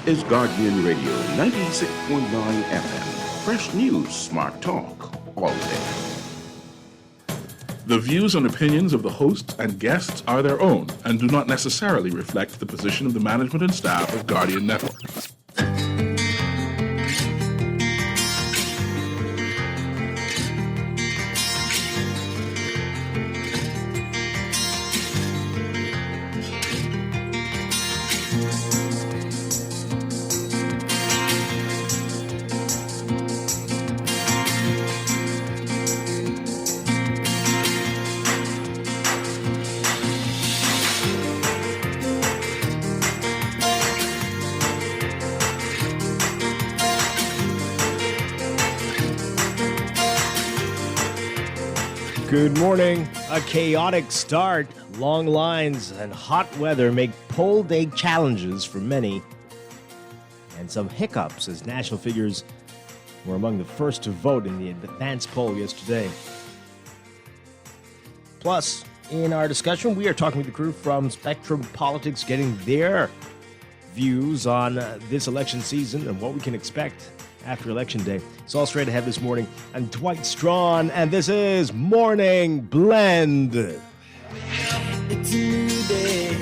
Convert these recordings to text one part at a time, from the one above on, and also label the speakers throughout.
Speaker 1: is Guardian Radio 96.9 FM. Fresh news, smart talk, all day.
Speaker 2: The views and opinions of the hosts and guests are their own and do not necessarily reflect the position of the management and staff of Guardian Network.
Speaker 3: Good morning. A chaotic start, long lines, and hot weather make poll day challenges for many, and some hiccups as national figures were among the first to vote in the advance poll yesterday. Plus, in our discussion, we are talking with the crew from Spectrum Politics, getting their views on this election season and what we can expect after Election Day. It's all straight ahead this morning. I'm Dwight Strachan, and this is Morning Blend.
Speaker 4: It's a new day.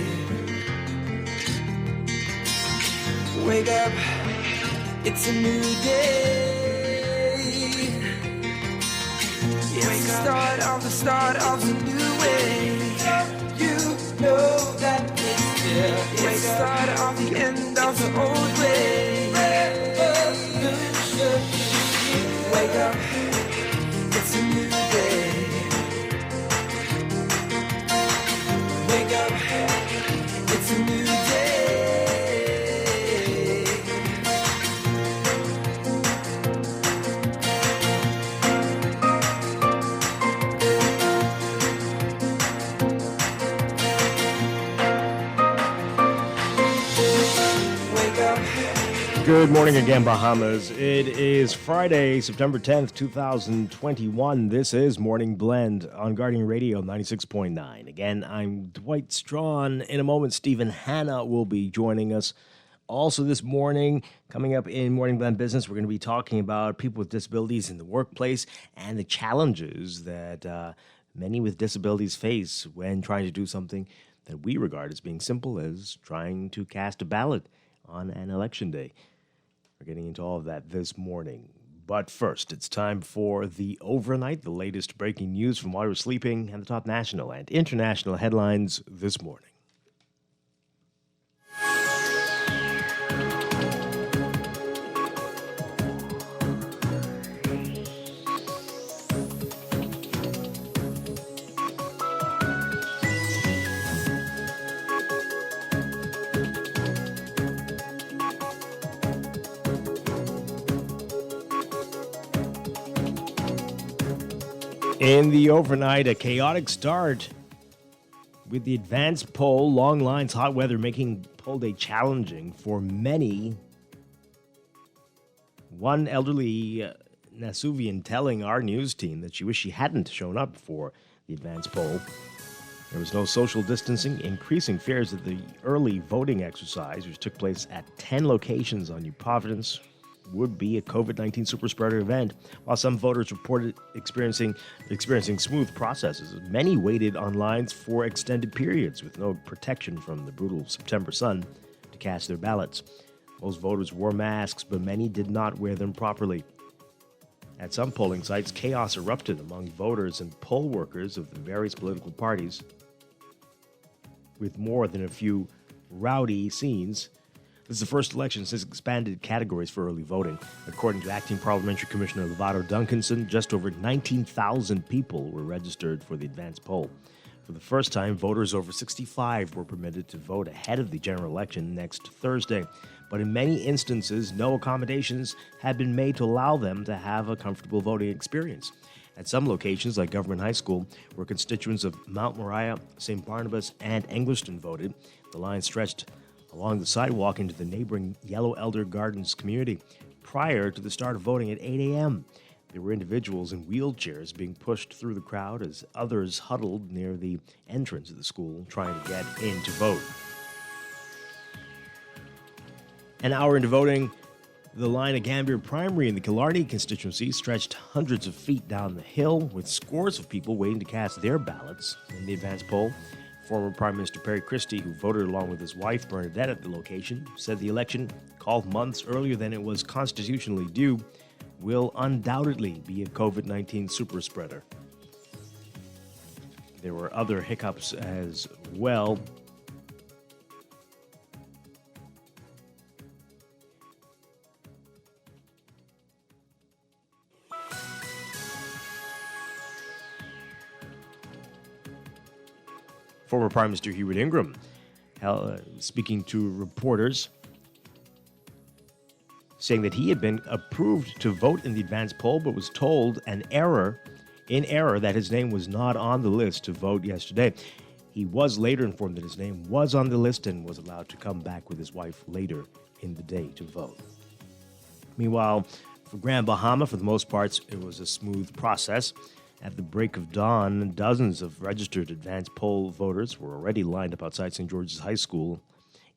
Speaker 4: Wake up. It's a new day. It's the start of a new way. You know that it's here. It's the start of the end of the old way. Wake up, it's a new day. Wake up, it's a new day. Wake up.
Speaker 3: Good morning again, Bahamas. It is Friday, September 10th, 2021. This is Morning Blend on Guardian Radio 96.9. Again, I'm Dwight Strachan. In a moment, Stephen Hanna will be joining us. Also this morning, coming up in Morning Blend Business, we're going to be talking about people with disabilities in the workplace and the challenges that many with disabilities face when trying to do something that we regard as being simple as trying to cast a ballot on an election day. We're getting into all of that this morning. But first, it's time for the overnight, the latest breaking news from while we're sleeping, and the top national and international headlines this morning. In the overnight, a chaotic start with the advance poll, long lines, hot weather making poll day challenging for many. One elderly Nasuvian telling our news team that she wished she hadn't shown up for the advance poll. There was no social distancing, increasing fears that the early voting exercise, which took place at 10 locations on New Providence, would be a COVID-19 super spreader event, while some voters reported experiencing smooth processes. Many waited on lines for extended periods with no protection from the brutal September sun to cast their ballots. Most voters wore masks, but many did not wear them properly. At some polling sites, chaos erupted among voters and poll workers of the various political parties, with more than a few rowdy scenes. This is the first election since expanded categories for early voting. According to Acting Parliamentary Commissioner Lovato Duncanson, just over 19,000 people were registered for the advance poll. For the first time, voters over 65 were permitted to vote ahead of the general election next Thursday. But in many instances, no accommodations had been made to allow them to have a comfortable voting experience. At some locations, like Government High School, where constituents of Mount Moriah, St. Barnabas, and Engliston voted, the line stretched along the sidewalk into the neighboring Yellow Elder Gardens community. Prior to the start of voting at 8 a.m., there were individuals in wheelchairs being pushed through the crowd as others huddled near the entrance of the school trying to get in to vote. An hour into voting, the line of Gambier primary in the Killarney constituency stretched hundreds of feet down the hill, with scores of people waiting to cast their ballots in the advance poll. Former Prime Minister Perry Christie, who voted along with his wife Bernadette at the location, said the election, called months earlier than it was constitutionally due, will undoubtedly be a COVID-19 super spreader. There were other hiccups as well. Former Prime Minister Hubert Ingram, speaking to reporters, saying that he had been approved to vote in the advance poll, but was told in error that his name was not on the list to vote yesterday. He was later informed that his name was on the list and was allowed to come back with his wife later in the day to vote. Meanwhile, for Grand Bahama, for the most parts, it was a smooth process. At the break of dawn, dozens of registered advance poll voters were already lined up outside St. George's High School,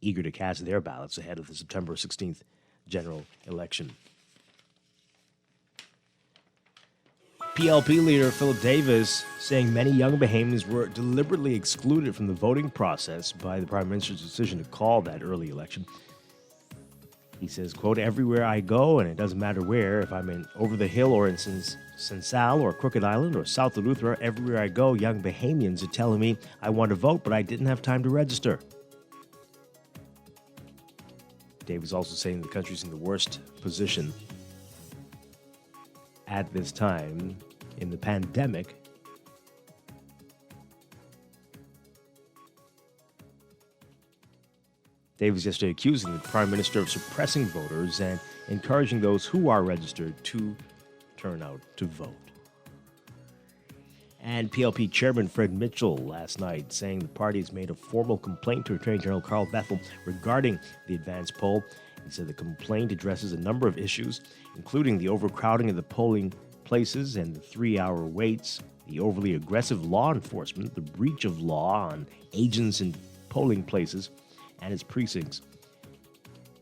Speaker 3: eager to cast their ballots ahead of the September 16th general election. PLP leader Philip Davis saying many young Bahamians were deliberately excluded from the voting process by the Prime Minister's decision to call that early election. He says, quote, "Everywhere I go, and it doesn't matter where, if I'm in over the hill or in Sensal or Crooked Island or South Eleuthera, everywhere I go, young Bahamians are telling me I want to vote, but I didn't have time to register." Dave is also saying the country's in the worst position at this time in the pandemic. Dave was yesterday accusing the Prime Minister of suppressing voters and encouraging those who are registered to turn out to vote. And PLP Chairman Fred Mitchell last night saying the party has made a formal complaint to Attorney General Carl Bethel regarding the advance poll. He said the complaint addresses a number of issues, including the overcrowding of the polling places and the 3-hour waits, the overly aggressive law enforcement, the breach of law on agents in polling places and its precincts.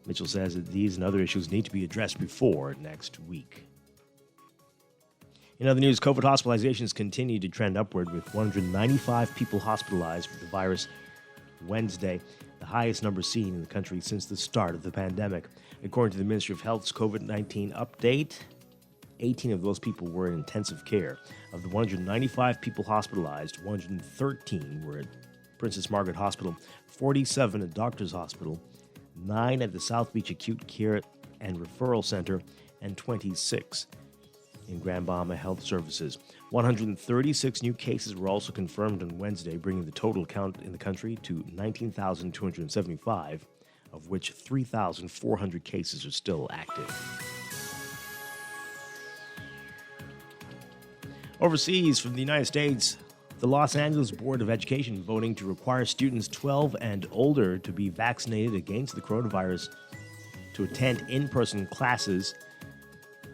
Speaker 3: Mitchell says that these and other issues need to be addressed before next week. In other news, COVID hospitalizations continue to trend upward, with 195 people hospitalized with the virus Wednesday, the highest number seen in the country since the start of the pandemic. According to the Ministry of Health's COVID-19 update, 18 of those people were in intensive care. Of the 195 people hospitalized, 113 were at Princess Margaret Hospital, 47 at Doctors Hospital, 9 at the South Beach Acute Care and Referral Center, and 26 in Grand Bahama Health Services. 136 new cases were also confirmed on Wednesday, bringing the total count in the country to 19,275, of which 3,400 cases are still active. Overseas, from the United States, the Los Angeles Board of Education voting to require students 12 and older to be vaccinated against the coronavirus to attend in-person classes.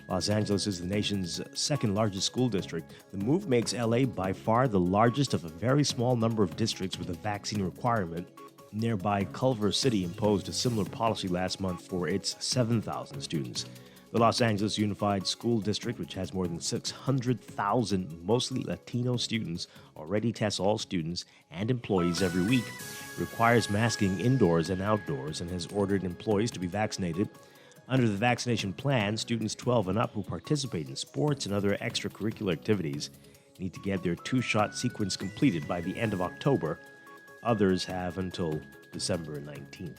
Speaker 3: Los Angeles is the nation's second largest school district. The move makes LA by far the largest of a very small number of districts with a vaccine requirement. Nearby Culver City imposed a similar policy last month for its 7,000 students. The Los Angeles Unified School District, which has more than 600,000 mostly Latino students, already tests all students and employees every week, requires masking indoors and outdoors, and has ordered employees to be vaccinated. Under the vaccination plan, students 12 and up who participate in sports and other extracurricular activities need to get their 2-shot sequence completed by the end of October. Others have until December 19th.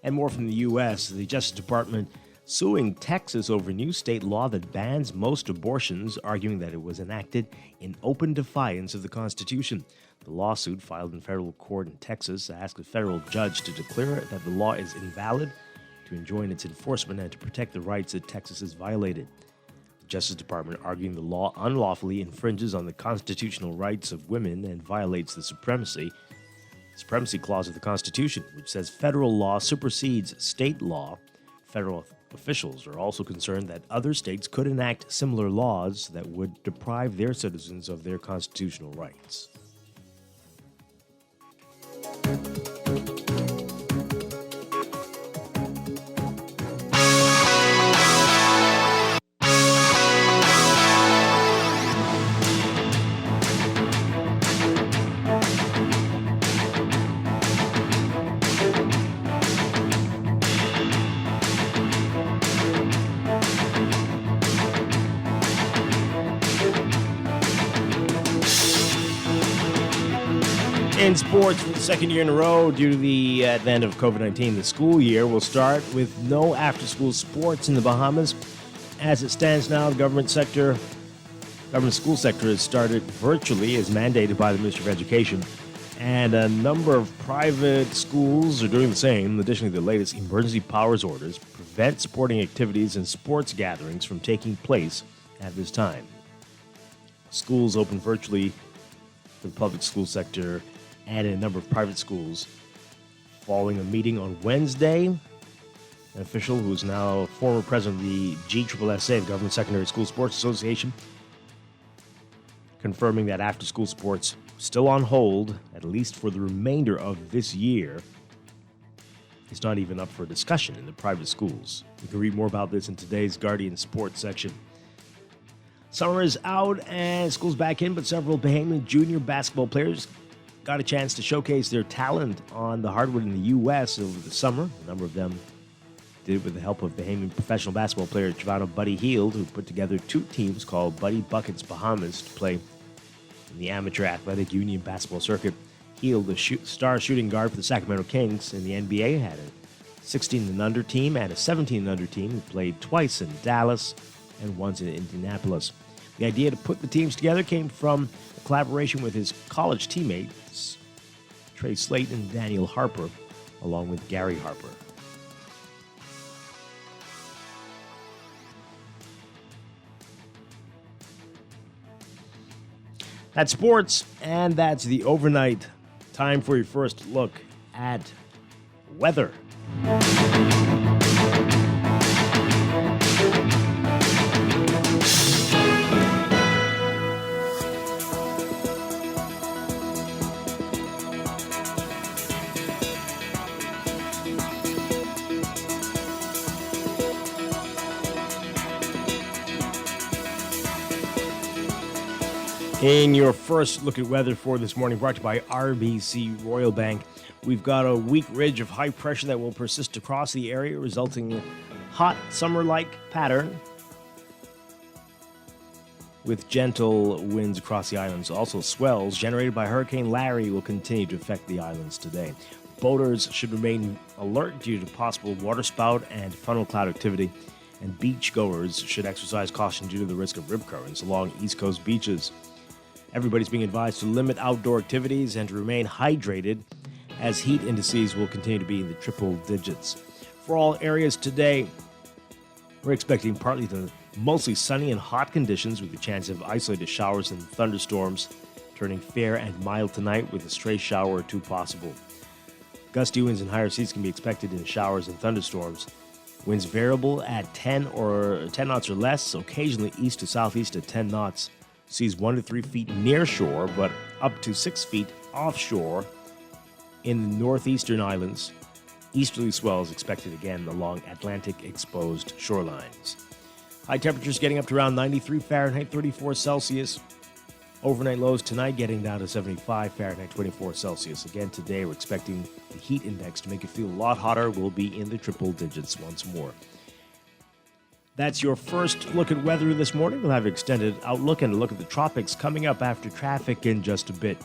Speaker 3: And more from the U.S., the Justice Department suing Texas over new state law that bans most abortions, arguing that it was enacted in open defiance of the Constitution. The lawsuit, filed in federal court in Texas, asked a federal judge to declare that the law is invalid, to enjoin its enforcement, and to protect the rights that Texas has violated. The Justice Department arguing the law unlawfully infringes on the constitutional rights of women and violates the Supremacy Clause of the Constitution, which says federal law supersedes state law. Federal Officials are also concerned that other states could enact similar laws that would deprive their citizens of their constitutional rights. In sports, for the second year in a row, due to the advent of COVID-19, the school year will start with no after-school sports in the Bahamas. As it stands now, the government school sector has started virtually as mandated by the Ministry of Education, and a number of private schools are doing the same. Additionally, the latest emergency powers orders prevent sporting activities and sports gatherings from taking place at this time. Schools open virtually for the public school sector and in a number of private schools. Following a meeting on Wednesday, an official who is now former president of the GSSA, the Government Secondary School Sports Association, confirming that after-school sports still on hold, at least for the remainder of this year. It's not even up for discussion in the private schools. You can read more about this in today's Guardian Sports section. Summer is out and school's back in, but several Bahamian junior basketball players got a chance to showcase their talent on the hardwood in the U.S. over the summer. A number of them did it with the help of Bahamian professional basketball player Giovanni Buddy Heald, who put together two teams called Buddy Buckets Bahamas to play in the Amateur Athletic Union basketball circuit. Heald, the star shooting guard for the Sacramento Kings in the NBA, had a 16-and-under team and a 17-and-under team who played twice in Dallas and once in Indianapolis. The idea to put the teams together came from a collaboration with his college teammates, Trey Slate and Daniel Harper, along with Gary Harper. That's sports, and that's the overnight. Time for your first look at weather. In your first look at weather for this morning, brought to you by RBC Royal Bank, we've got a weak ridge of high pressure that will persist across the area, resulting in a hot summer-like pattern with gentle winds across the islands. Also, swells generated by Hurricane Larry will continue to affect the islands today. Boaters should remain alert due to possible waterspout and funnel cloud activity, and beachgoers should exercise caution due to the risk of rip currents along East Coast beaches. Everybody's being advised to limit outdoor activities and to remain hydrated, as heat indices will continue to be in the triple digits. For all areas today, we're expecting partly to mostly sunny and hot conditions with a chance of isolated showers and thunderstorms, turning fair and mild tonight with a stray shower or two possible. Gusty winds and higher seas can be expected in showers and thunderstorms. Winds variable at 10 knots or less, occasionally east to southeast at 10 knots. Seas 1 to 3 feet near shore, but up to 6 feet offshore in the northeastern islands. Easterly swells expected again along Atlantic exposed shorelines. High temperatures getting up to around 93 Fahrenheit, 34 Celsius. Overnight lows tonight getting down to 75 Fahrenheit, 24 Celsius. Again today, we're expecting the heat index to make it feel a lot hotter. We'll be in the triple digits once more. That's your first look at weather this morning. We'll have an extended outlook and a look at the tropics coming up after traffic in just a bit.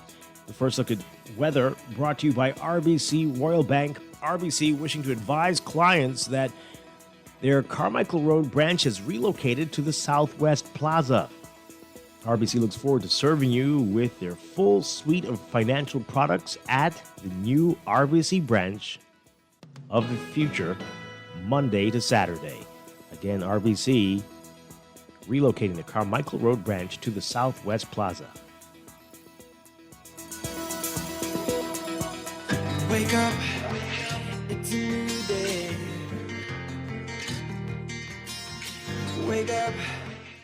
Speaker 3: The first look at weather brought to you by RBC Royal Bank. RBC wishing to advise clients that their Carmichael Road branch has relocated to the Southwest Plaza. RBC looks forward to serving you with their full suite of financial products at the new RBC branch of the future, Monday to Saturday. Again, RBC relocating the Carmichael Road branch to the Southwest Plaza.
Speaker 4: Wake up, it's a new day.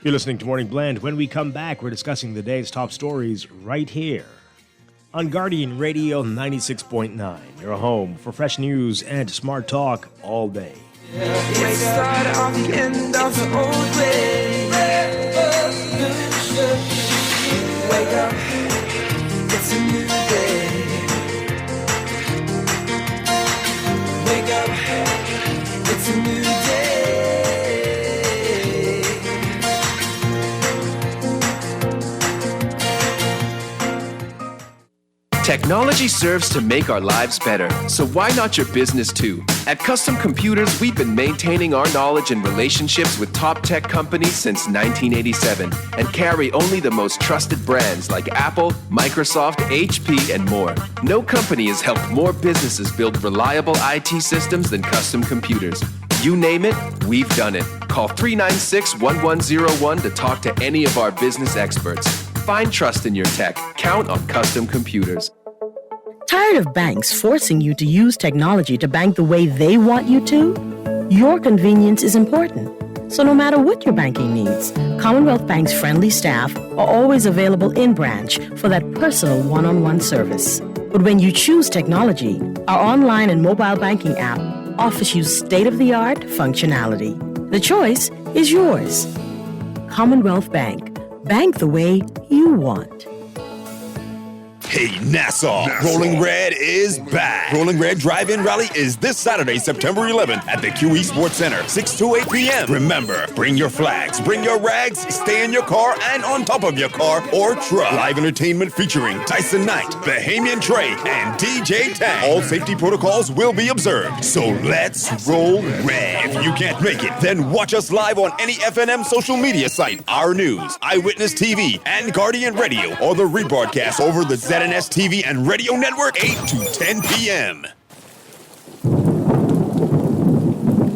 Speaker 3: You're listening to Morning Blend. When we come back, we're discussing the day's top stories right here on Guardian Radio 96.9. Your home for fresh news and smart talk all day.
Speaker 4: It started off the end of the old way. Wake up, it's a new day. Wake up, it's a new day.
Speaker 5: Technology serves to make our lives better, so why not your business too? At Custom Computers, we've been maintaining our knowledge and relationships with top tech companies since 1987 and carry only the most trusted brands like Apple, Microsoft, HP, and more. No company has helped more businesses build reliable IT systems than Custom Computers. You name it, we've done it. Call 396-1101 to talk to any of our business experts. Find trust in your tech. Count on Custom Computers.
Speaker 6: Tired of banks forcing you to use technology to bank the way they want you to? Your convenience is important. So no matter what your banking needs, Commonwealth Bank's friendly staff are always available in branch for that personal one-on-one service. But when you choose technology, our online and mobile banking app offers you state-of-the-art functionality. The choice is yours. Commonwealth Bank. Bank the way you want.
Speaker 7: Hey, Nassau. Rolling Red is back. Rolling Red Drive-In Rally is this Saturday, September 11th at the QE Sports Center, 6 to 8 p.m. Remember, bring your flags, bring your rags, stay in your car and on top of your car or truck. Live entertainment featuring Tyson Knight, Bahamian Trey, and DJ Tang. All safety protocols will be observed. So let's roll red. If you can't make it, then watch us live on any FNM social media site, Our News, Eyewitness TV, and Guardian Radio, or the rebroadcast over the ZNS TV and radio network 8 to 10 p.m.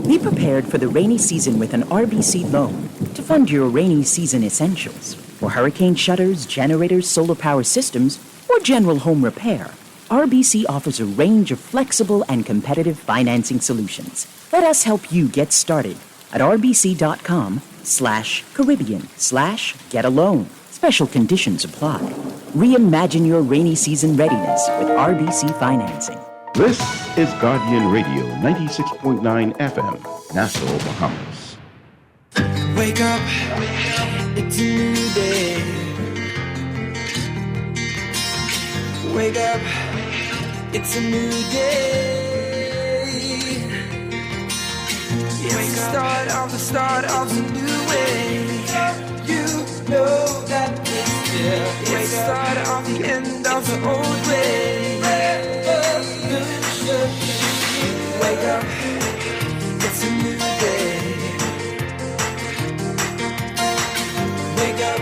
Speaker 8: Be prepared for the rainy season with an RBC loan to fund your rainy season essentials. For hurricane shutters, generators, solar power systems, or general home repair, RBC offers a range of flexible and competitive financing solutions. Let us help you get started at rbc.com/Caribbean/get-a-loan. Special conditions apply. Reimagine your rainy season readiness with RBC financing.
Speaker 1: This is Guardian Radio 96.9 FM, Nassau, Bahamas.
Speaker 4: Wake up, it's a new day. Wake up, it's a new day. It's the start of a new way. You know that it's the start of the end of the old way. Wake up, it's a new day. Wake up,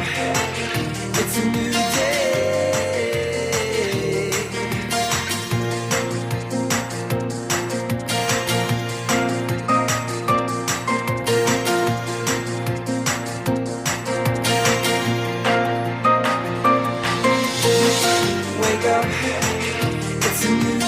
Speaker 4: it's a new day. Wake up, it's a new day.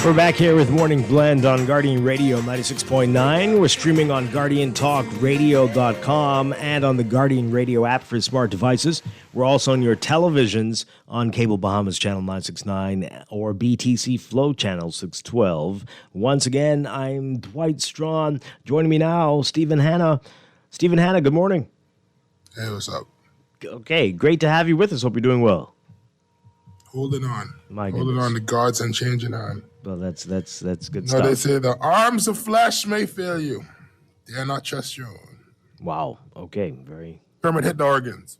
Speaker 3: We're back here with Morning Blend on Guardian Radio 96.9. We're streaming on GuardianTalkRadio.com and on the Guardian Radio app for smart devices. We're also on your televisions on Cable Bahamas Channel 969 or BTC Flow Channel 612. Once again, I'm Dwight Strachan. Joining me now, Stephen Hanna. Stephen Hanna, good morning.
Speaker 9: Hey, what's up?
Speaker 3: Okay, great to have you with us. Hope you're doing well.
Speaker 9: Holding on.
Speaker 3: My
Speaker 9: Holding
Speaker 3: goodness.
Speaker 9: on. The gods and changing on.
Speaker 3: Well, that's good
Speaker 9: No,
Speaker 3: stuff.
Speaker 9: they say the arms of flesh may fail you. Dare not trust your own.
Speaker 3: Wow. Okay. Very.
Speaker 9: Kermit hit the organs.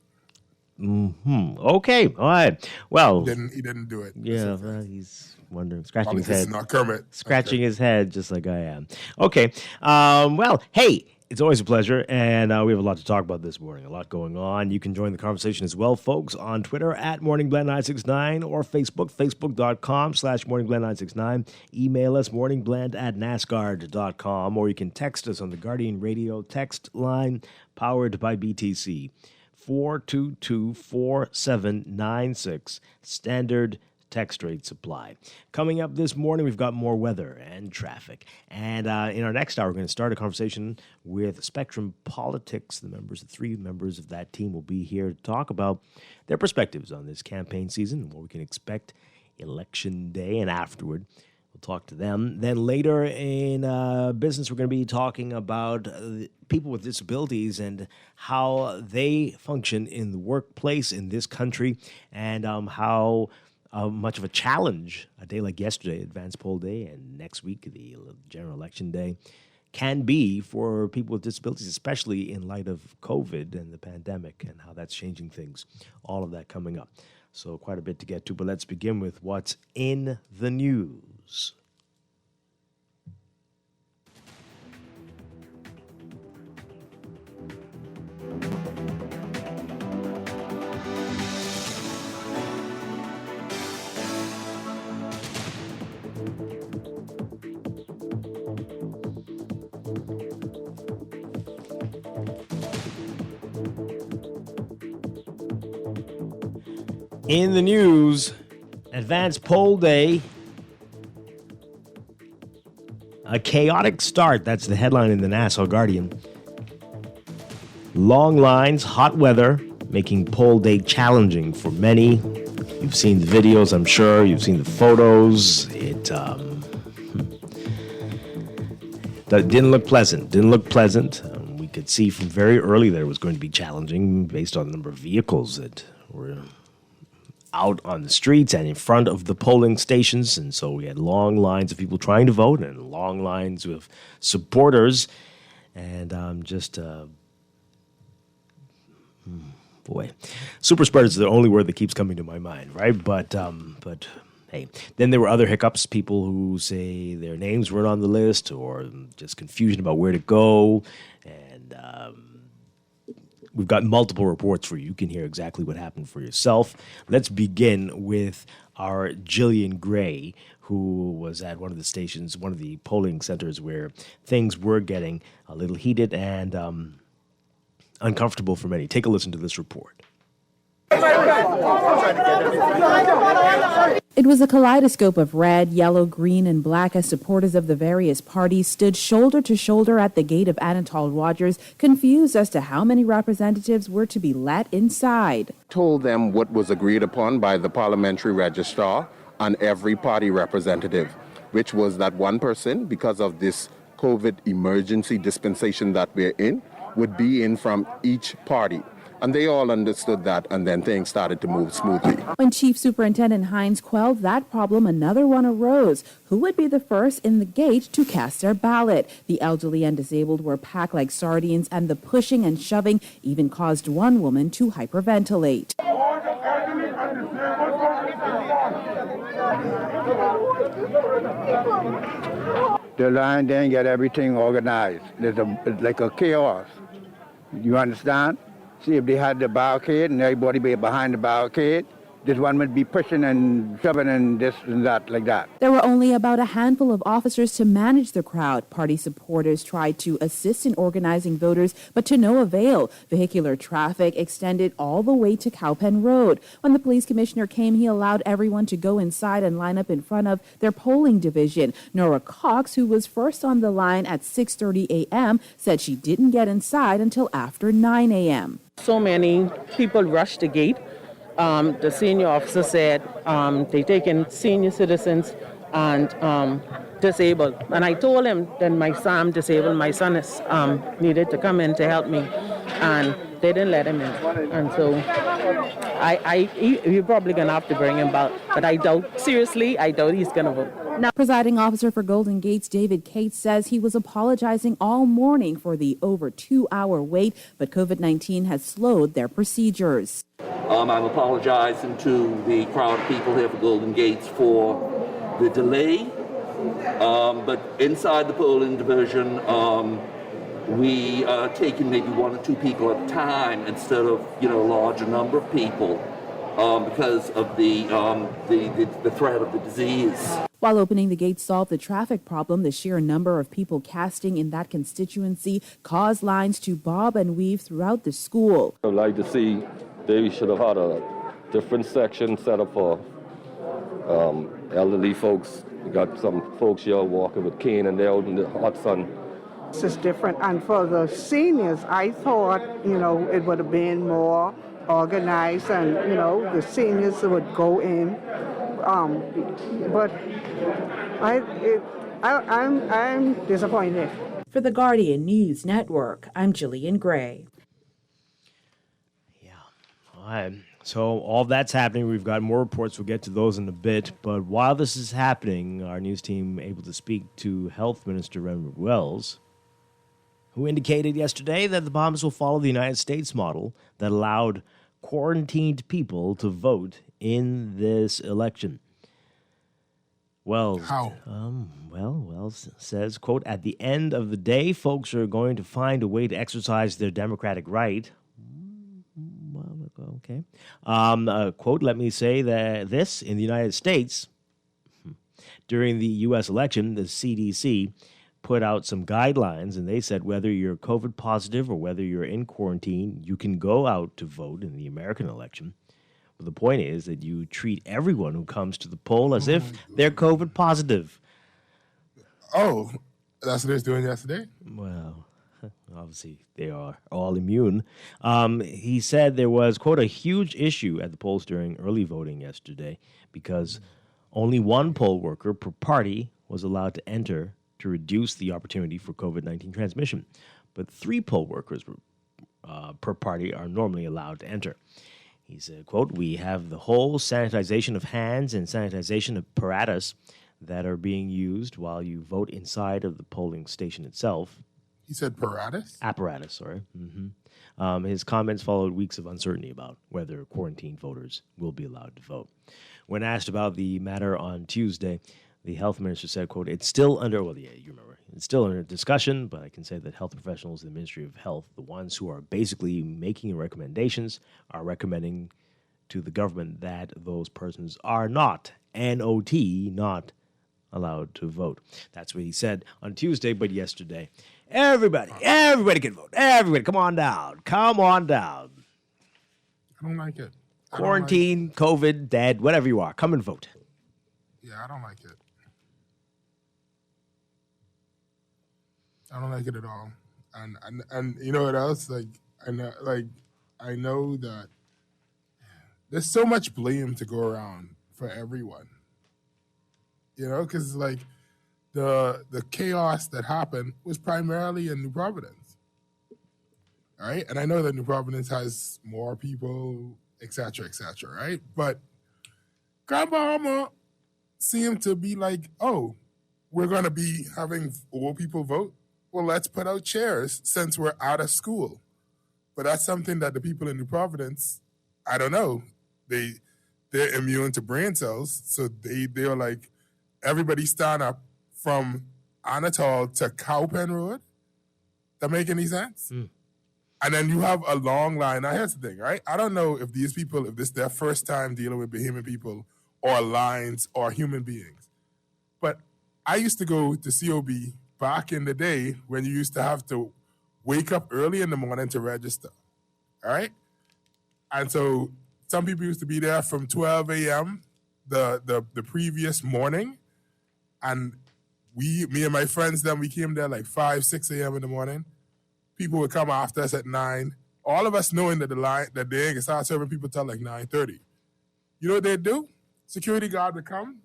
Speaker 3: Okay. All right. Well.
Speaker 9: He didn't do it.
Speaker 3: Yeah. Well, he's wondering, scratching
Speaker 9: Probably
Speaker 3: his
Speaker 9: 'cause
Speaker 3: head.
Speaker 9: it's not Kermit.
Speaker 3: Scratching his head, just like I am. Okay. Well, hey. It's always a pleasure, and we have a lot to talk about this morning, a lot going on. You can join the conversation as well, folks, on Twitter at MorningBlend969 or Facebook, facebook.com/MorningBlend969. Email us, morningblend@nascard.com, or you can text us on the Guardian Radio text line, powered by BTC, 422-4796, standard text rate supply. Coming up this morning, we've got more weather and traffic. And in our next hour, we're going to start a conversation with Spectrum Politics. The three members of that team will be here to talk about their perspectives on this campaign season and what we can expect Election Day and afterward. We'll talk to them. Then later in business, we're going to be talking about people with disabilities and how they function in the workplace in this country, and how much of a challenge a day like yesterday, Advance Poll Day, and next week, the General Election Day, can be for people with disabilities, especially in light of COVID and the pandemic and how that's changing things. All of that coming up. So quite a bit to get to, but let's begin with what's in the news. In the news, Advance Poll Day, a chaotic start. That's the headline in the Nassau Guardian. Long lines, hot weather, making poll day challenging for many. You've seen the videos, I'm sure. You've seen the photos. It didn't look pleasant. We could see from very early that it was going to be challenging based on the number of vehicles that were out on the streets and in front of the polling stations. And so we had long lines of people trying to vote and long lines of supporters. And super spread is the only word that keeps coming to my mind, right? But hey, then there were other hiccups, people who say their names weren't on the list, or just confusion about where to go. And we've got multiple reports for you. You can hear exactly what happened for yourself. Let's begin with our Jillian Gray, who was at one of the stations, one of the polling centers where things were getting a little heated and uncomfortable for many. Take a listen to this report.
Speaker 10: It was a kaleidoscope of red, yellow, green, and black as supporters of the various parties stood shoulder to shoulder at the gate of Anatole Rogers, confused as to how many representatives were to be let inside.
Speaker 11: Told them what was agreed upon by the parliamentary registrar on every party representative, which was that one person, because of this COVID emergency dispensation that we're in, would be in from each party. And they all understood that, and then things started to move smoothly.
Speaker 10: When Chief Superintendent Hines quelled that problem, another one arose. Who would be the first in the gate to cast their ballot? The elderly and disabled were packed like sardines, and the pushing and shoving even caused one woman to hyperventilate.
Speaker 12: The line didn't get everything organized. It's like a chaos. You understand? See, if they had the barricade and everybody be behind the barricade, this one would be pushing and shoving and this and that, like that.
Speaker 10: There were only about a handful of officers to manage the crowd. Party supporters tried to assist in organizing voters, but to no avail. Vehicular traffic extended all the way to Cowpen Road. When the police commissioner came, he allowed everyone to go inside and line up in front of their polling division. Nora Cox, who was first on the line at 6:30 a.m., said she didn't get inside until after 9 a.m.
Speaker 13: So many people rushed the gate. The senior officer said they taken senior citizens and disabled. And I told him that I'm disabled. My son is needed to come in to help me, and they didn't let him in. And so you're probably gonna have to bring him back. But I doubt he's gonna vote.
Speaker 10: Now, presiding officer for Golden Gates, David Cates, says he was apologizing all morning for the over 2-hour wait, but COVID-19 has slowed their procedures.
Speaker 14: I'm apologizing to the crowd of people here for Golden Gates for the delay. But inside the polling division, we are taking maybe 1 or 2 people at a time instead of a larger number of people because of the threat of the disease.
Speaker 10: While opening the gates solved the traffic problem, the sheer number of people casting in that constituency caused lines to bob and weave throughout the school.
Speaker 15: I'd like to see they should have had a different section set up for Elderly folks, we got some folks here walking with cane and they're out in the hot sun.
Speaker 16: This is different. And for the seniors, I thought, it would have been more organized and, the seniors would go in. But I'm disappointed.
Speaker 8: For the Guardian News Network, I'm Jillian Gray.
Speaker 3: All right. So all that's happening. We've got more reports. We'll get to those in a bit. But while this is happening, our news team able to speak to Health Minister Edward Wells, who indicated yesterday that the Bahamas will follow the United States model that allowed quarantined people to vote in this election. Wells,
Speaker 9: How?
Speaker 3: Wells says, quote, "At the end of the day, folks are going to find a way to exercise their democratic right." Okay. Quote, "Let me say that this in the United States, during the U.S. election, the CDC put out some guidelines, and they said whether you're COVID positive or whether you're in quarantine, you can go out to vote in the American election. But the point is that you treat everyone who comes to the poll as if they're COVID positive."
Speaker 9: Oh, that's what they was doing yesterday?
Speaker 3: Well, obviously they are all immune. He said there was, quote, "a huge issue at the polls during early voting yesterday because only one poll worker per party was allowed to enter to reduce the opportunity for COVID-19 transmission. But 3 poll workers per party are normally allowed to enter." He said, quote, "We have the whole sanitization of hands and sanitization apparatus that are being used while you vote inside of the polling station itself."
Speaker 9: He said apparatus?
Speaker 3: Apparatus, sorry. Mm-hmm. His comments followed weeks of uncertainty about whether quarantined voters will be allowed to vote. When asked about the matter on Tuesday, the health minister said, quote, "It's still under," well, yeah, you remember, "it's still under discussion, but I can say that health professionals in the Ministry of Health, the ones who are basically making recommendations, are recommending to the government that those persons are not, N-O-T, not allowed to vote." That's what he said on Tuesday, but yesterday. Everybody can vote. Everybody, come on down. Come on down.
Speaker 9: I don't like it.
Speaker 3: Quarantine, COVID, dead, whatever you are, come and vote.
Speaker 9: Yeah, I don't like it. I don't like it at all. And you know what else? I know that there's so much blame to go around for everyone. Because the chaos that happened was primarily in New Providence. All right? And I know that New Providence has more people, et cetera, right? But Grand Bahama seemed to be like, oh, we're going to be having old people vote? Well, let's put out chairs since we're out of school. But that's something that the people in New Providence, I don't know, they're immune to brain cells. So they're like, everybody stand up from Anatole to Cowpen Road. That make any sense? And then you have a long line. Now, here's the thing, right? I don't know if these people, if this is their first time dealing with Bahamian people or lines or human beings. But I used to go to COB back in the day when you used to have to wake up early in the morning to register, all right? And so some people used to be there from 12 a.m. the previous morning, and me and my friends then, we came there like 5, 6 a.m. in the morning. People would come after us at 9. All of us knowing that that they ain't gonna start serving people till like 9:30. You know what they'd do? Security guard would come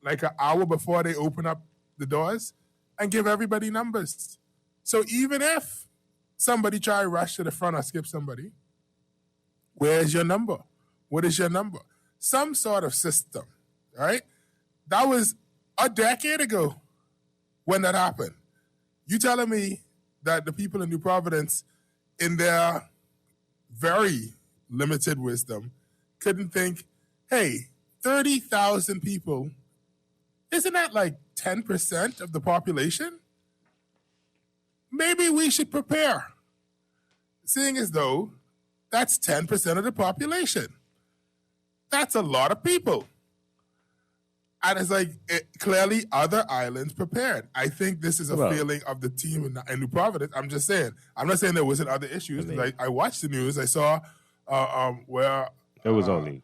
Speaker 9: like an hour before they open up the doors and give everybody numbers. So even if somebody try to rush to the front or skip somebody, where's your number? What is your number? Some sort of system, right? That was a decade ago when that happened. You telling me that the people in New Providence, in their very limited wisdom, couldn't think, hey, 30,000 people, isn't that like 10% of the population? Maybe we should prepare. Seeing as though that's 10% of the population. That's a lot of people. And it's like, clearly other islands prepared. I think this is a feeling of the team in New Providence. I'm just saying. I'm not saying there wasn't other issues. I watched the news. I saw where...
Speaker 3: It was only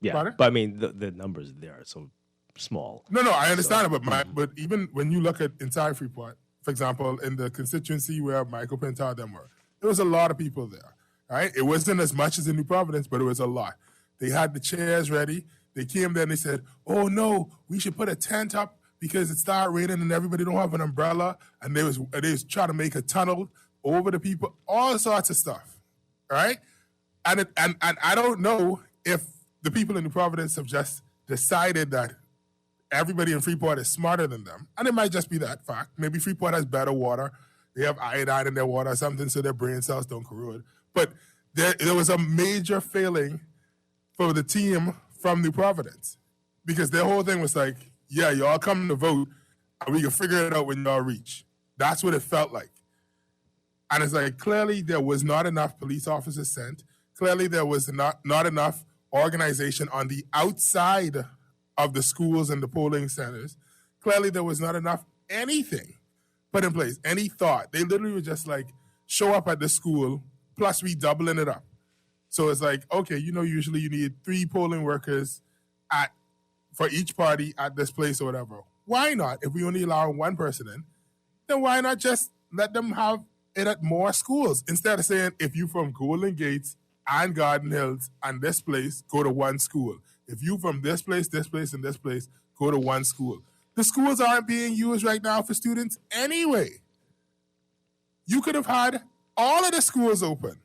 Speaker 3: Yeah,
Speaker 9: Pardon?
Speaker 3: but I mean, the numbers there are so small.
Speaker 9: No, I understand it, but even when you look at inside Freeport, for example, in the constituency where Michael Pintar them were, there was a lot of people there, right? It wasn't as much as in New Providence, but it was a lot. They had the chairs ready. They came there and they said, oh no, we should put a tent up because it started raining and everybody don't have an umbrella. And they was trying to make a tunnel over the people, all sorts of stuff, right? And I don't know if the people in New Providence have just decided that everybody in Freeport is smarter than them. And it might just be that fact. Maybe Freeport has better water. They have iodine in their water or something so their brain cells don't corrode. But there was a major failing for the team from New Providence because their whole thing was like, yeah, y'all come to vote and we can figure it out when y'all reach. That's what it felt like. And it's like, clearly there was not enough police officers sent. Clearly there was not enough organization on the outside of the schools and the polling centers. Clearly there was not enough anything put in place, any thought. They literally were just like, show up at the school, plus we doubling it up. So it's like, okay, usually you need 3 polling workers for each party at this place or whatever. Why not? If we only allow 1 person in, then why not just let them have it at more schools? Instead of saying, if you from Golden Gates and Garden Hills and this place, go to 1 school. If you from this place, and this place, go to 1 school. The schools aren't being used right now for students anyway. You could have had all of the schools open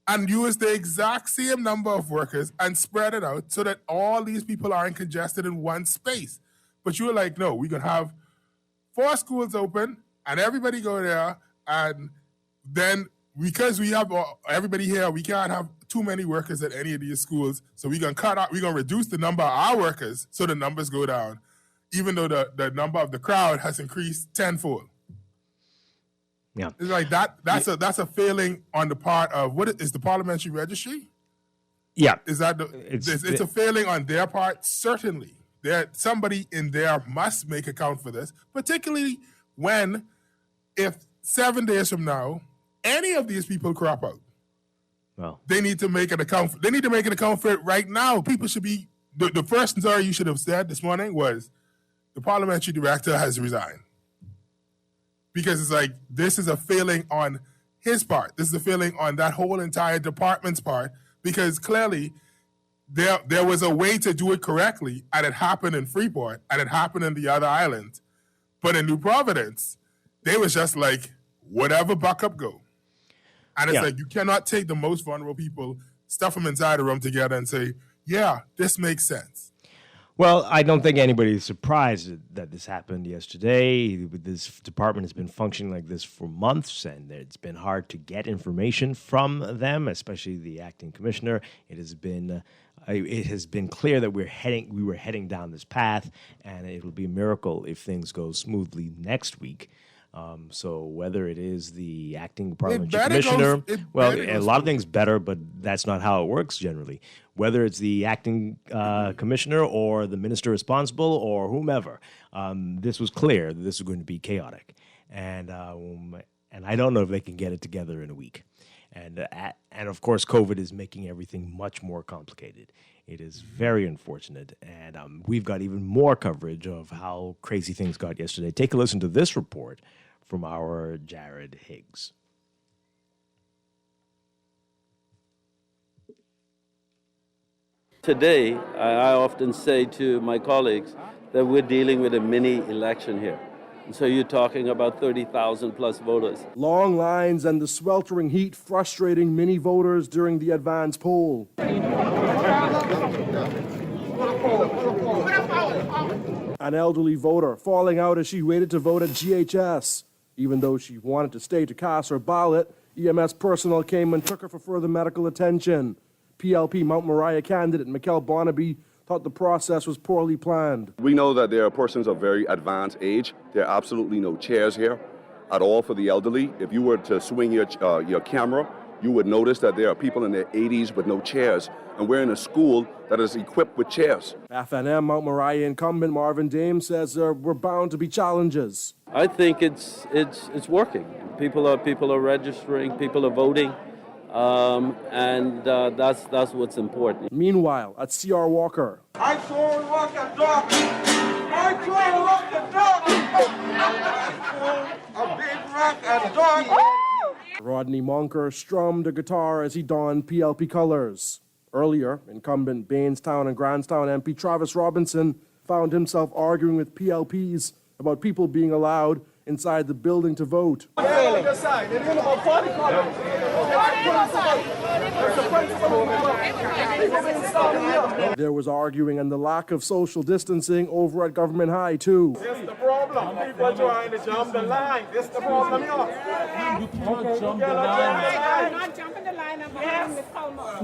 Speaker 9: and use the exact same number of workers and spread it out so that all these people aren't congested in 1 space. But you were like, no, we're going to have 4 schools open and everybody go there. And then because we have everybody here, we can't have too many workers at any of these schools. So we're going to reduce the number of our workers so the numbers go down, even though the number of the crowd has increased tenfold.
Speaker 3: Yeah,
Speaker 9: it's like that's a failing on the part of what is the parliamentary registry.
Speaker 3: Yeah,
Speaker 9: is that it's a failing on their part? Certainly, somebody in there must make account for this, particularly if 7 days from now any of these people crop out.
Speaker 3: Well,
Speaker 9: they need to make an account. They need to make an account for it right now. People should be the first story you should have said this morning was the parliamentary director has resigned. Because it's like, this is a failing on his part. This is a failing on that whole entire department's part, because clearly there was a way to do it correctly, and it happened in Freeport, and it happened in the other islands. But in New Providence, they was just like, whatever, buck up, go. And it's like, you cannot take the most vulnerable people, stuff them inside a room together and say, yeah, this makes sense.
Speaker 3: Well, I don't think anybody's surprised that this happened yesterday. This department has been functioning like this for months, and it's been hard to get information from them, especially the acting commissioner. It has been clear that we were heading down this path, and it'll be a miracle if things go smoothly next week. So whether it is the acting parliamentary commissioner, a lot of things better, but that's not how it works generally. Whether it's the acting commissioner or the minister responsible or whomever, this was clear that this was going to be chaotic, and I don't know if they can get it together in a week. And of course, COVID is making everything much more complicated. It is very unfortunate, and we've got even more coverage of how crazy things got yesterday. Take a listen to this report from our Jared Higgs.
Speaker 17: Today, I often say to my colleagues that we're dealing with a mini election here. And so you're talking about 30,000 plus voters.
Speaker 18: Long lines and the sweltering heat frustrating many voters during the advance poll. An elderly voter falling out as she waited to vote at GHS. Even though she wanted to stay to cast her ballot, EMS personnel came and took her for further medical attention. PLP Mount Moriah candidate Mikkel Barnaby thought the process was poorly planned.
Speaker 19: We know that there are persons of very advanced age. There are absolutely no chairs here at all for the elderly. If you were to swing your camera, you would notice that there are people in their 80s with no chairs, and we're in a school that is equipped with chairs.
Speaker 18: FNM Mount Moriah incumbent Marvin Dame says we're bound to be challenges.
Speaker 17: I think it's working. People are registering, people are voting. and that's what's important.
Speaker 18: Meanwhile, at C.R. Walker,
Speaker 4: I told rock a dog. I told rock a dog. A big rock a dog.
Speaker 18: Rodney Monker strummed a guitar as he donned PLP colors. Earlier, incumbent Bainstown and Grandstown MP Travis Robinson found himself arguing with PLPs about people being allowed inside the building to vote. There was arguing and the lack of social distancing over at Government High, too.
Speaker 4: That's the problem. People trying to jump the line. That's the problem,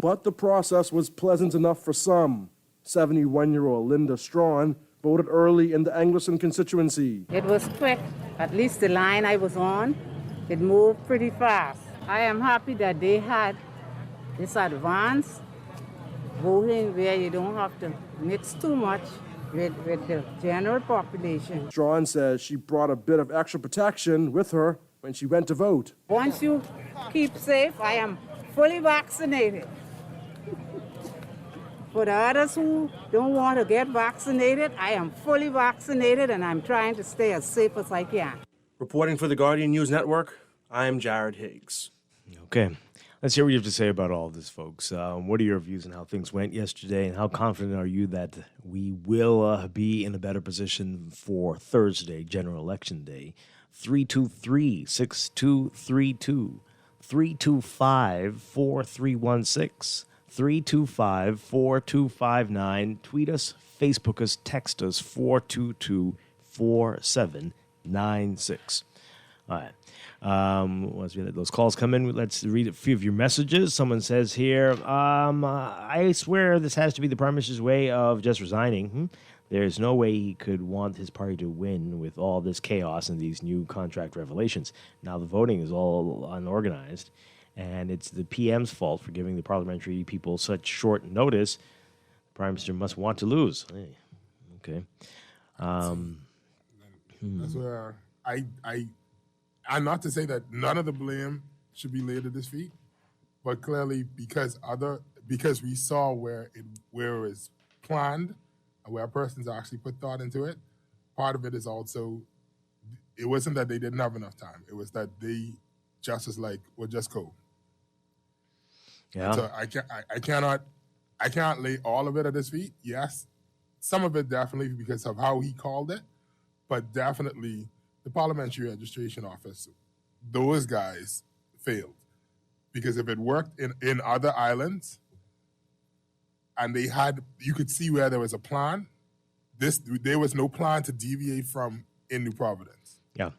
Speaker 18: But the process was pleasant enough for some. 71-year-old Linda Strachan voted early in the Anglican constituency.
Speaker 20: It was quick. At least the line I was on, it moved pretty fast. I am happy that they had this advance voting where you don't have to mix too much with the general population.
Speaker 18: Strachan says she brought a bit of extra protection with her when she went to vote.
Speaker 20: Once you keep safe, I am fully vaccinated. For the others who don't want to get vaccinated, I am fully vaccinated and I'm trying to stay as safe as I can.
Speaker 18: Reporting for the Guardian News Network, I'm Jared Higgs.
Speaker 3: Okay. Let's hear what you have to say about all of this, folks. What are your views on how things went yesterday, and how confident are you that we will be in a better position for Thursday, General Election Day? 323-6232, 325-4316, 325-4259. Tweet us, Facebook us, text us, 422-4796. All right. Once those calls come in, let's read a few of your messages. Someone says here, I swear this has to be the Prime Minister's way of just resigning. There's no way he could want his party to win with all this chaos and these new contract revelations. Now the voting is all unorganized, and it's the PM's fault for giving the parliamentary people such short notice. The Prime Minister must want to lose. Hey. Okay.
Speaker 9: That's where I'm not to say that none of the blame should be laid at his feet, but clearly because we saw where it was planned and where persons actually put thought into it, part of it is also, it wasn't that they didn't have enough time. It was that they just was like, well, just go.
Speaker 3: Yeah.
Speaker 9: So I can't lay all of it at his feet. Yes, some of it definitely because of how he called it, but definitely the Parliamentary Registration Office, those guys failed. Because if it worked in other islands and you could see where there was a plan, there was no plan to deviate from in New Providence.
Speaker 3: Yeah.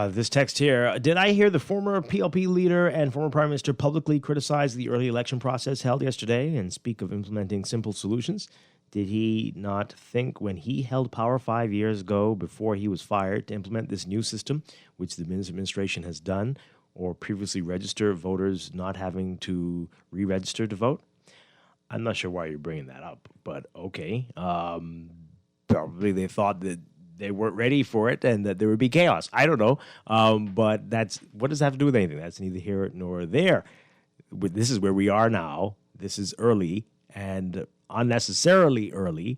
Speaker 3: This text here, did I hear the former PLP leader and former Prime Minister publicly criticize the early election process held yesterday and speak of implementing simple solutions? Did he not think when he held power 5 years ago before he was fired to implement this new system, which the administration has done, or previously register voters not having to re-register to vote? I'm not sure why you're bringing that up, but okay. Probably they thought that they weren't ready for it and that there would be chaos. I don't know, but what does that have to do with anything? That's neither here nor there. This is where we are now. This is early and unnecessarily early.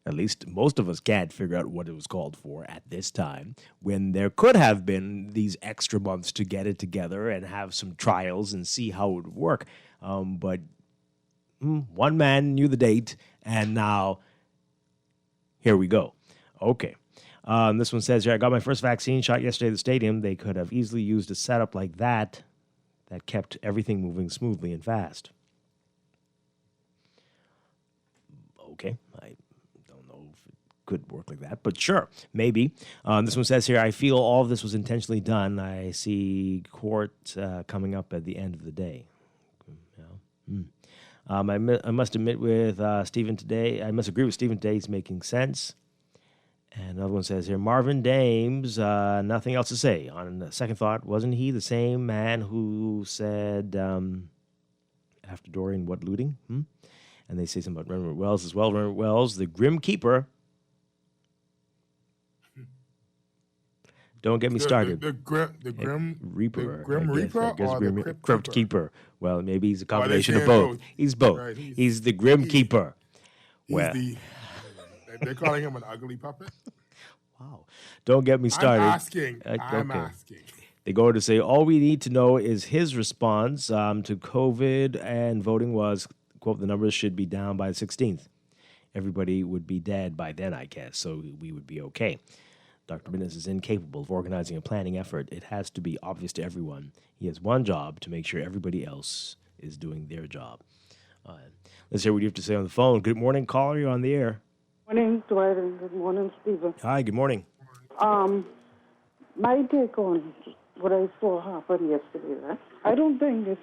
Speaker 3: At least most of us can't figure out what it was called for at this time, when there could have been these extra months to get it together and have some trials and see how it would work. But one man knew the date, and now here we go. Okay. This one says here, I got my first vaccine shot yesterday at the stadium. They could have easily used a setup like that kept everything moving smoothly and fast. Okay, I don't know if it could work like that, but sure, maybe. This one says here, I feel all of this was intentionally done. I see court coming up at the end of the day. I must admit with Stephen today, I must agree with Stephen today, he's making sense. And another one says here, Marvin Dames, nothing else to say. On second thought, wasn't he the same man who said, after Dorian, what looting? And they say something about Rembrandt Wells as well. Rembrandt Wells, the Grim Keeper. Don't get me started.
Speaker 9: The Grim
Speaker 3: Reaper.
Speaker 9: The Grim Reaper
Speaker 3: I guess
Speaker 9: or the
Speaker 3: Crypt Keeper. Well, maybe he's a
Speaker 9: Oh, they
Speaker 3: combination of
Speaker 9: say
Speaker 3: both.
Speaker 9: both.
Speaker 3: He's both.
Speaker 9: Right,
Speaker 3: he's the Grim Keeper.
Speaker 9: He's they're calling him an ugly puppet.
Speaker 3: Don't get me started.
Speaker 9: I'm asking.
Speaker 3: They go to say all we need to know is his response to COVID and voting was, quote, the numbers should be down by the 16th. Everybody would be dead by then, I guess, so we would be okay. Dr. Binnis is incapable of organizing a planning effort. It has to be obvious to everyone. He has one job, to make sure everybody else is doing their job. Let's hear what you have to say on the phone. Good morning, caller. You're on the air.
Speaker 21: Morning, Dwight, and good morning, Stephen.
Speaker 3: Hi, good morning.
Speaker 21: My take on what I saw happen yesterday, right? I don't think this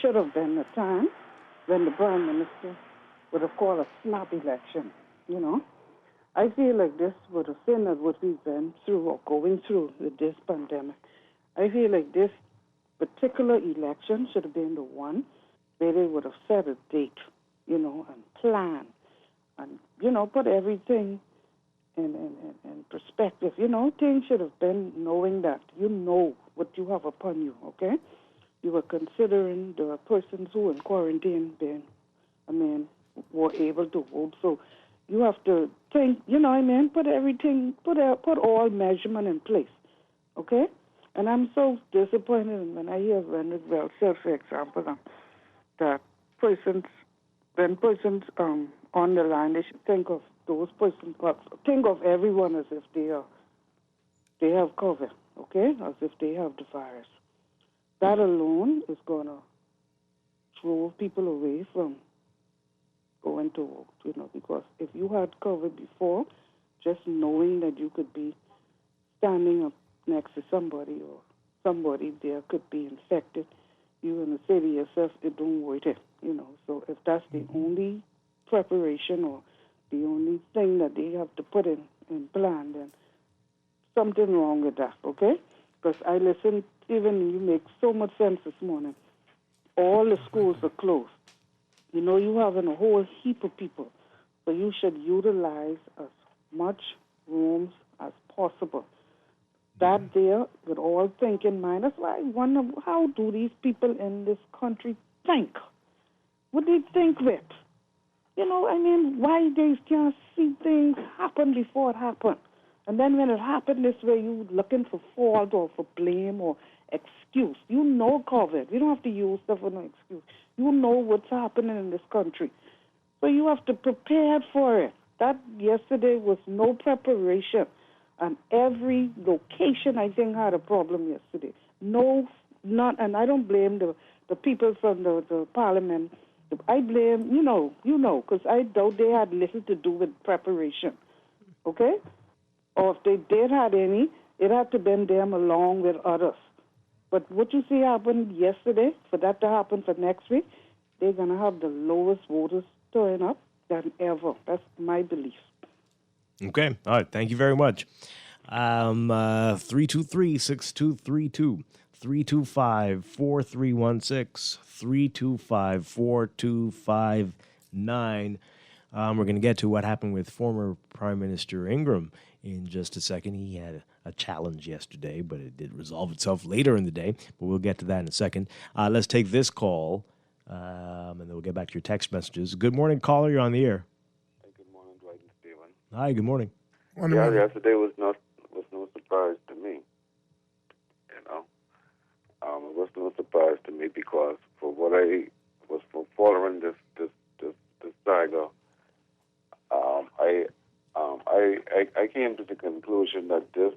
Speaker 21: should have been the time when the Prime Minister would have called a snap election, you know? I feel like this would have been what we've been through or going through with this pandemic. I feel like this particular election should have been the one where they would have set a date, you know, and plan and, you know, put everything in perspective. You know, things should have been knowing that you know what you have upon you, okay? You were considering the persons who in quarantine were able to vote. So you have to think, you know what I mean, put all measurement in place, okay? And I'm so disappointed when I hear Leonard Well said, for example, that when persons on the line, they should think of those persons, think of everyone as if they have COVID, okay, as if they have the virus. That alone is going to throw people away from going to vote, you know, because if you had COVID before, just knowing that you could be standing up next to somebody or somebody there could be infected, you're going to say to yourself, it don't worth it, you know. So if that's the only preparation or the only thing that they have to put in plan, then something wrong with that, okay? Because I listened, even you make so much sense this morning. All the schools are closed. You know, you having a whole heap of people, so you should utilize as much rooms as possible. That there, with all thinking in mind, that's why I wonder, how do these people in this country think? What they think with? You know, I mean, why they can't see things happen before it happened? And then when it happened this way, you looking for fault or for blame or excuse. You know COVID. You don't have to use stuff for no excuse. You know what's happening in this country. So you have to prepare for it. That yesterday was no preparation. And every location, I think, had a problem yesterday. And I don't blame the people from the parliament. I blame, you know, because I doubt they had little to do with preparation, okay? Or if they did have any, it had to been them along with others. But what you see happened yesterday, for that to happen for next week, they're going to have the lowest voters turn up than ever. That's my belief.
Speaker 3: Okay. All right. Thank you very much. 323-6232, 325-4316, 325-4259. We're going to get to what happened with former Prime Minister Ingram in just a second. He had a challenge yesterday, but it did resolve itself later in the day. But we'll get to that in a second. Let's take this call, and then we'll get back to your text messages. Good morning, caller. You're on the air.
Speaker 22: Good morning, Dwight and Stephen.
Speaker 3: Hi, good morning.
Speaker 22: Yesterday was no surprise to me. You know, it was no surprise to me because for what I was following this saga, I came to the conclusion that this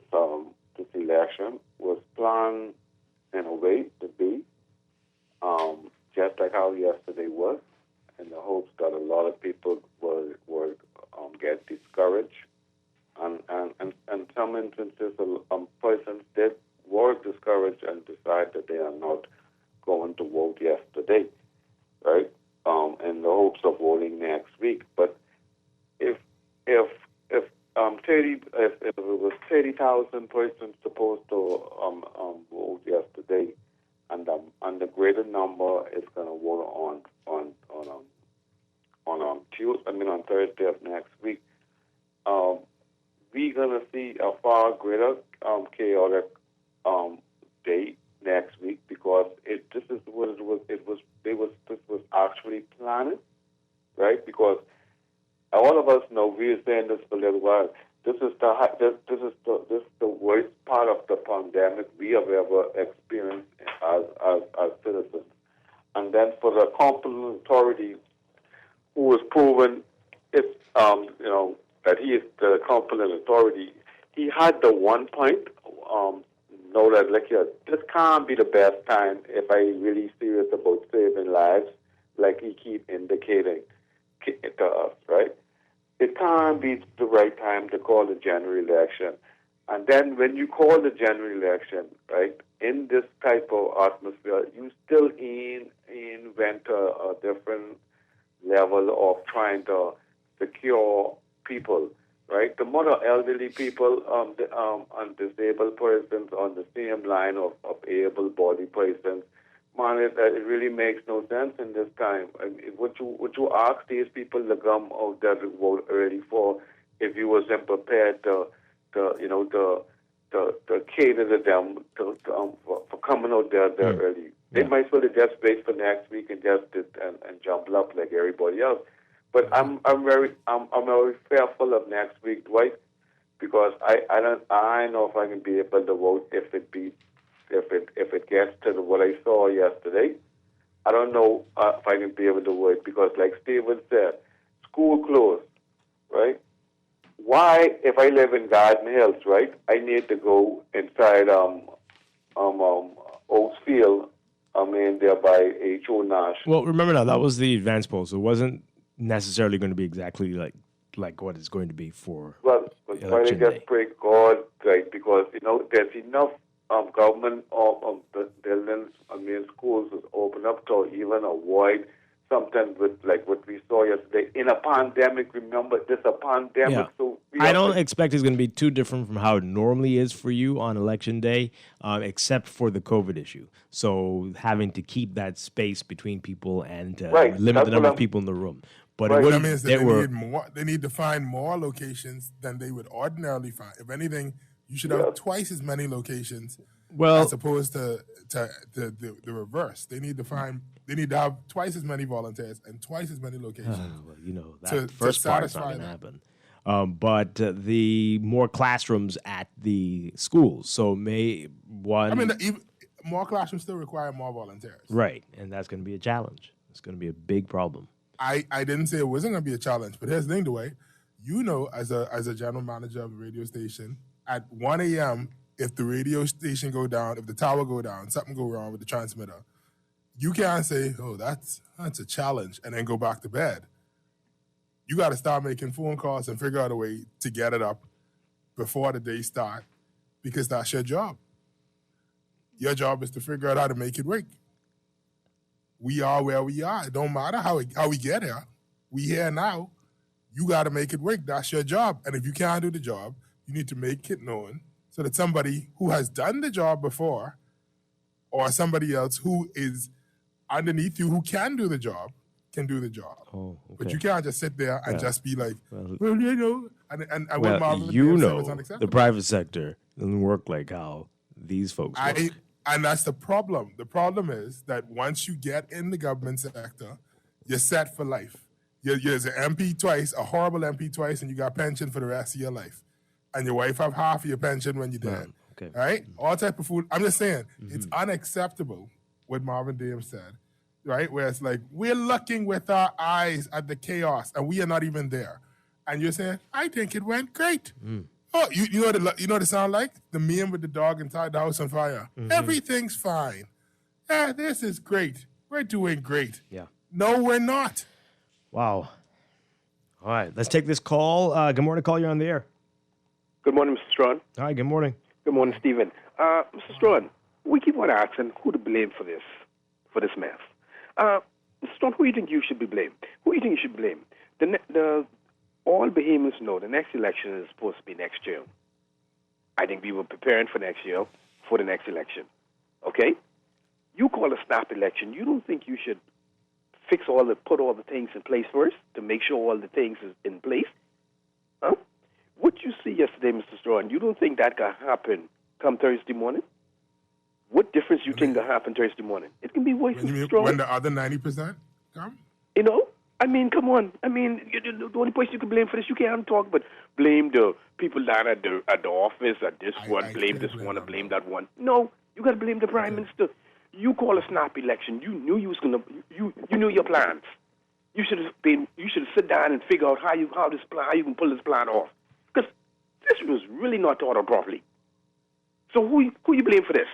Speaker 22: election was planned in a way to be just like how yesterday was, in the hopes that a lot of people would get discouraged. And some instances, persons were discouraged and decide that they are not going to vote yesterday, right? In the hopes of voting next week. But if it was 30,000 persons supposed to vote yesterday, and the greater number is going to vote on Thursday of next week, we're going to see a far greater chaotic day next week because this was actually planned, right? Because all of us know we are saying this for a little while. This is the worst part of the pandemic we have ever experienced as citizens. And then for the competent authority who was proven that he is the competent authority, he had the one point, know that this can't be the best time if I really serious about saving lives, like he keep indicating to us, right? It can't be the right time to call the general election. And then when you call the general election, right, in this type of atmosphere, you still invent a different level of trying to secure people, right? The more elderly people and disabled persons on the same line of able-bodied persons, man, it really makes no sense in this time. I mean, would you ask these people to come out there to vote early for if you wasn't prepared to cater to them for coming out there early? They might as well just wait for next week and just and jump up like everybody else. But I'm very fearful of next week, Dwight, because I know if I can be able to vote if it gets to what I saw yesterday. I don't know if I can be able to vote because, like Steven said, school closed, right? Why, if I live in Garden Hills, right, I need to go inside Oaks Field, there by H.O. Nash.
Speaker 3: Well, remember now, that was the advance poll, so it wasn't necessarily going to be exactly like what it's going to be for election day.
Speaker 22: Just pray God, right, because, there's enough government buildings, schools is open up to even avoid something with like what we saw yesterday. In a pandemic, remember, this a pandemic.
Speaker 3: Yeah.
Speaker 22: So
Speaker 3: I don't expect it's going to be too different from how it normally is for you on election day, except for the COVID issue. So having to keep that space between people and limit the number of people in the room. But it
Speaker 9: that means that they need to find more locations than they would ordinarily find. If anything, you should have twice as many locations as opposed to the reverse. They need to have twice as many volunteers and twice as many locations.
Speaker 3: That first part's not going to happen. But the more classrooms at the schools. So
Speaker 9: more classrooms still require more volunteers.
Speaker 3: Right, and that's going to be a challenge. It's going to be a big problem.
Speaker 9: I didn't say it wasn't going to be a challenge, but here's the thing, Dwight. As a general manager of a radio station, at 1 a.m., if the radio station go down, if the tower go down, something go wrong with the transmitter, you can't say, oh, that's a challenge, and then go back to bed. You got to start making phone calls and figure out a way to get it up before the day start, because that's your job. Your job is to figure out how to make it work. We are where we are. It don't matter how we get here. We here now. You got to make it work. That's your job. And if you can't do the job, you need to make it known so that somebody who has done the job before or somebody else who is underneath you who can do the job can do the job.
Speaker 3: Oh, okay.
Speaker 9: But you can't just sit there and just be like, and
Speaker 3: the private sector doesn't work like how these folks work.
Speaker 9: And that's the problem. The problem is that once you get in the government sector, you're set for life. You're an MP twice, a horrible MP twice, and you got pension for the rest of your life. And your wife have half of your pension when you're dead.
Speaker 3: Okay.
Speaker 9: Right? All type of food. I'm just saying, it's unacceptable what Marvin Dame said, right? Where it's like, we're looking with our eyes at the chaos, and we are not even there. And you're saying, I think it went great. Oh, you know what it sound like? The meme with the dog inside the house on fire. Everything's fine. Yeah, this is great. We're doing great.
Speaker 3: Yeah.
Speaker 9: No, we're not.
Speaker 3: Wow. All right, let's take this call. Good morning, call. You're on the air.
Speaker 2: Good morning, Mr. Strachan.
Speaker 3: Hi, good morning.
Speaker 2: Good morning, Stephen. Mr. Strachan, we keep on asking who to blame for this mess. Mr. Strachan, who do you think you should be blamed? Who do you think you should blame? All Bahamians know the next election is supposed to be next year. I think we were preparing for next year for the next election. Okay? You call a snap election. You don't think you should put all the things in place first to make sure all the things is in place? Huh? What you see yesterday, Mr. Strachan, you don't think that can happen come Thursday morning? What difference you think will happen Thursday morning? It can be way too strong.
Speaker 9: When the other 90% come?
Speaker 2: You know? I mean, come on. I mean, the only person you can blame for this, you can't talk, but blame the people down at the office, at this one, blame this one, or blame that one. No, you got to blame the prime minister. You call a snap election. You knew you was gonna. You knew your plans. You should have been. You should have sit down and figure out how you can pull this plan off. Because this was really not thought of properly. So who you blame for this?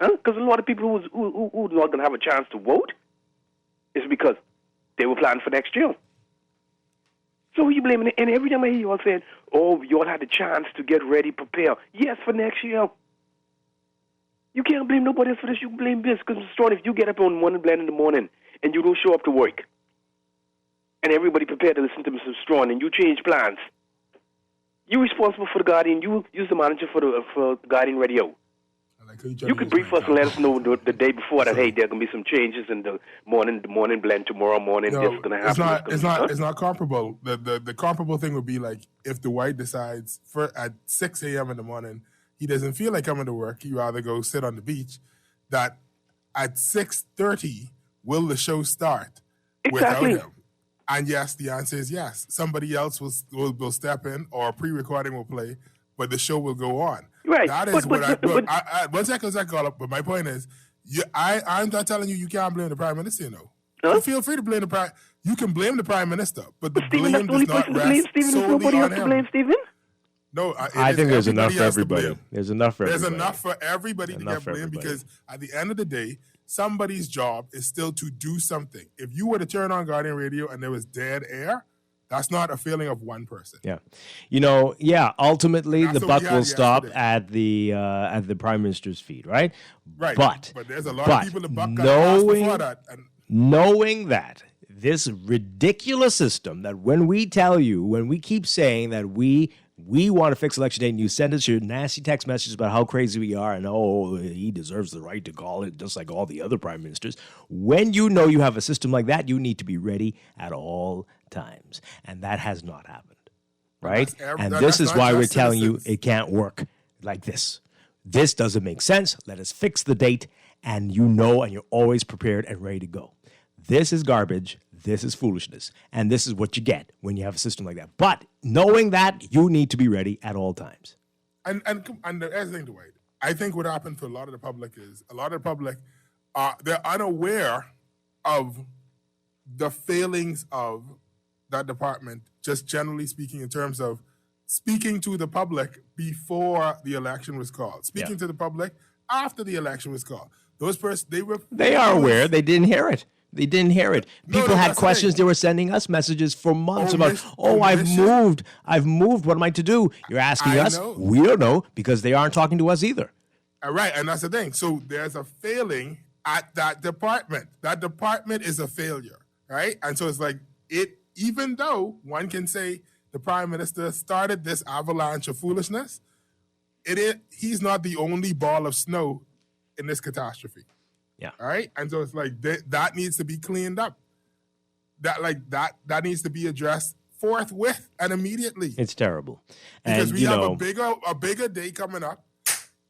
Speaker 2: Huh? Because a lot of people who's not gonna have a chance to vote is because they were planning for next year. So who you blaming? And every time I hear you all saying, "Oh, you all had the chance to get ready, prepare." Yes, for next year. You can't blame nobody else for this. You blame this. Because, Mr. Strachan, if you get up on Morning Blend in the morning and you don't show up to work, and everybody prepared to listen to Mr. Strachan, and you change plans, you're responsible for the Guardian. You use the manager for Guardian Radio. You could brief us and let us know the day before that, hey, there are going to be some changes in the morning blend tomorrow morning.
Speaker 9: No,
Speaker 2: this is going to happen.
Speaker 9: It's not comparable. The comparable thing would be like if Dwight decides at 6 a.m. in the morning, he doesn't feel like coming to work. He'd rather go sit on the beach. That at 6:30, will the show start without him? And yes, the answer is yes. Somebody else will step in, or pre-recording will play, but the show will go on.
Speaker 2: Right.
Speaker 9: That is one second, call up. But my point is, I'm not telling you can't blame the prime minister. You feel free to blame the prime. You can blame the prime minister, but the blame does not rest solely on him.
Speaker 2: Stephen?
Speaker 9: No,
Speaker 3: I think there's enough for everybody. There's enough for everybody.
Speaker 9: There's enough for everybody to get blamed because at the end of the day, somebody's job is still to do something. If you were to turn on Guardian Radio and there was dead air, that's not a feeling of one person.
Speaker 3: Yeah. Ultimately, the buck will stop at the prime minister's feet, right?
Speaker 9: Right.
Speaker 3: But
Speaker 9: there's a lot of people the buck got passed before that.
Speaker 3: Knowing that this ridiculous system that when we keep saying that we want to fix election day, and you send us your nasty text messages about how crazy we are and, he deserves the right to call it just like all the other prime ministers. When you know you have a system like that, you need to be ready at all times. And that has not happened, right? And this is why we're telling you it can't work like this. This doesn't make sense. Let us fix the date, and and you're always prepared and ready to go. This is garbage. This is foolishness. And this is what you get when you have a system like that. But knowing that, you need to be ready at all times.
Speaker 9: And the other thing, Dwight, I think what happened to a lot of the public is they're unaware of the failings of that department, just generally speaking, in terms of speaking to the public before the election was called, speaking to the public after the election was called. Those persons,
Speaker 3: they are aware. They didn't hear it. People had questions. They were sending us messages for months about, I've moved. What am I to do? You're asking us. We don't know because they aren't talking to us either.
Speaker 9: Right, and that's the thing. So there's a failing at that department. That department is a failure, right? And so it's like even though one can say the prime minister started this avalanche of foolishness, he's not the only ball of snow in this catastrophe.
Speaker 3: Yeah.
Speaker 9: All right. And so it's like that needs to be cleaned up. That needs to be addressed forthwith and immediately.
Speaker 3: It's terrible.
Speaker 9: Because we have a bigger day coming up,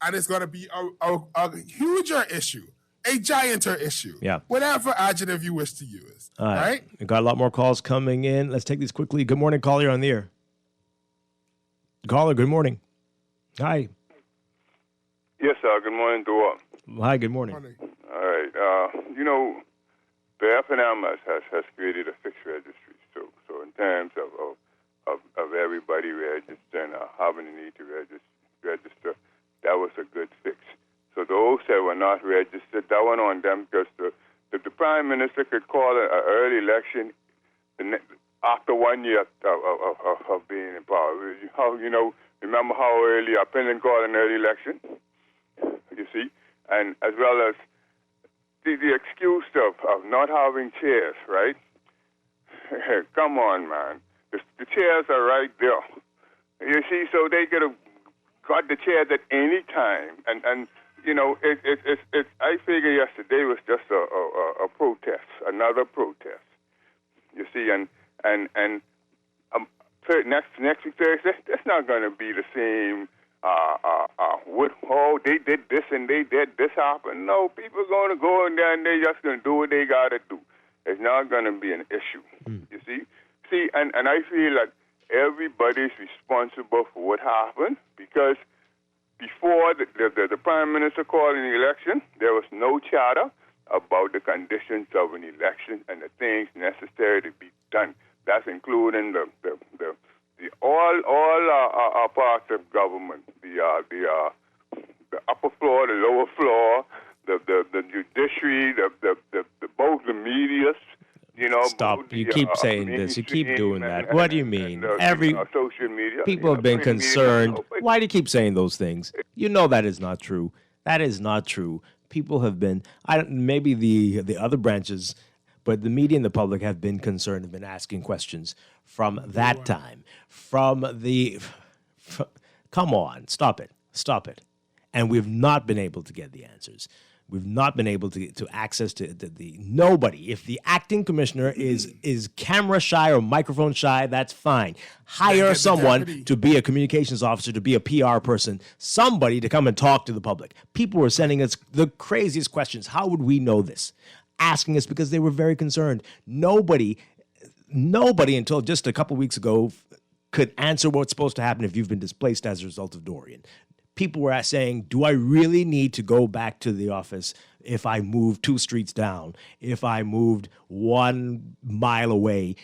Speaker 9: and it's going to be a huger issue, a gianter issue.
Speaker 3: Yeah.
Speaker 9: Whatever adjective you wish to use.
Speaker 3: All right. We've got a lot more calls coming in. Let's take these quickly. Good morning, caller. You're on the air. Caller, good morning. Hi.
Speaker 5: Yes, sir. Good morning, Dwight.
Speaker 3: Hi, good morning.
Speaker 5: All right. The FNM has created a fixed registry. So in terms of everybody registering or having the need to register, that was a good fix. So those that were not registered, that went on them because the prime minister could call an early election after 1 year of being in power. Remember how early Penland called an early election? You see? And as well as the excuse of not having chairs, right? Come on, man. The chairs are right there. You see, so they could have got the chairs at any time. And I figure yesterday was just a protest, another protest. You see, and next week Thursday, that's not going to be the same they did this and they did this happen. No, people are going to go in there and they're just going to do what they got to do. It's not going to be an issue. You see, and I feel like everybody's responsible for what happened because before the Prime Minister called an election, there was no chatter about the conditions of an election and the things necessary to be done. That's including all parts of government, the upper floor, the lower floor, the judiciary, both the media.
Speaker 3: Stop. You keep saying this. You keep doing that. What do you mean?
Speaker 5: Social media.
Speaker 3: People have been concerned. Why do you keep saying those things? You know that is not true. That is not true. People have been, maybe the other branches, but the media and the public have been concerned, have been asking questions from that time. Come on, stop it. And we've not been able to get the answers. We've not been able to access to nobody. If the acting commissioner is camera shy or microphone shy, that's fine. Hire someone to be a communications officer, to be a PR person, somebody to come and talk to the public. People were sending us the craziest questions. How would we know this? Asking us because they were very concerned. Nobody until just a couple weeks ago could answer what's supposed to happen if you've been displaced as a result of Dorian. People were saying, do I really need to go back to the office if I moved 2 streets down, if I moved 1 mile away?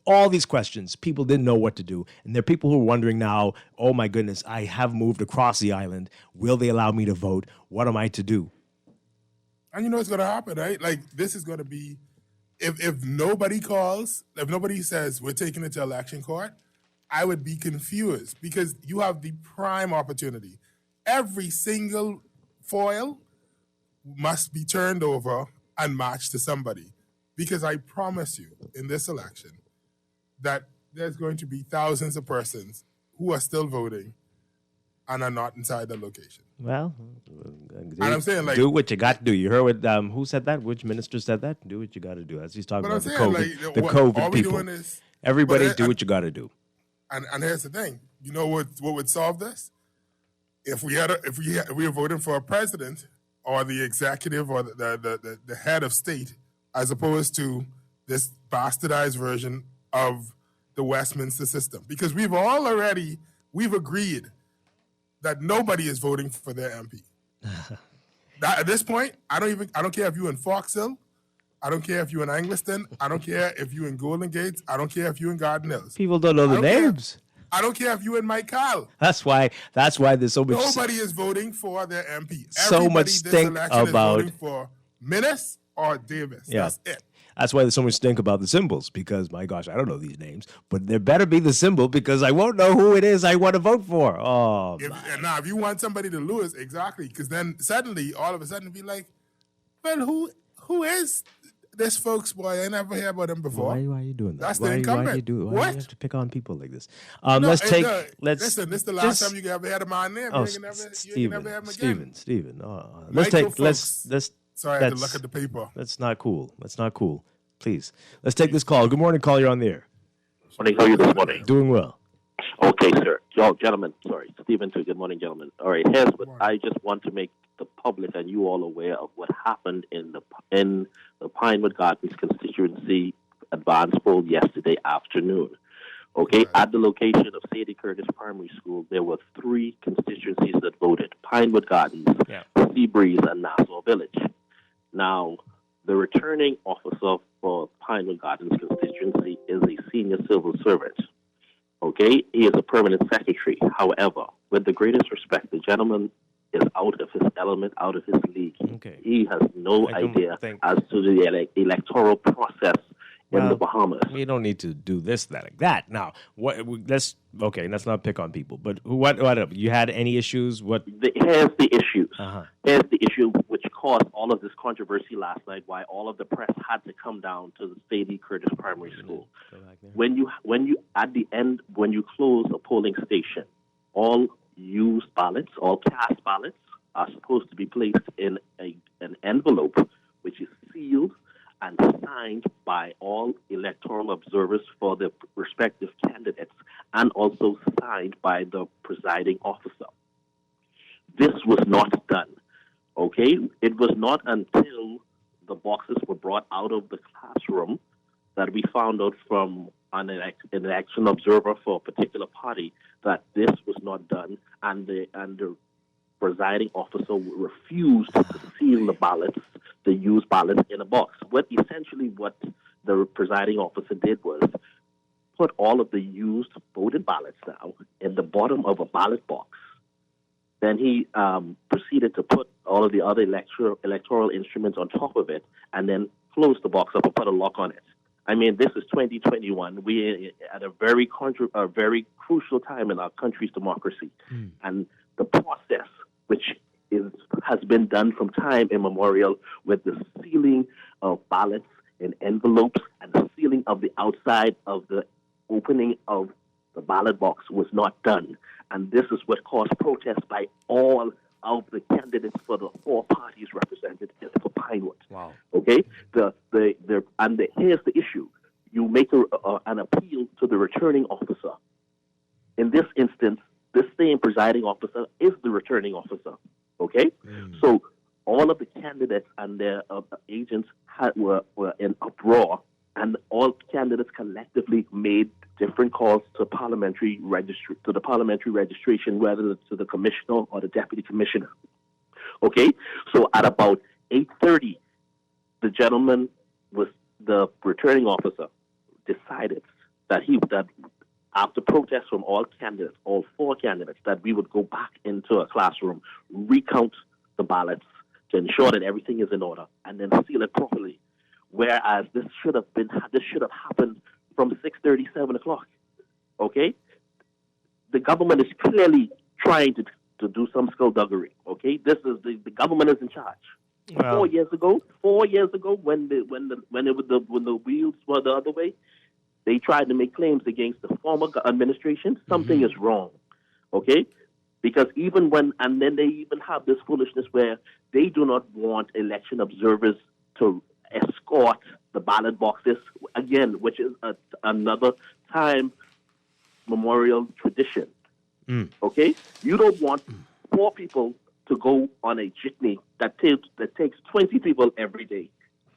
Speaker 3: All these questions, people didn't know what to do. And there are people who are wondering now, oh my goodness, I have moved across the island. Will they allow me to vote? What am I to do?
Speaker 9: And you know what's going to happen, right? Like, this is going to be, if nobody calls, if nobody says we're taking it to election court, I would be confused because you have the prime opportunity. Every single foil must be turned over and matched to somebody. Because I promise you, in this election, that there's going to be thousands of persons who are still voting and are not inside the location.
Speaker 3: Well,
Speaker 9: and I'm saying, like,
Speaker 3: do what you got to do. You heard what who said that? Which minister said that? Do what you got to do. As he's talking about the COVID people. Everybody do what you got to do.
Speaker 9: And here's the thing. You know what would solve this? If we were voting for a president or the executive or the head of state, as opposed to this bastardized version of the Westminster system, because we've agreed that nobody is voting for their MP. At this point, I don't care if you're in Fox Hill. I don't care if you're in Angliston. I don't care if you're in Golden Gates. I don't care if you're in Garden Hills.
Speaker 3: People don't know the names.
Speaker 9: I don't care if you're in Mike Kyle.
Speaker 3: That's why there's so much.
Speaker 9: Nobody is voting for their MP.
Speaker 3: So much stink about
Speaker 9: is voting for Minnis or Davis.
Speaker 3: Yeah.
Speaker 9: That's it.
Speaker 3: That's why there's so much stink about the symbols, because, my gosh, I don't know these names, but there better be the symbol because I won't know who it is I want to vote for. Oh,
Speaker 9: if you want somebody to lose, exactly, because then suddenly, all of a sudden, be like, well, who is this folks boy? I never heard about him before.
Speaker 3: Why are you doing that?
Speaker 9: That's the incumbent.
Speaker 3: Why do you have to pick on people like this?
Speaker 9: Listen, this is the last time you ever had a man name. You can never have him again.
Speaker 3: Steven. Let's
Speaker 9: Sorry, I had to look at the paper.
Speaker 3: That's not cool. Please. Let's take this call. Good morning, call. You're on the air.
Speaker 6: Morning. How are you this morning?
Speaker 3: Doing well.
Speaker 6: Okay, sir. Gentlemen. Sorry. Stephen, too. Good morning, gentlemen. All right. Here's what I just want to make the public and you all aware of what happened in the Pinewood Gardens constituency advance poll yesterday afternoon. Okay, at the location of Sadie Curtis Primary School, there were 3 constituencies that voted: Pinewood Gardens, Seabreeze, and Nassau Village. Now, the returning officer for Pinewood Gardens constituency is a senior civil servant. Okay, he is a permanent secretary. However, with the greatest respect, the gentleman is out of his element, out of his league.
Speaker 3: Okay.
Speaker 6: He has no idea as to the electoral process in the Bahamas.
Speaker 3: We don't need to do this, that, like that. Now, let's not pick on people. But what you had any issues?
Speaker 6: Here's the issues. Here's the issue which caused all of this controversy last night. Why all of the press had to come down to the Sadie Curtis Primary School. When you at the end, when you close a polling station, all used ballots, all cast ballots, are supposed to be placed in an envelope which is sealed and signed by all electoral observers for the respective candidates, and also signed by the presiding officer. This was not done. Okay? It was not until the boxes were brought out of the classroom that we found out from an election observer for a particular party that this was not done, and the presiding officer refused to seal the ballots, the used ballots, in a box. What the presiding officer did was put all of the used voted ballots now in the bottom of a ballot box. Then he proceeded to put all of the other electoral instruments on top of it, and then closed the box up and put a lock on it. I mean, this is 2021. We're at a very crucial time in our country's democracy. And the process, which has been done from time immemorial, with the sealing of ballots in envelopes and the sealing of the outside of the opening of the ballot box, was not done. And this is what caused protests by all of the candidates for the four parties represented for Pinewood.
Speaker 3: Wow.
Speaker 6: Okay? Here's the issue. You make an appeal to the returning officer. In this instance, this same presiding officer is the returning officer. Okay? So all of the candidates and their agents were in uproar, and all candidates collectively made different calls to the parliamentary registration, whether to the commissioner or the deputy commissioner. Okay? So at about 8:30, the returning officer decided that after protests from all four candidates, that we would go back into a classroom, recount the ballots to ensure that everything is in order, and then seal it properly. Whereas this should have happened from 6:30, 7 o'clock. Okay? The government is clearly trying to do some skullduggery. Okay? This is the government is in charge.
Speaker 3: Well,
Speaker 6: 4 years ago, when the wheels were the other way, they tried to make claims against the former administration. Something is wrong, okay? Because they even have this foolishness where they do not want election observers to escort the ballot boxes again, which is another time memorial tradition. Okay, you don't want 4 people to go on a jitney that takes 20 people every day,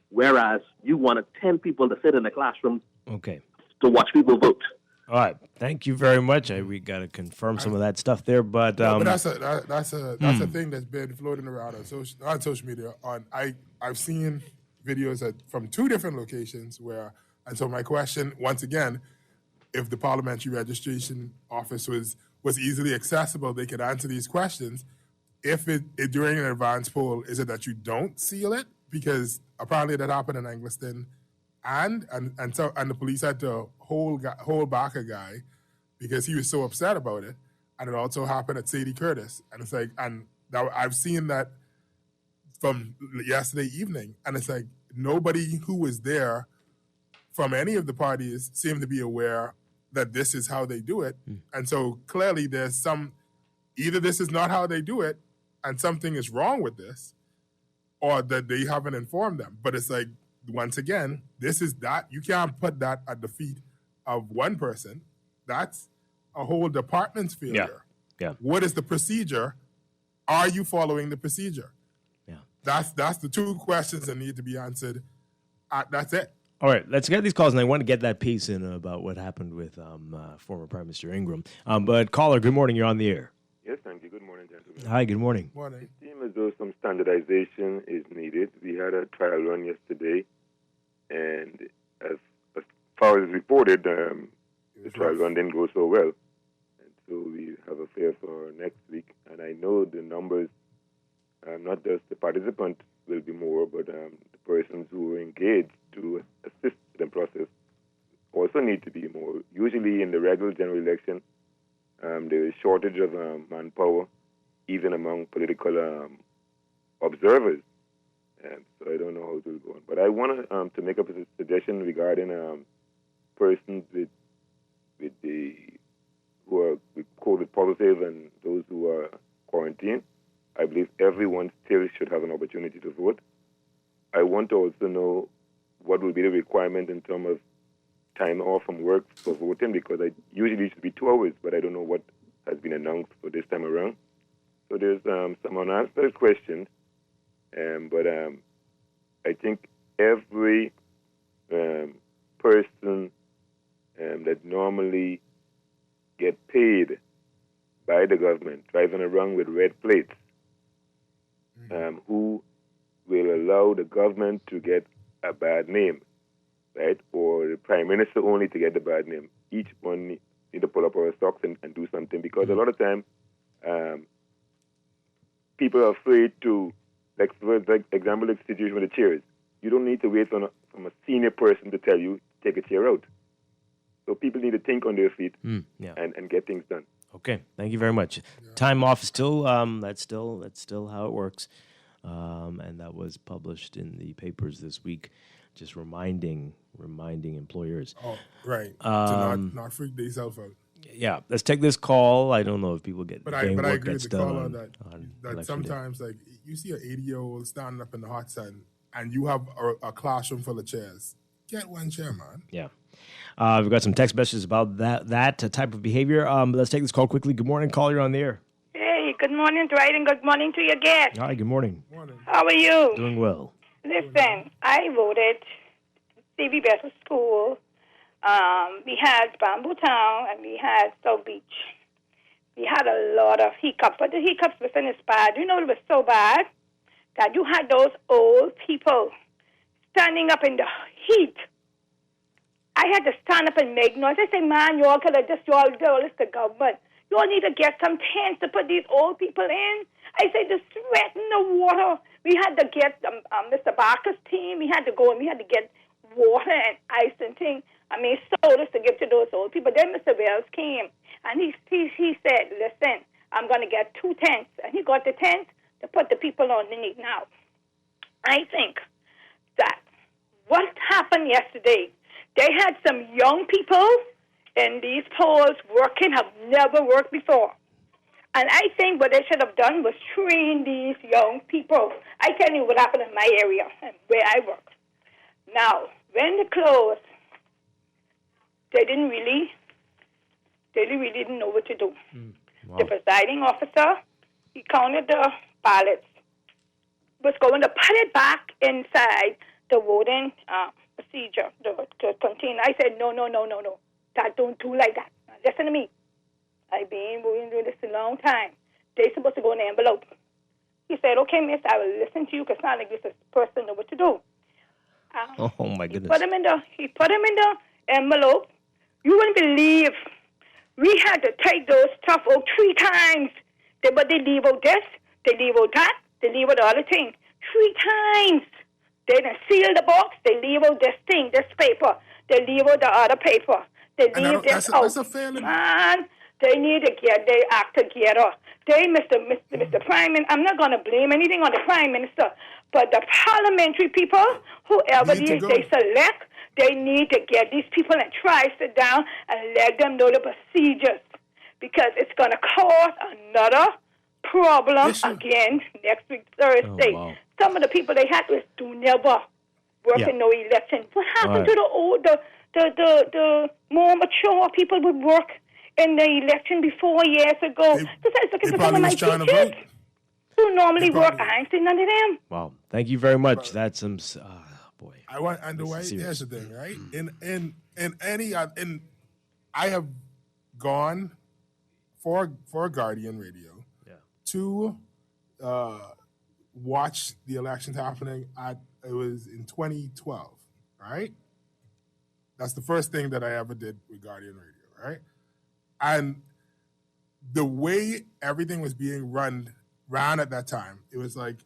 Speaker 6: whereas you wanted 10 people to sit in a classroom to watch people vote.
Speaker 3: All right, thank you very much. We got to confirm some of that stuff there, but
Speaker 9: that's a thing that's been floating around on social media. I've seen videos from 2 different locations and so my question once again, if the parliamentary registration office was easily accessible, they could answer these questions. If during an advance poll, is it that you don't seal it? Because apparently that happened in Angliston, and the police had to hold back a guy because he was so upset about it. And it also happened at Sadie Curtis, and it's like, I've seen that from yesterday evening, and it's like nobody who was there from any of the parties seemed to be aware that this is how they do it, and so clearly there's either this is not how they do it, and something is wrong with this, or that they haven't informed them. But it's like, once again, this is that. You can't put that at the feet of one person. That's a whole department's failure.
Speaker 3: Yeah.
Speaker 9: What is the procedure? Are you following the procedure?
Speaker 3: Yeah.
Speaker 9: That's the 2 questions that need to be answered. That's it.
Speaker 3: All right, let's get these calls, and I want to get that piece in about what happened with former Prime Minister Ingram. But caller, good morning. You're on the air.
Speaker 1: Yes, thank you. Good morning, gentlemen.
Speaker 3: Hi, good morning.
Speaker 9: Morning.
Speaker 1: It seems as though some standardization is needed. We had a trial run yesterday, and as far as reported, the trial run didn't go so well. And so we have a fair for next week. And I know the numbers, not just the participants will be more, but the persons who are engaged to assist in the process also need to be more. Usually in the regular general election, there is shortage of manpower, even among political observers. And so I don't know how it will go on. But I want to make up a suggestion regarding persons who are with COVID positive and those who are quarantined. I believe everyone still should have an opportunity to vote. I want to also know what will be the requirement in terms of time off from work for voting, because I usually it should be 2 hours, but I don't know what has been announced for this time around. So there's some unanswered questions, but I think every person that normally get paid by the government driving around with red plates, who will allow the government to get a bad name, right? Or the prime minister only to get the bad name. Each one need to pull up our socks and do something, because a lot of time people are afraid to, like for example, the situation with the chairs. You don't need to wait from a senior person to tell you take a chair out. So people need to think on their feet and get things done.
Speaker 3: Okay, thank you very much. Time off is still that's still how it works, and that was published in the papers this week, just reminding employers.
Speaker 9: Oh, right. To not freak themselves out.
Speaker 3: Yeah, let's take this call. I don't know if people get
Speaker 9: But I agree
Speaker 3: work
Speaker 9: with
Speaker 3: gets
Speaker 9: the
Speaker 3: done
Speaker 9: caller
Speaker 3: on
Speaker 9: that sometimes like you see an 80-year-old standing up in the hot sun and you have a classroom full of chairs. Get one chair, man.
Speaker 3: Yeah. We've got some text messages about that type of behavior. Let's take this call quickly. Good morning, caller. You're on the air.
Speaker 7: Hey, good morning, Dwight, and good morning to your guest.
Speaker 3: Hi, good morning.
Speaker 7: How are you?
Speaker 3: Doing well.
Speaker 7: Listen, I voted C.B. Bethel School. We had Bamboo Town, and we had South Beach. We had a lot of hiccups, but the hiccups were finished bad. You know, it was so bad that you had those old people standing up in the heat. I had to stand up and make noise. I say, man, you all could have just, you all is the government. You all need to get some tents to put these old people in. I say, just sweat in the water. We had to get Mr. Barker's team. We had to go and we had to get water and ice and things. I mean, sodas to give to those old people. Then Mr. Wells came, and he said, listen, I'm going to get 2 tents. And he got the tent to put the people underneath. Now, I think that what happened yesterday, they had some young people in these polls working, have never worked before. And I think what they should have done was train these young people. I tell you what happened in my area and where I work. Now, when they closed, they really didn't know what to do.
Speaker 3: Wow.
Speaker 7: The presiding officer, he counted the ballots, was going to put it back inside the voting procedure, the container. I said, no. That don't do like that. Now, listen to me. I've been doing this a long time. They're supposed to go in the envelope. He said, okay, miss, I will listen to you because not like this person know what to do.
Speaker 3: Oh, my goodness.
Speaker 7: He put him in the envelope. You wouldn't believe we had to take those stuff out 3 times. But they leave out this, they leave out that, they leave out the other thing. 3 times. They done seal the box, they leave out this thing, this paper. They leave out the other paper. They leave this out.
Speaker 9: That's a fairly...
Speaker 7: Man, they need to get their act together. Mr. Prime Minister, I'm not going to blame anything on the Prime Minister, but the parliamentary people, whoever they select, they need to get these people and try sit down and let them know the procedures, because it's going to cause another problem again next week, Thursday.
Speaker 3: Oh, wow.
Speaker 7: Some of the people they had to never work in no election. What happened to the old, the more mature people would work in the election before years ago? Because I was looking for some of my teachers who normally work. I ain't seen none of them.
Speaker 3: Wow. Thank you very much. That's some... boy.
Speaker 9: I want, and the way, here's the thing, right? I have gone for Guardian Radio to watch the elections happening it was in 2012, right? That's the first thing that I ever did with Guardian Radio, right? And the way everything was being ran at that time, it was like,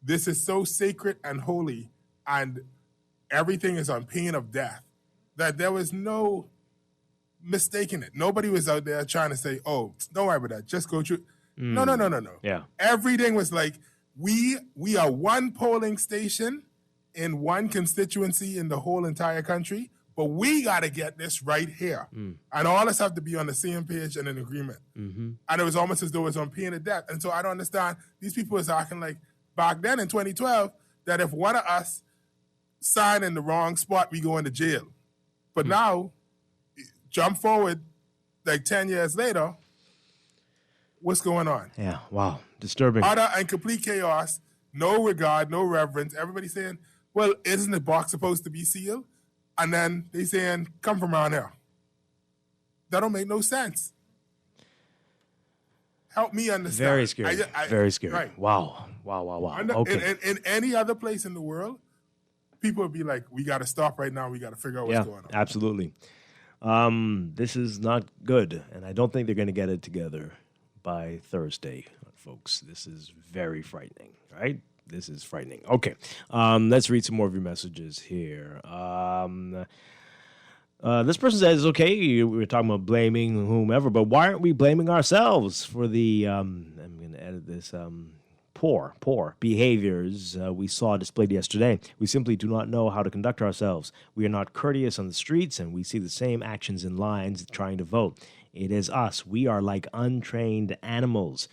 Speaker 9: this is so sacred and holy, and everything is on pain of death, that there was no mistaking it. Nobody was out there trying to say, oh, don't worry about that, just go through. No.
Speaker 3: Yeah.
Speaker 9: Everything was like, we are one polling station in one constituency in the whole entire country, but we got to get this right here. And all of us have to be on the same page and in agreement.
Speaker 3: Mm-hmm.
Speaker 9: And it was almost as though it was on pain of death. And so I don't understand, these people was acting like back then in 2012, that if one of us sign in the wrong spot, we go into jail. But now, jump forward like 10 years later, what's going on?
Speaker 3: Yeah, wow, disturbing.
Speaker 9: Utter and complete chaos, no regard, no reverence. Everybody saying, well, isn't the box supposed to be sealed? And then they saying, come from around here. That don't make no sense. Help me understand.
Speaker 3: Very scary. Very scary.
Speaker 9: Right.
Speaker 3: Wow. Okay.
Speaker 9: In any other place in the world, people would be like, we got to stop right now. We got to figure out what's going on.
Speaker 3: Absolutely. This is not good, and I don't think they're going to get it together by Thursday, folks. This is very frightening, right? This is frightening. Okay, let's read some more of your messages here. This person says, okay, we were talking about blaming whomever, but why aren't we blaming ourselves for the, I'm going to edit this, poor behaviors we saw displayed yesterday? We simply do not know how to conduct ourselves. We are not courteous on the streets, and we see the same actions in lines trying to vote. It is us. We are like untrained animals.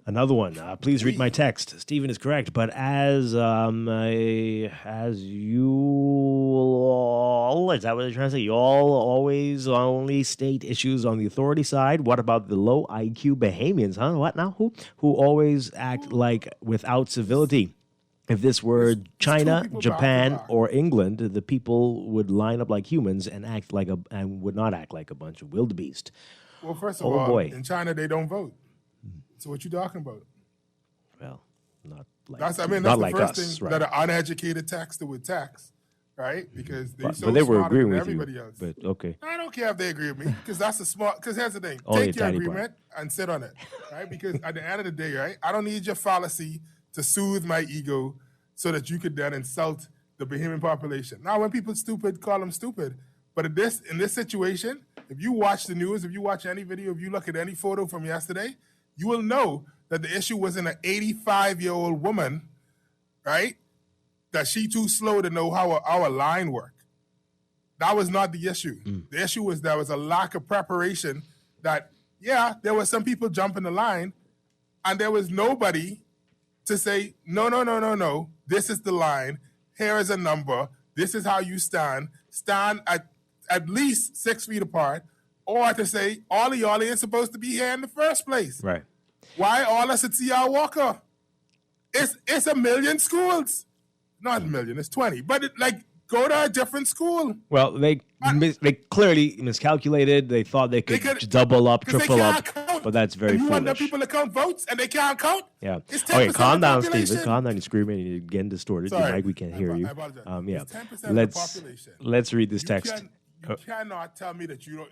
Speaker 3: Another one. Please read my text. Stephen is correct, but as you all, is that what they're trying to say? You all always only state issues on the authority side. What about the low IQ Bahamians? Huh? What now? Who always act like without civility? If this were China, Japan, or England, the people would line up like humans and act like and would not act like a bunch of wildebeest.
Speaker 9: Well, first of all,
Speaker 3: boy.
Speaker 9: in China they don't vote. So what you talking about?
Speaker 3: Well, not like
Speaker 9: that's
Speaker 3: not
Speaker 9: the
Speaker 3: like
Speaker 9: first
Speaker 3: us,
Speaker 9: thing
Speaker 3: right?
Speaker 9: that an uneducated texter would tax, right? Because they're so
Speaker 3: But they were
Speaker 9: smarter
Speaker 3: agreeing
Speaker 9: than
Speaker 3: with
Speaker 9: everybody
Speaker 3: you.
Speaker 9: else.
Speaker 3: But okay.
Speaker 9: I don't care if they agree with me, because that's the smart. Because here's the thing:
Speaker 3: Only
Speaker 9: take
Speaker 3: a
Speaker 9: your
Speaker 3: tiny
Speaker 9: agreement and sit on it, right? Because at the end of the day, right, I don't need your fallacy to soothe my ego, so that you could then insult the Bahamian population. Now, when people stupid, call them stupid. But in this situation, if you watch the news, if you watch any video, if you look at any photo from yesterday, you will know that the issue wasn't an 85-year-old woman, right? That she too slow to know how our line work. That was not the issue. The issue was there was a lack of preparation that, yeah, there were some people jumping the line, and there was nobody to say, no, this is the line, here is a number, this is how you stand at least 6 feet apart, or to say, all of y'all ain't supposed to be here in the first place.
Speaker 3: Right.
Speaker 9: Why all us at C.R. Walker? It's a million schools. Not a million, it's 20. But go to a different school.
Speaker 3: Well, they clearly miscalculated. They thought they could double up, triple up, but that's very
Speaker 9: you want the
Speaker 3: foolish.
Speaker 9: people to count votes and they can't count?
Speaker 3: Yeah.
Speaker 9: It's 10%
Speaker 3: Okay, calm
Speaker 9: of the
Speaker 3: down,
Speaker 9: population.
Speaker 3: Stephen. Calm down. You're screaming. You're getting distorted.
Speaker 9: Sorry.
Speaker 3: Your mic, we can't hear you.
Speaker 9: I apologize.
Speaker 3: Yeah.
Speaker 9: It's 10% of the population.
Speaker 3: Let's read this text.
Speaker 9: You cannot tell me that you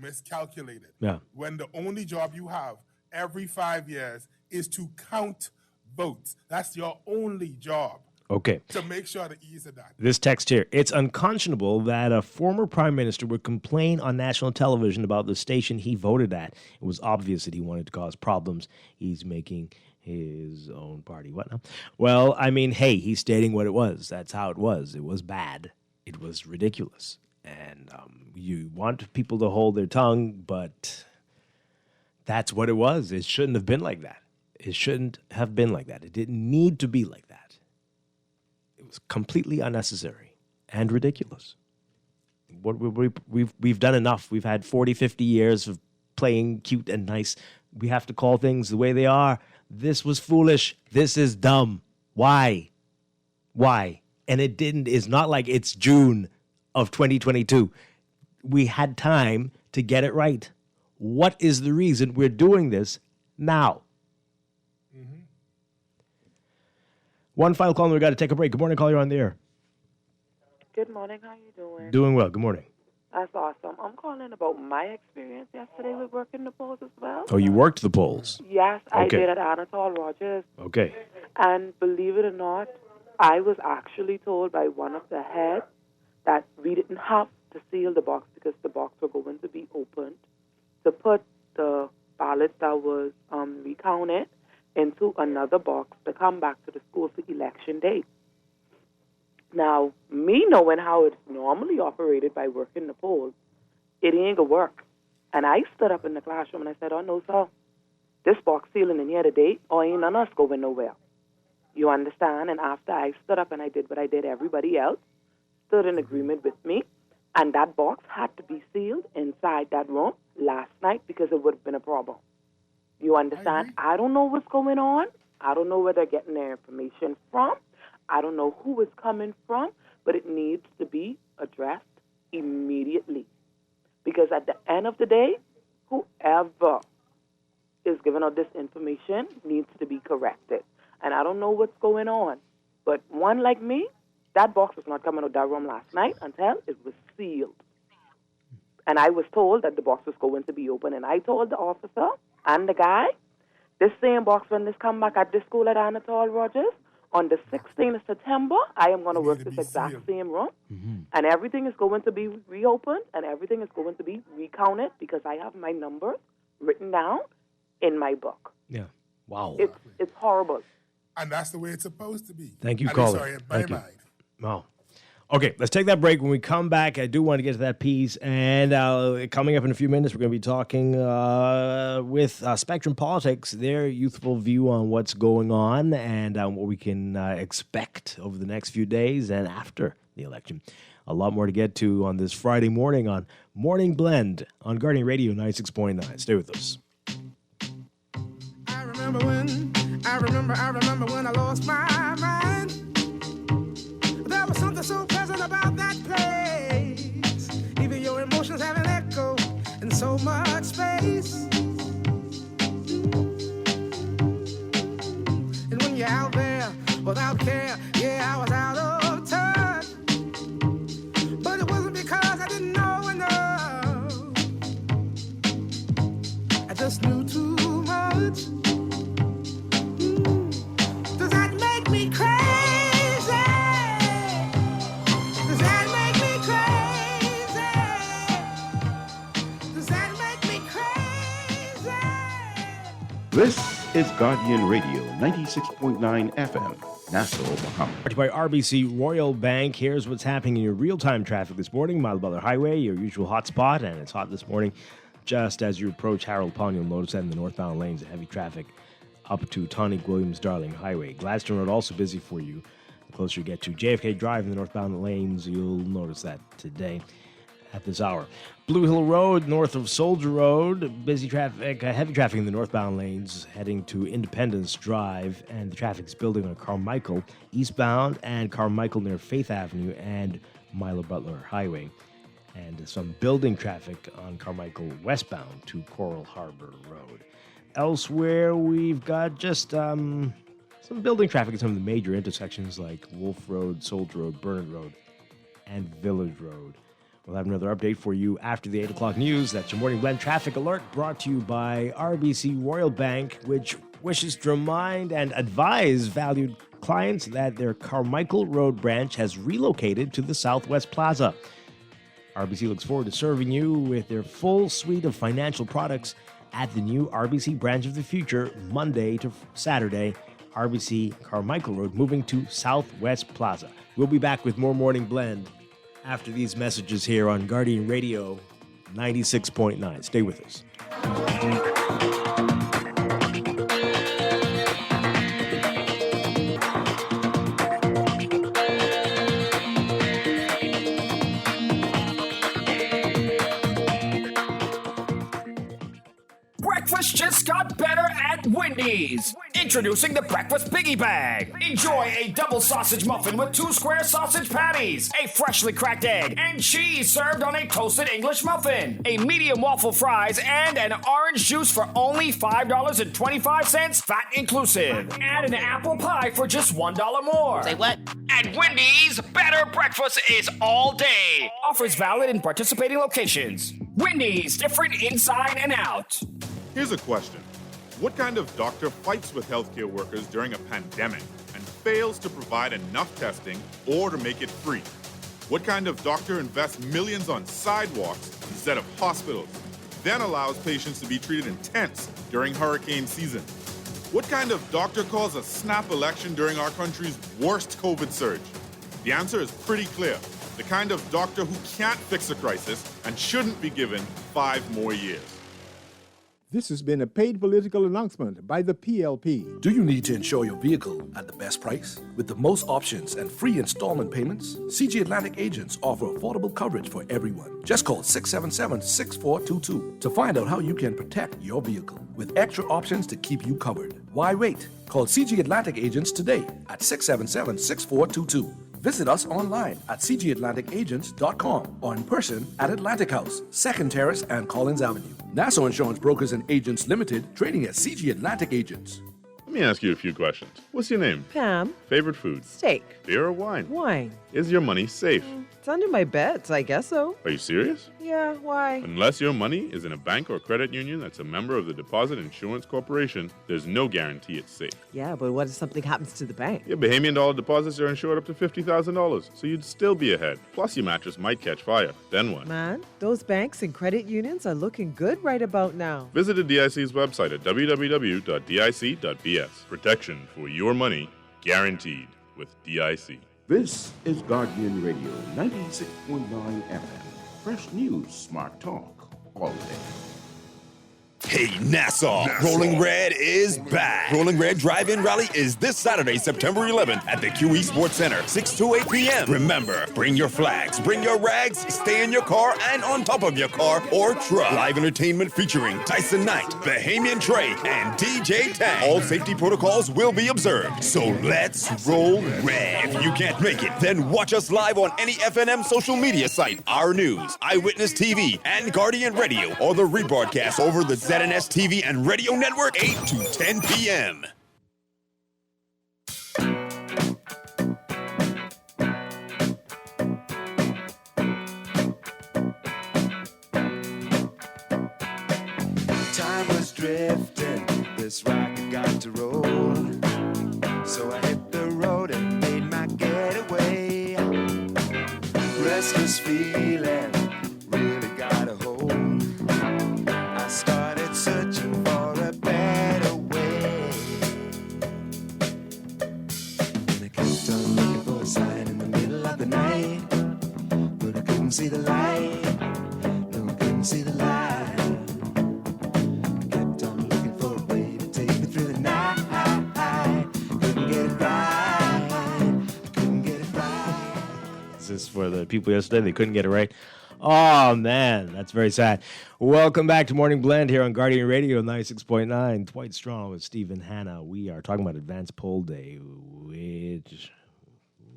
Speaker 9: miscalculated.
Speaker 3: Yeah.
Speaker 9: When the only job you have every 5 years is to count votes. That's your only job.
Speaker 3: Okay.
Speaker 9: To make sure the ease of that.
Speaker 3: This text here. It's unconscionable that a former prime minister would complain on national television about the station he voted at. It was obvious that he wanted to cause problems. He's making his own party. What now? Well, I mean, hey, he's stating what it was. That's how it was. It was bad. It was ridiculous. And you want people to hold their tongue, but that's what it was. It shouldn't have been like that. It shouldn't have been like that. It didn't need to be like that. It was completely unnecessary and ridiculous. What we've done enough. We've had 40, 50 years of playing cute and nice. We have to call things the way they are. This was foolish. This is dumb. Why? And it didn't. It's not like it's June of 2022. We had time to get it right. What is the reason we're doing this now? One final call and we got to take a break. Good morning, caller. You're on the air.
Speaker 11: Good morning. How you doing?
Speaker 3: Doing well. Good morning.
Speaker 11: That's awesome. I'm calling about my experience yesterday with working the polls as well.
Speaker 3: Oh, you worked the polls?
Speaker 11: Yes, I
Speaker 3: Okay.
Speaker 11: did at Anatole Rogers.
Speaker 3: Okay.
Speaker 11: And believe it or not, I was actually told by one of the heads that we didn't have to seal the box because the box were going to be opened, to put the ballot that was recounted into another box to come back to the school for election day. Now, me knowing how it's normally operated by working the polls, it ain't gonna work. And I stood up in the classroom and I said, oh no, sir, this box sealing in here today, or ain't none of us going nowhere. You understand? And after I stood up and I did what I did, everybody else stood in agreement with me. And that box had to be sealed inside that room last night because it would have been a problem. You understand? I don't know what's going on. I don't know where they're getting their information from. I don't know who it's coming from, but it needs to be addressed immediately. Because at the end of the day, whoever is giving out this information needs to be corrected. And I don't know what's going on, but one like me, that box was not coming out of that room last night until it was sealed. And I was told that the box was going to be open, and I told the officer and the guy, this same box, when this come back at this school at Anatole Rogers, on the 16th of September, I am going to work this exact same room, and everything is going to be reopened, and everything is going to be recounted because I have my numbers written down in my book.
Speaker 3: Yeah. Wow.
Speaker 11: It's horrible.
Speaker 9: And that's the way it's supposed to be.
Speaker 3: Thank you,
Speaker 9: At
Speaker 3: caller.
Speaker 9: least, sorry, in my
Speaker 3: Thank you.
Speaker 9: mind.
Speaker 3: Wow. Okay, let's take that break. When we come back, I do want to get to that piece. And coming up in a few minutes, we're going to be talking with Spectrum Politics, their youthful view on what's going on and what we can expect over the next few days and after the election. A lot more to get to on this Friday morning on Morning Blend on Guardian Radio 96.9. Stay with us.
Speaker 4: I remember when I lost my mind. There was something so pleasant about that place. Even your emotions have an echo in so much space. And when you're out there without care, yeah, I was out of touch. But it wasn't because I didn't know enough. I just knew too much. Does that make me crazy? Does that make me crazy? Does that make me crazy?
Speaker 12: This is Guardian Radio, 96.9 FM, Nassau, Bahamas.
Speaker 3: Brought to you by RBC Royal Bank. Here's what's happening in your real-time traffic this morning. Mile Butler Highway, your usual hot spot, and it's hot this morning. Just as you approach Harold Pond, you'll notice that in the northbound lanes, heavy traffic up to Tonic Williams Darling Highway. Gladstone Road also busy for you. The closer you get to JFK Drive in the northbound lanes, you'll notice that today at this hour. Blue Hill Road, north of Soldier Road, busy traffic, heavy traffic in the northbound lanes heading to Independence Drive, and the traffic's building on Carmichael eastbound and Carmichael near Faith Avenue and Milo Butler Highway. And some building traffic on Carmichael westbound to Coral Harbor Road. Elsewhere, we've got just some building traffic at some of the major intersections like Wolf Road, Soldier Road, Burnett Road, and Village Road. We'll have another update for you after the 8 o'clock news. That's your Morning Blend Traffic Alert brought to you by RBC Royal Bank, which wishes to remind and advise valued clients that their Carmichael Road branch has relocated to the Southwest Plaza. RBC looks forward to serving you with their full suite of financial products at the new RBC Branch of the Future, Monday to Saturday, RBC Carmichael Road, moving to Southwest Plaza. We'll be back with more Morning Blend after these messages here on Guardian Radio 96.9. Stay with us.
Speaker 13: Breakfast just got better at Wendy's. Introducing the Breakfast Biggie Bag. Enjoy a double sausage muffin with 2 square sausage patties, a freshly cracked egg, and cheese served on a toasted English muffin, a medium waffle fries, and an orange juice for only $5.25, VAT inclusive. Add an apple pie for just $1 more.
Speaker 23: Say what?
Speaker 13: At Wendy's, better breakfast is all day. Offers valid in participating locations. Wendy's, different inside and out.
Speaker 24: Here's a question. What kind of doctor fights with healthcare workers during a pandemic and fails to provide enough testing or to make it free? What kind of doctor invests millions on sidewalks instead of hospitals, then allows patients to be treated in tents during hurricane season? What kind of doctor calls a snap election during our country's worst COVID surge? The answer is pretty clear. The kind of doctor who can't fix a crisis and shouldn't be given 5 more years.
Speaker 10: This has been a paid political announcement by the PLP.
Speaker 14: Do you need to insure your vehicle at the best price? With the most options and free installment payments, CG Atlantic agents offer affordable coverage for everyone. Just call 677-6422 to find out how you can protect your vehicle with extra options to keep you covered. Why wait? Call CG Atlantic agents today at 677-6422. Visit us online at cgatlanticagents.com or in person at Atlantic House, 2nd Terrace and Collins Avenue. Nassau Insurance Brokers and Agents Limited, trading as CG Atlantic Agents.
Speaker 15: Let me ask you a few questions. What's your name?
Speaker 23: Pam.
Speaker 15: Favorite food?
Speaker 23: Steak.
Speaker 15: Beer or wine?
Speaker 23: Wine.
Speaker 15: Is your money safe?
Speaker 23: It's under my bed, so I guess so.
Speaker 15: Are you serious?
Speaker 23: Yeah, why?
Speaker 15: Unless your money is in a bank or credit union that's a member of the Deposit Insurance Corporation, there's no guarantee it's safe.
Speaker 23: Yeah, but what if something happens to the bank?
Speaker 15: Your Bahamian dollar deposits are insured up to $50,000, so you'd still be ahead. Plus, your mattress might catch fire. Then what?
Speaker 23: Man, those banks and credit unions are looking good right about now.
Speaker 15: Visit the DIC's website at www.dic.bs. Protection for your money, guaranteed with DIC.
Speaker 12: This is Guardian Radio 96.9 FM. Fresh news, smart talk, all day.
Speaker 25: Hey, Nassau. Rolling Red is back. Rolling Red Drive-In Rally is this Saturday, September 11th at the QE Sports Center, 6 to 8 p.m. Remember, bring your flags, bring your rags, stay in your car and on top of your car or truck. Live entertainment featuring Tyson Knight, Bahamian Trey, and DJ Tang. All safety protocols will be observed. So let's roll red. If you can't make it, then watch us live on any FNM social media site, Our News, Eyewitness TV, and Guardian Radio, or the rebroadcast over the ZNS TV and radio network 8 to 10 p.m.
Speaker 26: Time was drifting, this rocket got to roll. So I hit the road and made my getaway. Restless feeling really got a hold. I started searching for a better way. And I kept on looking for a sign in the middle of the night. But I couldn't see the light. No, I couldn't see the light. I kept on looking for a way to take me through the night. Couldn't get it right. Couldn't get it right.
Speaker 3: This is for the people yesterday. They couldn't get it right. Oh, man, that's very sad. Welcome back to Morning Blend here on Guardian Radio 96.9. Dwight Strong with Stephen Hanna. We are talking about Advanced Poll Day, which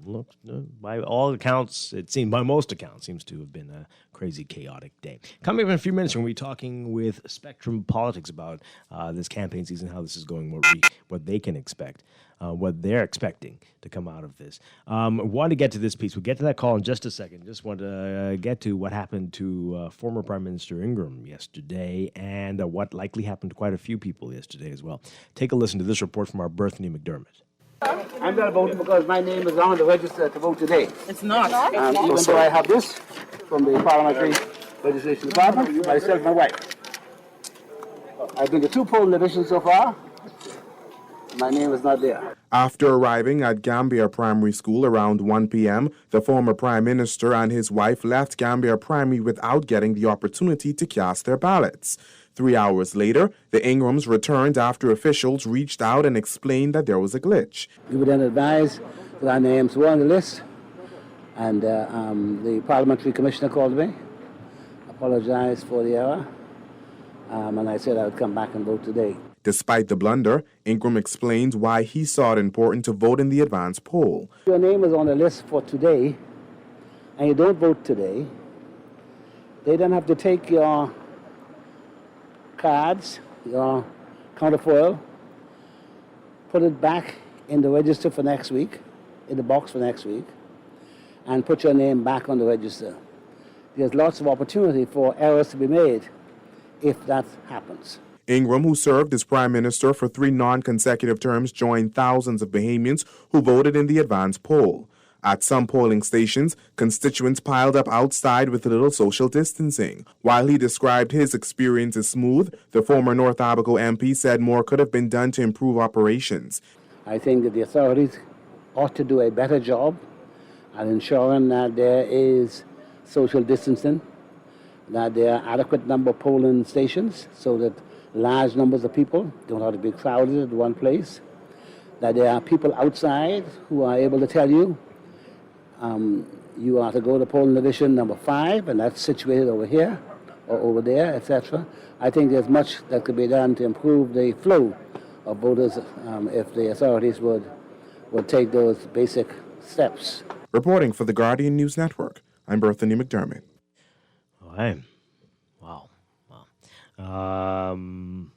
Speaker 3: looks, by all accounts, it seems, by most accounts, seems to have been a crazy, chaotic day. Coming up in a few minutes, we're going to be talking with Spectrum Politics about this campaign season, how this is going, what they can expect. What they're expecting to come out of this. Want to get to this piece. We'll get to that call in just a second. Just want to get to what happened to former Prime Minister Ingram yesterday and what likely happened to quite a few people yesterday as well. Take a listen to this report from our Berthany McDermott.
Speaker 27: I'm not voting because my name is on the register to vote today.
Speaker 23: It's not.
Speaker 27: Even though I have this from the Parliamentary Legislation Department, myself and my wife. I've been to 2 polling divisions so far. My name is not there.
Speaker 28: After arriving at Gambia Primary School around 1 p.m., the former Prime Minister and his wife left Gambia Primary without getting the opportunity to cast their ballots. 3 hours later, the Ingrams returned after officials reached out and explained that there was a glitch.
Speaker 27: We were then advised that our names were on the list, and the Parliamentary Commissioner called me, apologized for the error, and I said I would come back and vote today.
Speaker 28: Despite the blunder, Ingram explained why he saw it important to vote in the advance poll.
Speaker 27: Your name is on the list for today, and you don't vote today, they then have to take your cards, your counterfoil, put it back in the register for next week, in the box for next week, and put your name back on the register. There's lots of opportunity for errors to be made if that happens.
Speaker 28: Ingram, who served as Prime Minister for 3 non-consecutive terms, joined thousands of Bahamians who voted in the advance poll. At some polling stations, constituents piled up outside with little social distancing. While he described his experience as smooth, the former North Abaco MP said more could have been done to improve operations.
Speaker 27: I think that the authorities ought to do a better job at ensuring that there is social distancing that there are adequate number of polling stations so that large numbers of people don't have to be crowded at one place, that there are people outside who are able to tell you you are to go to polling division number 5, and that's situated over here or over there, etc. I think there's much that could be done to improve the flow of voters if the authorities would take those basic steps.
Speaker 28: Reporting for the Guardian News Network, I'm Berthany McDermott.
Speaker 3: All right. Wow.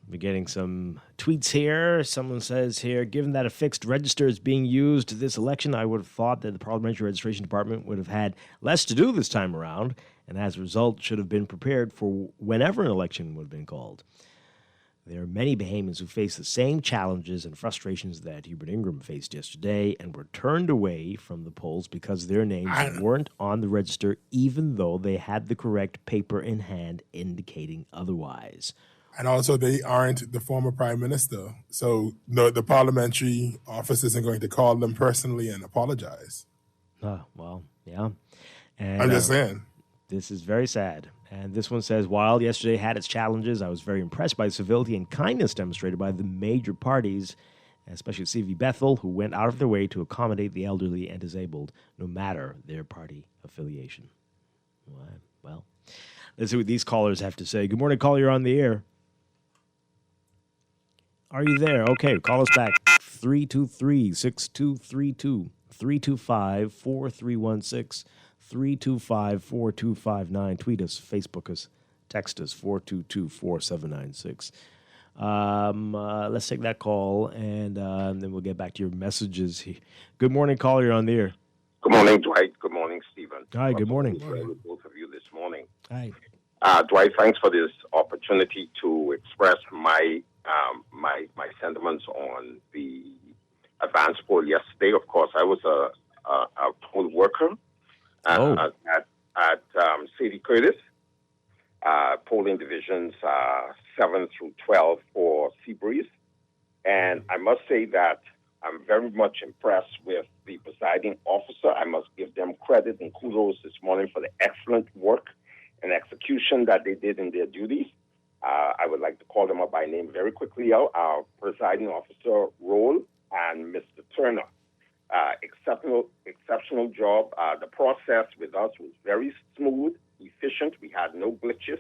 Speaker 3: We're getting some tweets here. Someone says here, given that a fixed register is being used this election, I would have thought that the Parliamentary Registration Department would have had less to do this time around, and as a result should have been prepared for whenever an election would have been called. There are many Bahamians who face the same challenges and frustrations that Hubert Ingram faced yesterday and were turned away from the polls because their names weren't on the register, even though they had the correct paper in hand indicating otherwise.
Speaker 9: And also, they aren't the former prime minister. So the parliamentary office isn't going to call them personally and apologize.
Speaker 3: Well, yeah. And,
Speaker 9: I'm just saying.
Speaker 3: This is very sad. And this one says, while yesterday had its challenges, I was very impressed by the civility and kindness demonstrated by the major parties, especially CV Bethel, who went out of their way to accommodate the elderly and disabled, no matter their party affiliation. Well, let's see what these callers have to say. Good morning, caller. You're on the air. Are you there? Okay, call us back. 323-6232, 325-4316. 325-4259. Tweet us, Facebook us, text us, 422-4796. Let's take that call, and then we'll get back to your messages. Good morning, caller. You're on the air.
Speaker 8: Good morning, Dwight. Good morning, Stephen.
Speaker 3: Hi, good morning.
Speaker 8: With both of you this morning.
Speaker 3: Hi.
Speaker 8: Dwight, thanks for this opportunity to express my sentiments on the advance poll yesterday. Of course, I was a poll worker at Sadie Curtis, polling divisions 7 through 12 for Seabreeze. And I must say that I'm very much impressed with the presiding officer. I must give them credit and kudos this morning for the excellent work and execution that they did in their duties. I would like to call them up by name very quickly. Our presiding officer, Roll, and Mr. Turner. Exceptional job. The process with us was very smooth, efficient. We had no glitches.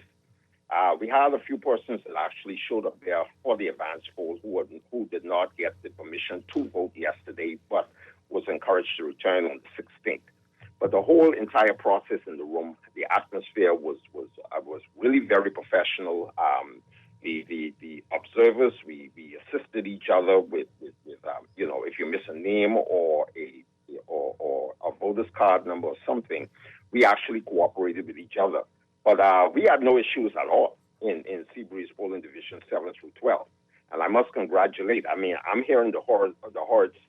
Speaker 8: We had a few persons that actually showed up there for the advance poll who did not get the permission to vote yesterday, but was encouraged to return on the 16th. But the whole entire process in the room, the atmosphere was really very professional. The observers, we assisted each other with if you miss a name or a voter's card number or something, we actually cooperated with each other. But we had no issues at all in Seabreeze polling division 7 through 12. And I must congratulate. I mean, I'm hearing the horrid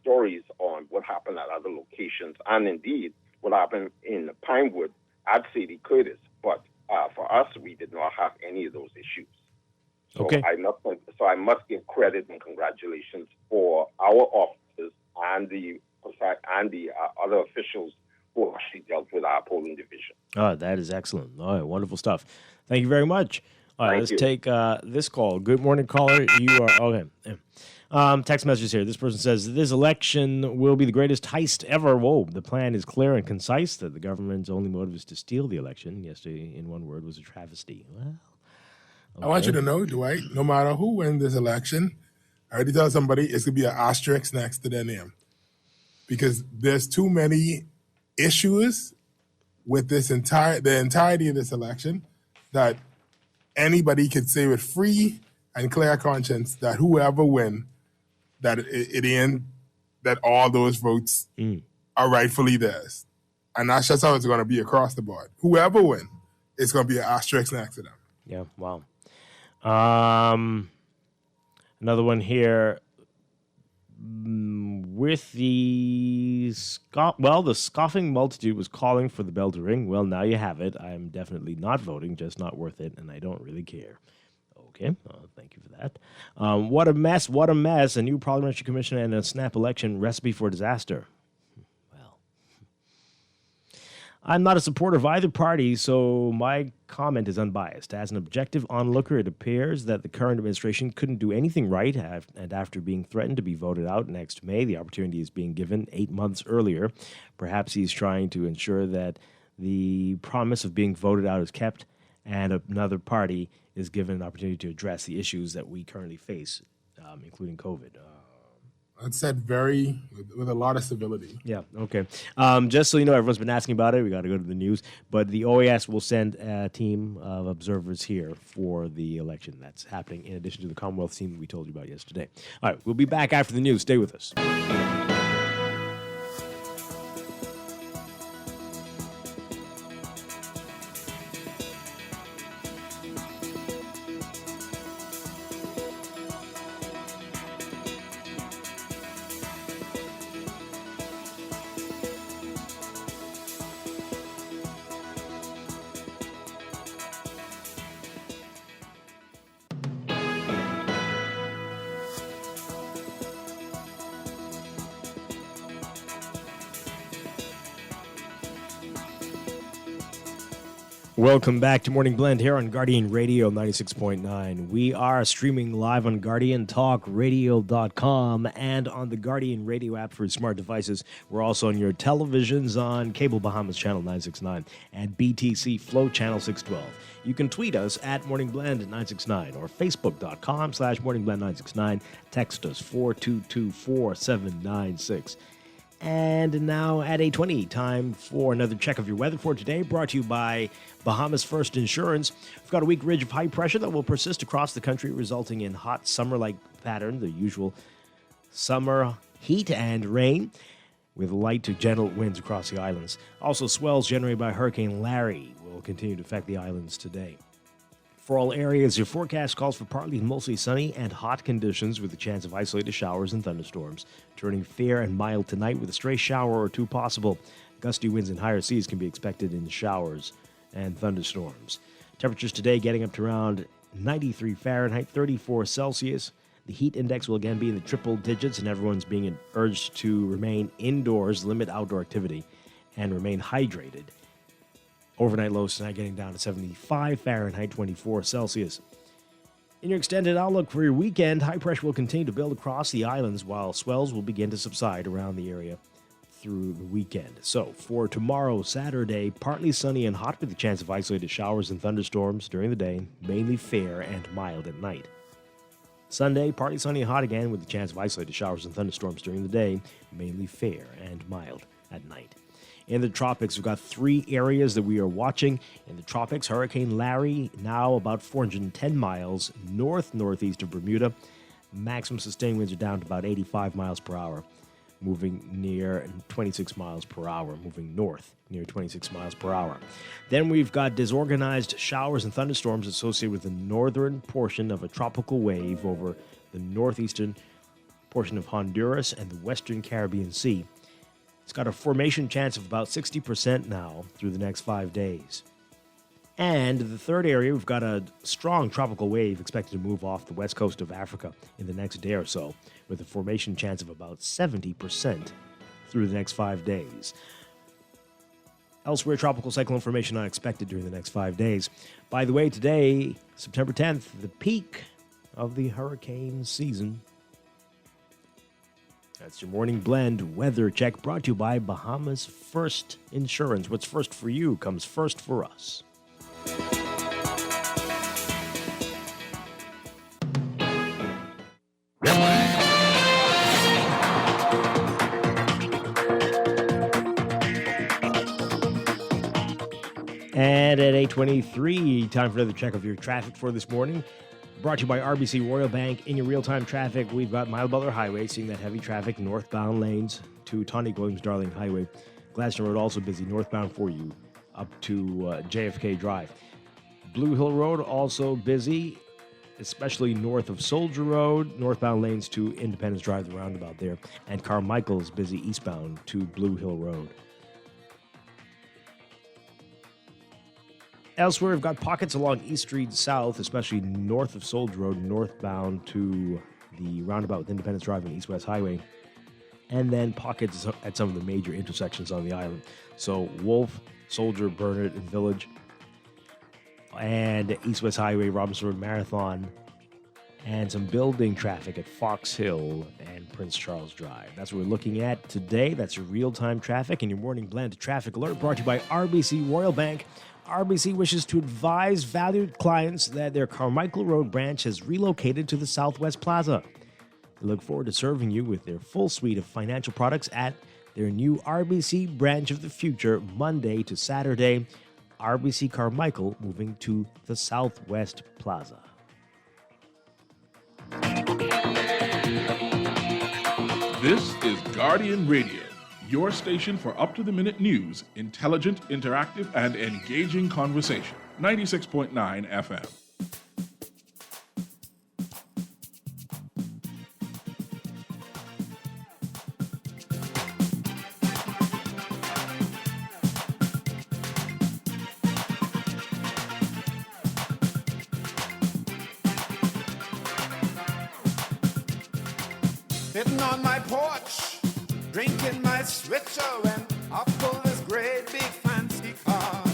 Speaker 8: stories on what happened at other locations, and indeed what happened in Pinewood at Sadie Curtis. But for us, we did not have any of those issues. So
Speaker 3: okay.
Speaker 8: I must give credit and congratulations for our officers and the other officials who actually dealt with our polling division.
Speaker 3: Oh, that is excellent. All right, wonderful stuff. Thank you very much. All right, let's take this call. Good morning, caller. You are okay. Text messages here. This person says, this election will be the greatest heist ever. Whoa, the plan is clear and concise that the government's only motive is to steal the election. Yesterday, in one word, was a travesty. Well, okay.
Speaker 9: I want you to know, Dwight, no matter who wins this election, I already tell somebody it's going to be an asterisk next to their name. Because there's too many issues with the entirety of this election that anybody could say with free and clear conscience that whoever win, that it ain't that all those votes are rightfully theirs. And that's just how it's going to be across the board. Whoever win, it's going to be an asterisk next to them.
Speaker 3: Yeah, wow. Another one here. With the scoffing multitude was calling for the bell to ring. Well, now you have it. I'm definitely not voting, just not worth it, and I don't really care. Okay, thank you for that. What a mess, what a mess. A new parliamentary commission and a snap election recipe for disaster. I'm not a supporter of either party, so my comment is unbiased. As an objective onlooker, it appears that the current administration couldn't do anything right, and after being threatened to be voted out next May, the opportunity is being given 8 months earlier. Perhaps he's trying to ensure that the promise of being voted out is kept, and another party is given an opportunity to address the issues that we currently face, including COVID.
Speaker 9: It's said with a lot of civility.
Speaker 3: Yeah, okay. Just so you know, everyone's been asking about it. We got to go to the news. But the OAS will send a team of observers here for the election that's happening in addition to the Commonwealth team we told you about yesterday. All right, we'll be back after the news. Stay with us. Welcome back to Morning Blend here on Guardian Radio 96.9. We are streaming live on GuardianTalkRadio.com and on the Guardian Radio app for smart devices. We're also on your televisions on Cable Bahamas Channel 969 and BTC Flow Channel 612. You can tweet us at Morning Blend 969 or Facebook.com/Morning Blend 969. Text us 4224796. And now at 8:20, time for another check of your weather for today, brought to you by Bahamas First Insurance. We've got a weak ridge of high pressure that will persist across the country, resulting in hot summer-like pattern, the usual summer heat and rain, with light to gentle winds across the islands. Also, swells generated by Hurricane Larry will continue to affect the islands today. For all areas, your forecast calls for partly and mostly sunny and hot conditions with a chance of isolated showers and thunderstorms, turning fair and mild tonight with a stray shower or two possible. Gusty winds and higher seas can be expected in showers and thunderstorms. Temperatures today getting up to around 93 Fahrenheit, 34 Celsius. The heat index will again be in the triple digits, and everyone's being urged to remain indoors, limit outdoor activity, and remain hydrated. Overnight lows tonight getting down to 75 Fahrenheit, 24 Celsius. In your extended outlook for your weekend, high pressure will continue to build across the islands while swells will begin to subside around the area through the weekend. So for tomorrow, Saturday, partly sunny and hot with a chance of isolated showers and thunderstorms during the day, mainly fair and mild at night. Sunday, partly sunny and hot again with a chance of isolated showers and thunderstorms during the day, mainly fair and mild at night. In the tropics, we've got three areas that we are watching. In the tropics, Hurricane Larry, now about 410 miles northeast of Bermuda. Maximum sustained winds are down to about 85 miles per hour, moving near 26 miles per hour, moving north near 26 miles per hour. Then we've got disorganized showers and thunderstorms associated with the northern portion of a tropical wave over the northeastern portion of Honduras and the western Caribbean Sea. It's got a formation chance of about 60% now through the next 5 days. And the third area, we've got a strong tropical wave expected to move off the west coast of Africa in the next day or so, with a formation chance of about 70% through the next 5 days. Elsewhere, tropical cyclone formation not expected during the next 5 days. By the way, today, September 10th, the peak of the hurricane season. That's your Morning Blend weather check, brought to you by Bahamas First Insurance. What's first for you comes first for us. And at 8:23, time for another check of your traffic for this morning. Brought to you by RBC Royal Bank. In your real-time traffic, we've got Mile Butler Highway, seeing that heavy traffic northbound lanes to Tonic Williams-Darling Highway. Gladstone Road also busy northbound for you up to JFK Drive. Blue Hill Road also busy, especially north of Soldier Road, northbound lanes to Independence Drive, the roundabout there. And Carmichael's busy eastbound to Blue Hill Road. Elsewhere, we've got pockets along East Street South, especially north of Soldier Road, northbound to the roundabout with Independence Drive and East West Highway. And then pockets at some of the major intersections on the island. So Wolf Soldier, Burnett, and Village, and East West Highway, Robinson Road Marathon, and some building traffic at Fox Hill and Prince Charles Drive. That's what we're looking at today. That's your real-time traffic and your morning blend traffic alert brought to you by RBC Royal Bank. RBC wishes to advise valued clients that their Carmichael Road branch has relocated to the Southwest Plaza. They look forward to serving you with their full suite of financial products at their new RBC branch of the future, Monday to Saturday. RBC Carmichael moving to the Southwest Plaza.
Speaker 12: This is Guardian Radio, your station for up-to-the-minute news, intelligent, interactive, and engaging conversation. 96.9 FM.
Speaker 4: Sitting on my porch, drinking my switcher when I pull this great big fancy car.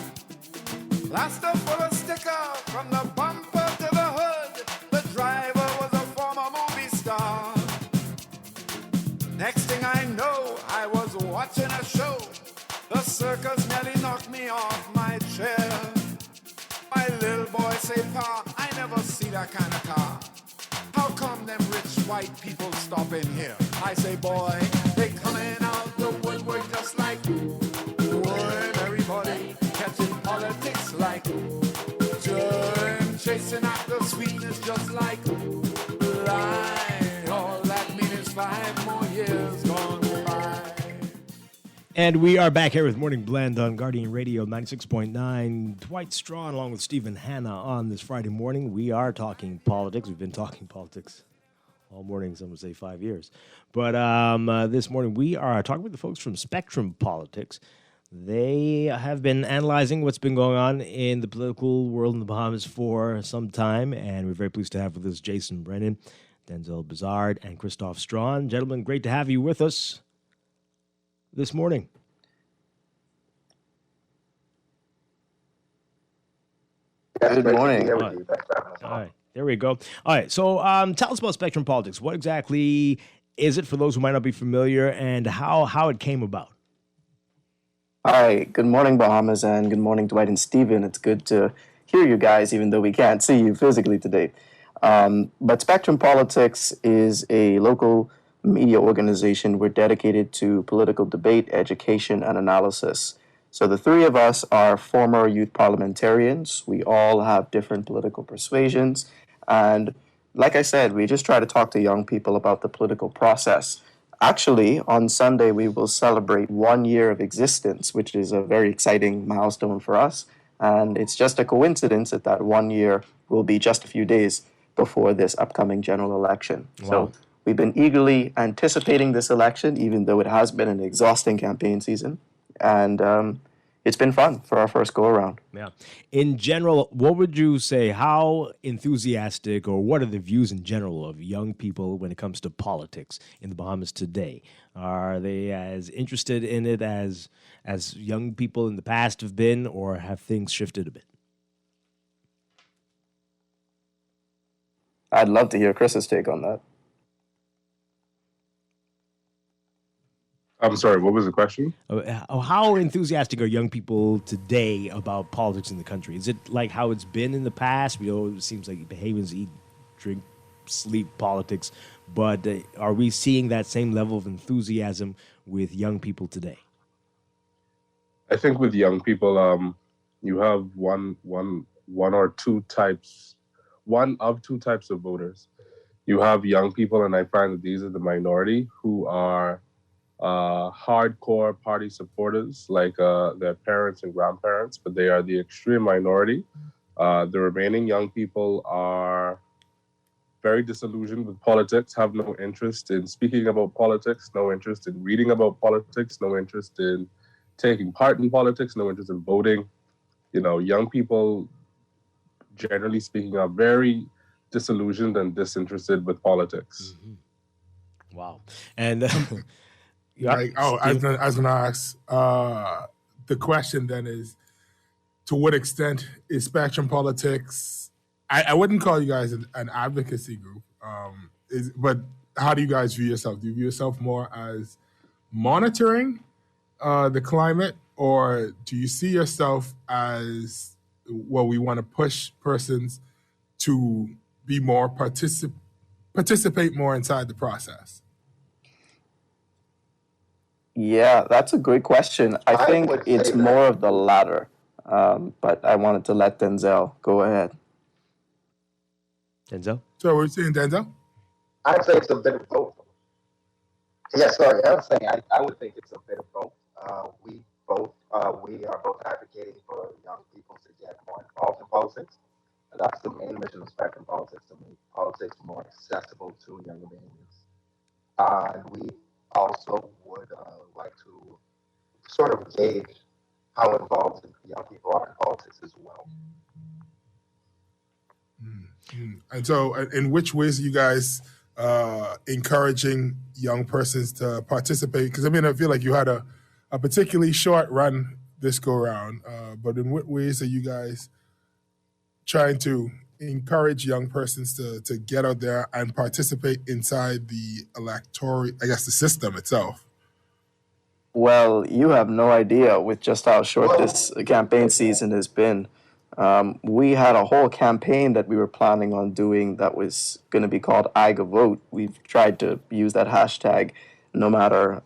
Speaker 4: Plaster full of sticker from the bumper to the hood. The driver was a former movie star. Next thing I know, I was watching a show. The circus nearly knocked me off my chair. My little boy say, Pa, I never see that kind of car. How come them rich white people stop in here? I say, boy, they coming out the woodwork just like boy, everybody catching politics like germ chasing after sweetness just like lie. All that means is 5 more years gone by.
Speaker 3: And we are back here with Morning Blend on Guardian Radio 96.9. Dwight Strachan along with Stephen Hanna on this Friday morning. We are talking politics. We've been talking politics all morning, some would say 5 years. But this morning we are talking with the folks from Spectrum Politics. They have been analyzing what's been going on in the political world in the Bahamas for some time, and we're very pleased to have with us Jason Brennan, Denzel Bizard, and Christoph Strawn. Gentlemen, great to have you with us this morning.
Speaker 2: Good morning.
Speaker 3: All right, there we go. All right, so tell us about Spectrum Politics. What exactly is it for those who might not be familiar, and how it came about?
Speaker 2: Hi, good morning, Bahamas, and good morning, Dwight and Stephen. It's good to hear you guys, even though we can't see you physically today. But Spectrum Politics is a local media organization. We're dedicated to political debate, education, and analysis. So the three of us are former youth parliamentarians. We all have different political persuasions. And like I said, we just try to talk to young people about the political process. Actually, on Sunday, we will celebrate 1 year of existence, which is a very exciting milestone for us. And it's just a coincidence that that 1 year will be just a few days before this upcoming general election.
Speaker 3: Wow.
Speaker 2: So we've been eagerly anticipating this election, even though it has been an exhausting campaign season. And it's been fun for our first go-around.
Speaker 3: Yeah. In general, what would you say, how enthusiastic or what are the views in general of young people when it comes to politics in the Bahamas today? Are they as interested in it as young people in the past have been, or have things shifted a bit?
Speaker 2: I'd love to hear Chris's take on that.
Speaker 16: I'm sorry, what was the question?
Speaker 3: How enthusiastic are young people today about politics in the country? Is it like how it's been in the past? We know it seems like Bahamians eat, drink, sleep politics, but are we seeing that same level of enthusiasm with young people today?
Speaker 16: I think with young people, you have one of two types of voters. You have young people, and I find that these are the minority who are hardcore party supporters, like their parents and grandparents, but they are the extreme minority. The remaining young people are very disillusioned with politics, have no interest in speaking about politics, no interest in reading about politics, no interest in taking part in politics, no interest in voting. You know, young people, generally speaking, are very disillusioned and disinterested with politics.
Speaker 3: Mm-hmm. Wow. And
Speaker 9: I was gonna ask, the question then is, to what extent is Spectrum Politics? I wouldn't call you guys an advocacy group, but how do you guys view yourself? Do you view yourself more as monitoring the climate, or do you see yourself as, well, we want to push persons to be more participate more inside the process?
Speaker 2: Yeah, that's a great question. I think it's more of the latter, but I wanted to let Denzel go ahead.
Speaker 3: Denzel?
Speaker 9: So we're saying Denzel?
Speaker 5: I'd say it's a bit of both. Yeah, sorry, I was saying I would think it's a bit of both. We are both advocating for young people to get more involved in politics. And that's the main mission of Spectrum Politics, to make politics more accessible to younger Bahamians. And we also would like to sort of gauge how involved young people are in politics as well.
Speaker 9: And so, in which ways are you guys encouraging young persons to participate? Because, I mean, I feel like you had a particularly short run this go-round, but in what ways are you guys trying to encourage young persons to get out there and participate inside the electoral, I guess, the system itself?
Speaker 2: Well, you have no idea with just how short this campaign season has been. We had a whole campaign that we were planning on doing that was going to be called IGAVote. We've tried to use that hashtag no matter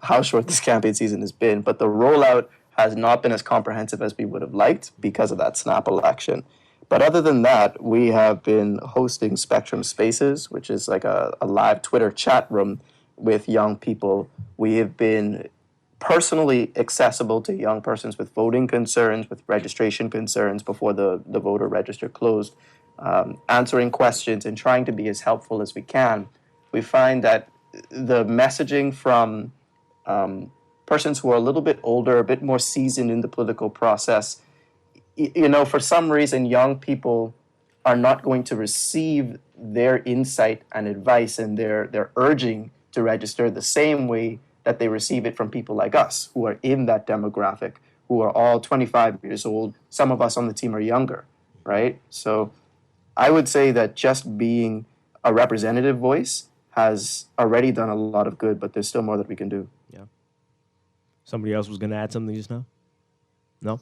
Speaker 2: how short this campaign season has been, but the rollout has not been as comprehensive as we would have liked because of that snap election. But other than that, we have been hosting Spectrum Spaces, which is like a live Twitter chat room with young people. We have been personally accessible to young persons with voting concerns, with registration concerns before the voter register closed, answering questions and trying to be as helpful as we can. We find that the messaging from persons who are a little bit older, a bit more seasoned in the political process, for some reason, young people are not going to receive their insight and advice and their urging to register the same way that they receive it from people like us who are in that demographic, who are all 25 years old. Some of us on the team are younger, right? So I would say that just being a representative voice has already done a lot of good, but there's still more that we can do.
Speaker 3: Yeah. Somebody else was going to add something just now? No?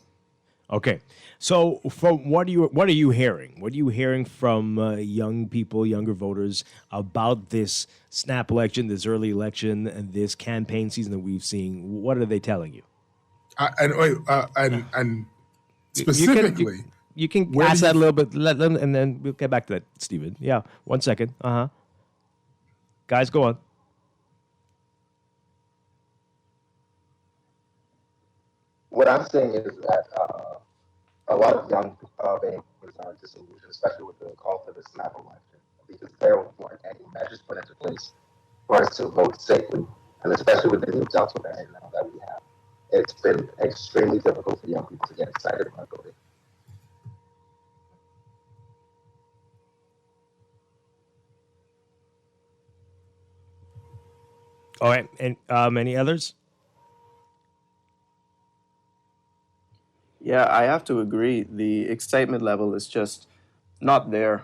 Speaker 3: Okay. So from what are you hearing? What are you hearing from young people, younger voters about this snap election, this early election, and this campaign season that we've seen? What are they telling you?
Speaker 9: And specifically,
Speaker 3: you can ask that a little bit, and then we'll get back to that, Stephen. Yeah, 1 second. Guys, go on.
Speaker 5: What I'm saying is that a lot of young Bahamians are disillusioned, especially with the call for the snap election, because there weren't any measures put into place for us to vote safely, and especially with the new Delta variant now that we have. It's been extremely difficult for young people to get excited about voting.
Speaker 3: All right, and any others?
Speaker 2: Yeah, I have to agree. The excitement level is just not there.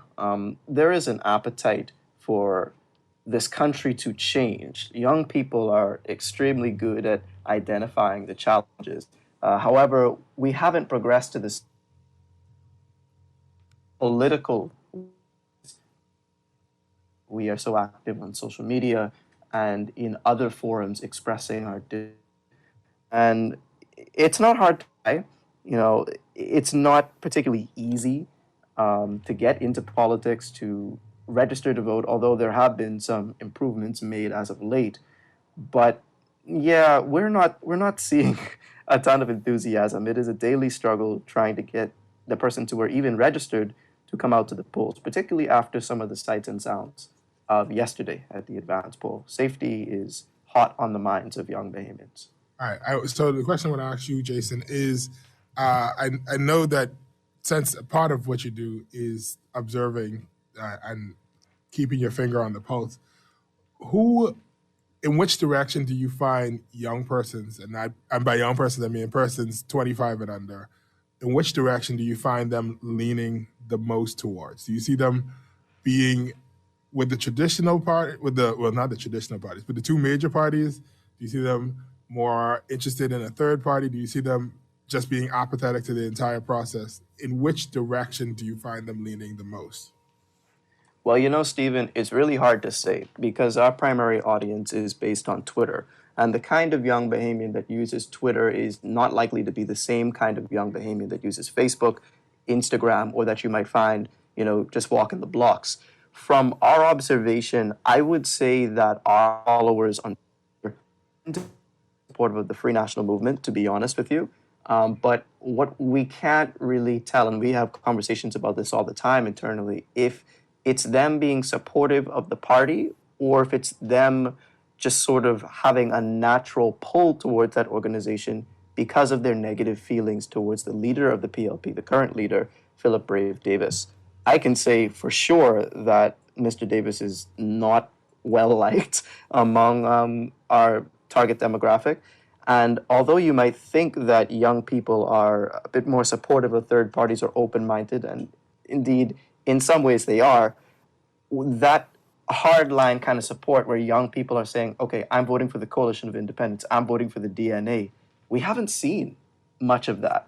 Speaker 2: There is an appetite for this country to change. Young people are extremely good at identifying the challenges. However, we haven't progressed to this political. We are so active on social media and in other forums expressing our and it's not hard to try. It's not particularly easy to get into politics, to register to vote, although there have been some improvements made as of late. But yeah, we're not seeing a ton of enthusiasm. It is a daily struggle trying to get the persons who are even registered to come out to the polls, particularly after some of the sights and sounds of yesterday at the advance poll. Safety is hot on the minds of young Bahamians.
Speaker 9: All right. So the question I want to ask you, Jason, is I know that since a part of what you do is observing and keeping your finger on the pulse, who in which direction do you find young persons, and by young persons I mean persons 25 and under, in which direction do you find them leaning the most towards? Do you see them being with the traditional party, not the traditional parties, but the two major parties? Do you see them more interested in a third party? Do you see them just being apathetic to the entire process? In which direction do you find them leaning the most?
Speaker 2: Well, Stephen, it's really hard to say because our primary audience is based on Twitter. And the kind of young Bahamian that uses Twitter is not likely to be the same kind of young Bahamian that uses Facebook, Instagram, or that you might find, just walking the blocks. From our observation, I would say that our followers on Twitter are supportive of the Free National Movement, to be honest with you. But what we can't really tell, and we have conversations about this all the time internally, if it's them being supportive of the party or if it's them just sort of having a natural pull towards that organization because of their negative feelings towards the leader of the PLP, the current leader, Philip Brave Davis. I can say for sure that Mr. Davis is not well liked among our target demographic. And although you might think that young people are a bit more supportive of third parties or open-minded, and indeed, in some ways they are, that hardline kind of support where young people are saying, okay, I'm voting for the Coalition of Independents, I'm voting for the DNA, we haven't seen much of that.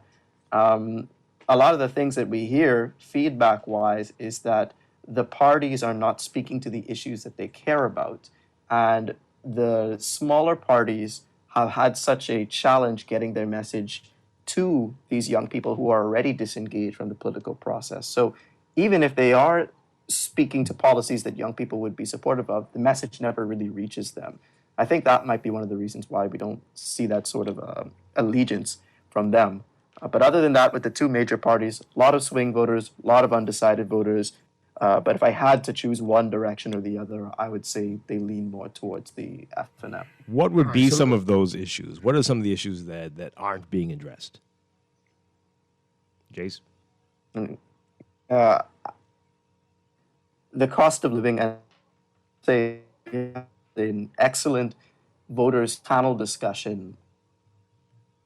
Speaker 2: A lot of the things that we hear feedback-wise is that the parties are not speaking to the issues that they care about. And the smaller parties have had such a challenge getting their message to these young people who are already disengaged from the political process. So even if they are speaking to policies that young people would be supportive of, the message never really reaches them. I think that might be one of the reasons why we don't see that sort of allegiance from them. But other than that, with the two major parties, a lot of swing voters, a lot of undecided voters. But if I had to choose one direction or the other, I would say they lean more towards the FNF.
Speaker 3: What would be some of those issues? What are some of the issues that aren't being addressed? Jace?
Speaker 2: The cost of living, and say an excellent voters panel discussion,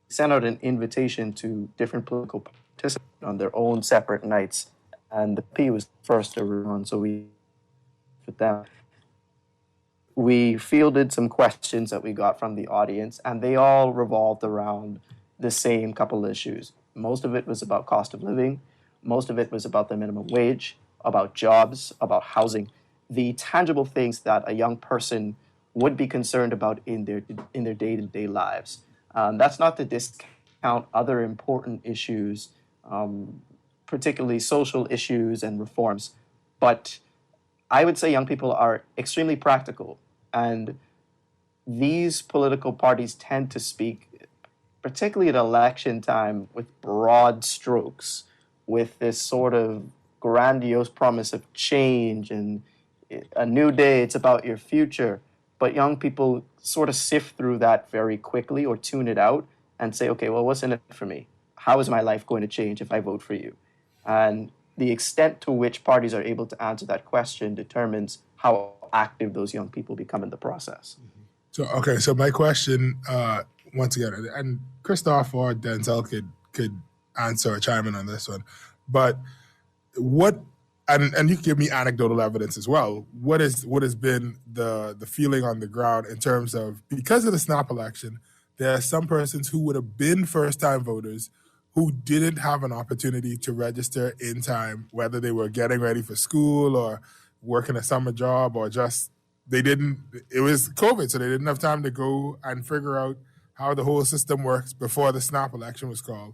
Speaker 2: sent out an invitation to different political participants on their own separate nights, and the P was first to run, so we with them. We fielded some questions that we got from the audience, and they all revolved around the same couple issues. Most of it was about cost of living. Most of it was about the minimum wage, about jobs, about housing, the tangible things that a young person would be concerned about in their day-to-day lives. That's not to discount other important issues, particularly social issues and reforms. But I would say young people are extremely practical, and these political parties tend to speak, particularly at election time, with broad strokes, with this sort of grandiose promise of change and a new day, it's about your future. But young people sort of sift through that very quickly or tune it out and say, okay, well, what's in it for me? How is my life going to change if I vote for you? And the extent to which parties are able to answer that question determines how active those young people become in the process.
Speaker 9: So my question, once again, and Christoph or Denzel could answer or chime in on this one, but what, and you can give me anecdotal evidence as well, what has been the feeling on the ground in terms of, because of the snap election, there are some persons who would have been first-time voters who didn't have an opportunity to register in time, whether they were getting ready for school or working a summer job or just it was COVID, so they didn't have time to go and figure out how the whole system works before the snap election was called.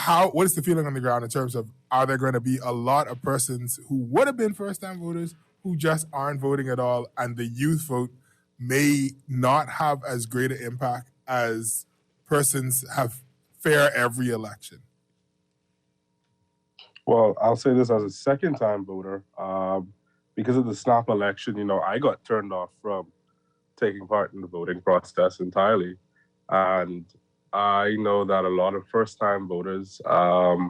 Speaker 9: What is the feeling on the ground in terms of, are there going to be a lot of persons who would have been first-time voters who just aren't voting at all, and the youth vote may not have as great an impact as persons have fair every election?
Speaker 16: Well, I'll say this as a second-time voter. Because of the snap election, I got turned off from taking part in the voting process entirely. And I know that a lot of first-time voters, a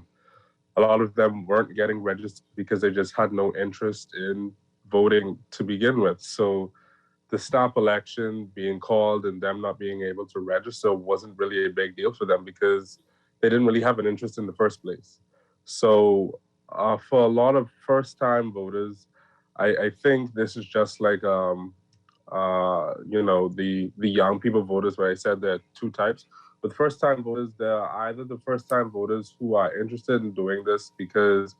Speaker 16: lot of them weren't getting registered because they just had no interest in voting to begin with. So snap election being called and them not being able to register wasn't really a big deal for them because they didn't really have an interest in the first place. So for a lot of first-time voters, I think this is just like the young people voters, where I said there are two types. With first-time voters, they're either the first-time voters who are interested in doing this because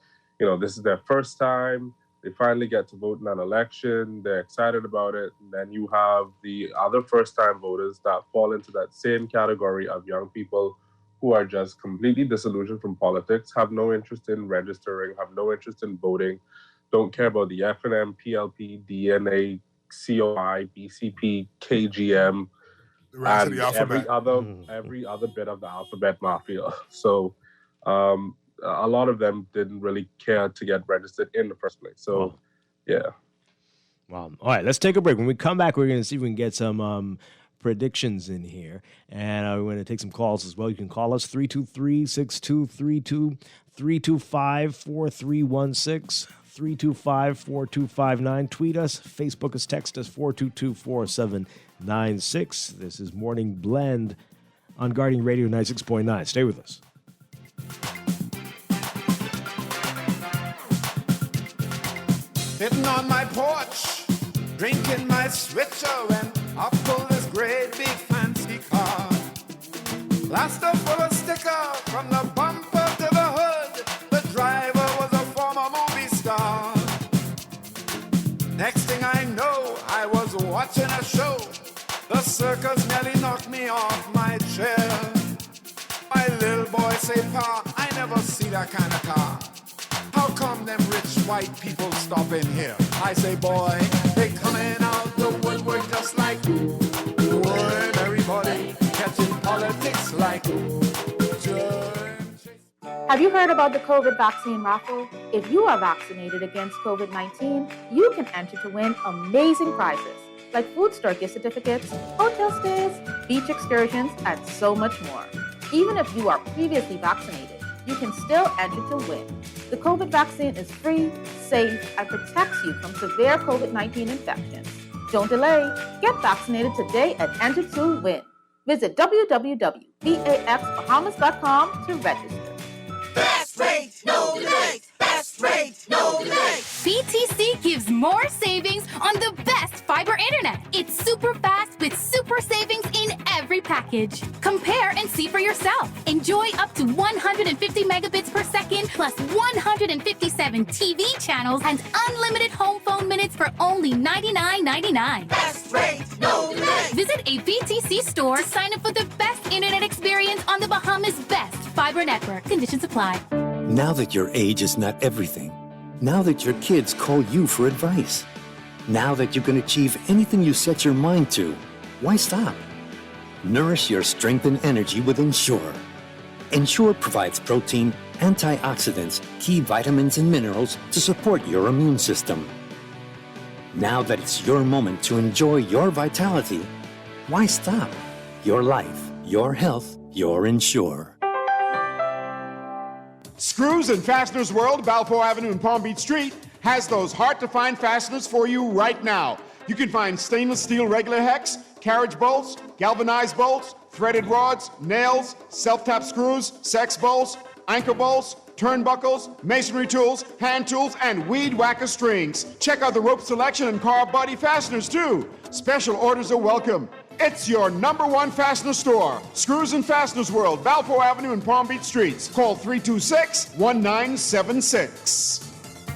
Speaker 16: this is their first time. They finally get to vote in an election. They're excited about it. And then you have the other first-time voters that fall into that same category of young people who are just completely disillusioned from politics, have no interest in registering, have no interest in voting, don't care about the FNM, PLP, DNA, COI, BCP, KGM,
Speaker 9: The rest of
Speaker 16: and
Speaker 9: the alphabet.
Speaker 16: every other bit of the alphabet mafia. So a lot of them didn't really care to get registered in the first place. So, yeah.
Speaker 3: Wow. All right, let's take a break. When we come back, we're going to see if we can get some predictions in here. And we're going to take some calls as well. You can call us 323-6232, 325-4316, 325-4259. Tweet us, Facebook us, text us, 422-4796. This is Morning Blend on Guardian Radio 96.9. Stay with us.
Speaker 4: Sitting on my porch, drinking my switcher, and I pull this great big fancy car. Plaster full of sticker from the bumper to the hood. The driver was a former movie star. Next thing I know, I was watching a show. The circus nearly knocked me off my chair. My little boy say, Pa, I never see that kind of car. How come them rich white people stop in here? I say, boy, they coming out the woodwork just like wood. Everybody catching politics like
Speaker 1: Have you heard about the COVID vaccine raffle? If you are vaccinated against COVID-19, you can enter to win amazing prizes like food store gift certificates, hotel stays, beach excursions, and so much more. Even if you are previously vaccinated, you can still enter to win. The COVID vaccine is free, safe, and protects you from severe COVID-19 infections. Don't delay. Get vaccinated today and enter to win. Visit www.vaxbahamas.com to register.
Speaker 6: Best rate, no delay. Best rate, no delay.
Speaker 17: BTC gives more savings on the best fiber internet. It's super fast with super savings in every package. Compare and see for yourself. Enjoy up to 150 megabits per second plus 157 TV channels and unlimited home phone minutes for only $99.99.
Speaker 6: Best rate, no delay.
Speaker 17: Visit a BTC store to sign up for the best internet experience on the Bahamas' best fiber network. Conditions apply.
Speaker 18: Now that your age is not everything, now that your kids call you for advice, now that you can achieve anything you set your mind to, why stop? Nourish your strength and energy with Ensure. Ensure provides protein, antioxidants, key vitamins and minerals to support your immune system. Now that it's your moment to enjoy your vitality, why stop? Your life, your health, your Ensure.
Speaker 19: Screws and Fasteners World, Balfour Avenue and Palm Beach Street, has those hard-to-find fasteners for you right now. You can find stainless steel regular hex, carriage bolts, galvanized bolts, threaded rods, nails, self-tap screws, sex bolts, anchor bolts, turnbuckles, masonry tools, hand tools, and weed whacker strings. Check out the rope selection and car body fasteners, too. Special orders are welcome. It's your #1 fastener store. Screws and Fasteners World, Balfour Avenue and Palm Beach Streets. Call 326-1976.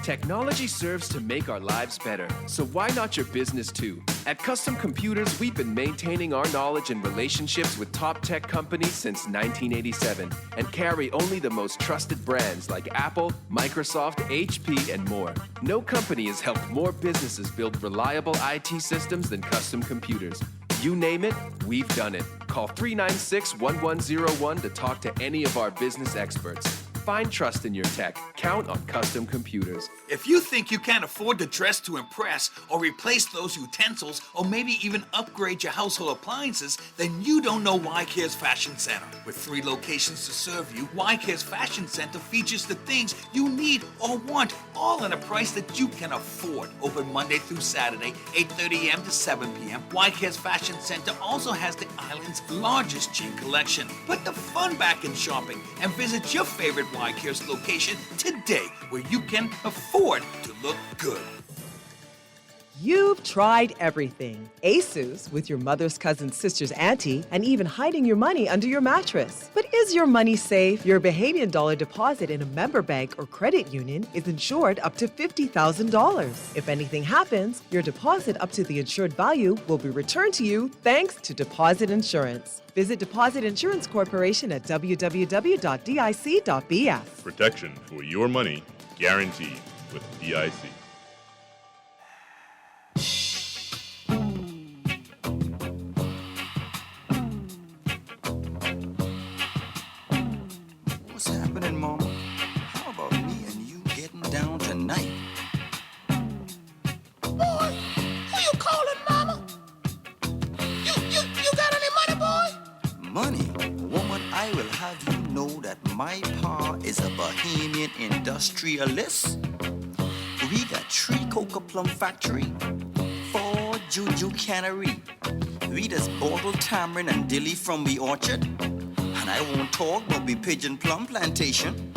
Speaker 20: Technology serves to make our lives better, so why not your business too? At Custom Computers, we've been maintaining our knowledge and relationships with top tech companies since 1987 and carry only the most trusted brands like Apple, Microsoft, HP, and more. No company has helped more businesses build reliable IT systems than Custom Computers. You name it, we've done it. Call 396-1101 to talk to any of our business experts. Find trust in your tech. Count on Custom Computers.
Speaker 7: If you think you can't afford to dress to impress or replace those utensils or maybe even upgrade your household appliances, then you don't know Y-Care's Fashion Center. With 3 locations to serve you, Y-Care's Fashion Center features the things you need or want, all at a price that you can afford. Open Monday through Saturday, 8:30 a.m. to 7 p.m. Y-Care's Fashion Center also has the island's largest jean collection. Put the fun back in shopping and visit your favorite Y-Care's location today, where you can afford to look good.
Speaker 23: You've tried everything. ASUS with your mother's cousin's sister's auntie, and even hiding your money under your mattress. But is your money safe? Your Bahamian dollar deposit in a member bank or credit union is insured up to $50,000. If anything happens, your deposit up to the insured value will be returned to you thanks to Deposit Insurance. Visit Deposit Insurance Corporation at www.dic.bs.
Speaker 15: Protection for your money guaranteed with DIC.
Speaker 26: What's happening, Mama? How about me and you getting down tonight?
Speaker 6: Boy, who you calling mama? You got any money, boy?
Speaker 26: Money? Woman, I will have you know that my pa is a Bahamian industrialist. We got 3 coca plum factory, 4 juju cannery. We just bottle tamarind and dilly from the orchard. And I won't talk about the pigeon plum plantation.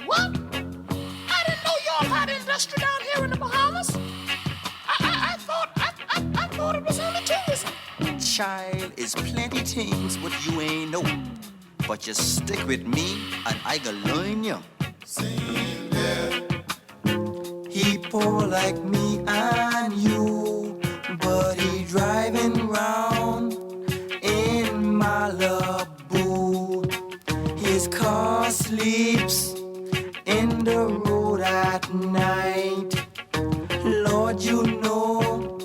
Speaker 6: What? I didn't know y'all had industry down here in the Bahamas. I thought it was only tourism.
Speaker 26: Child, is plenty things what you ain't know. But just stick with me and I gonna learn you. He poor like me and you, but he driving round in Malibu. His car sleeps in the road at night. Lord, you know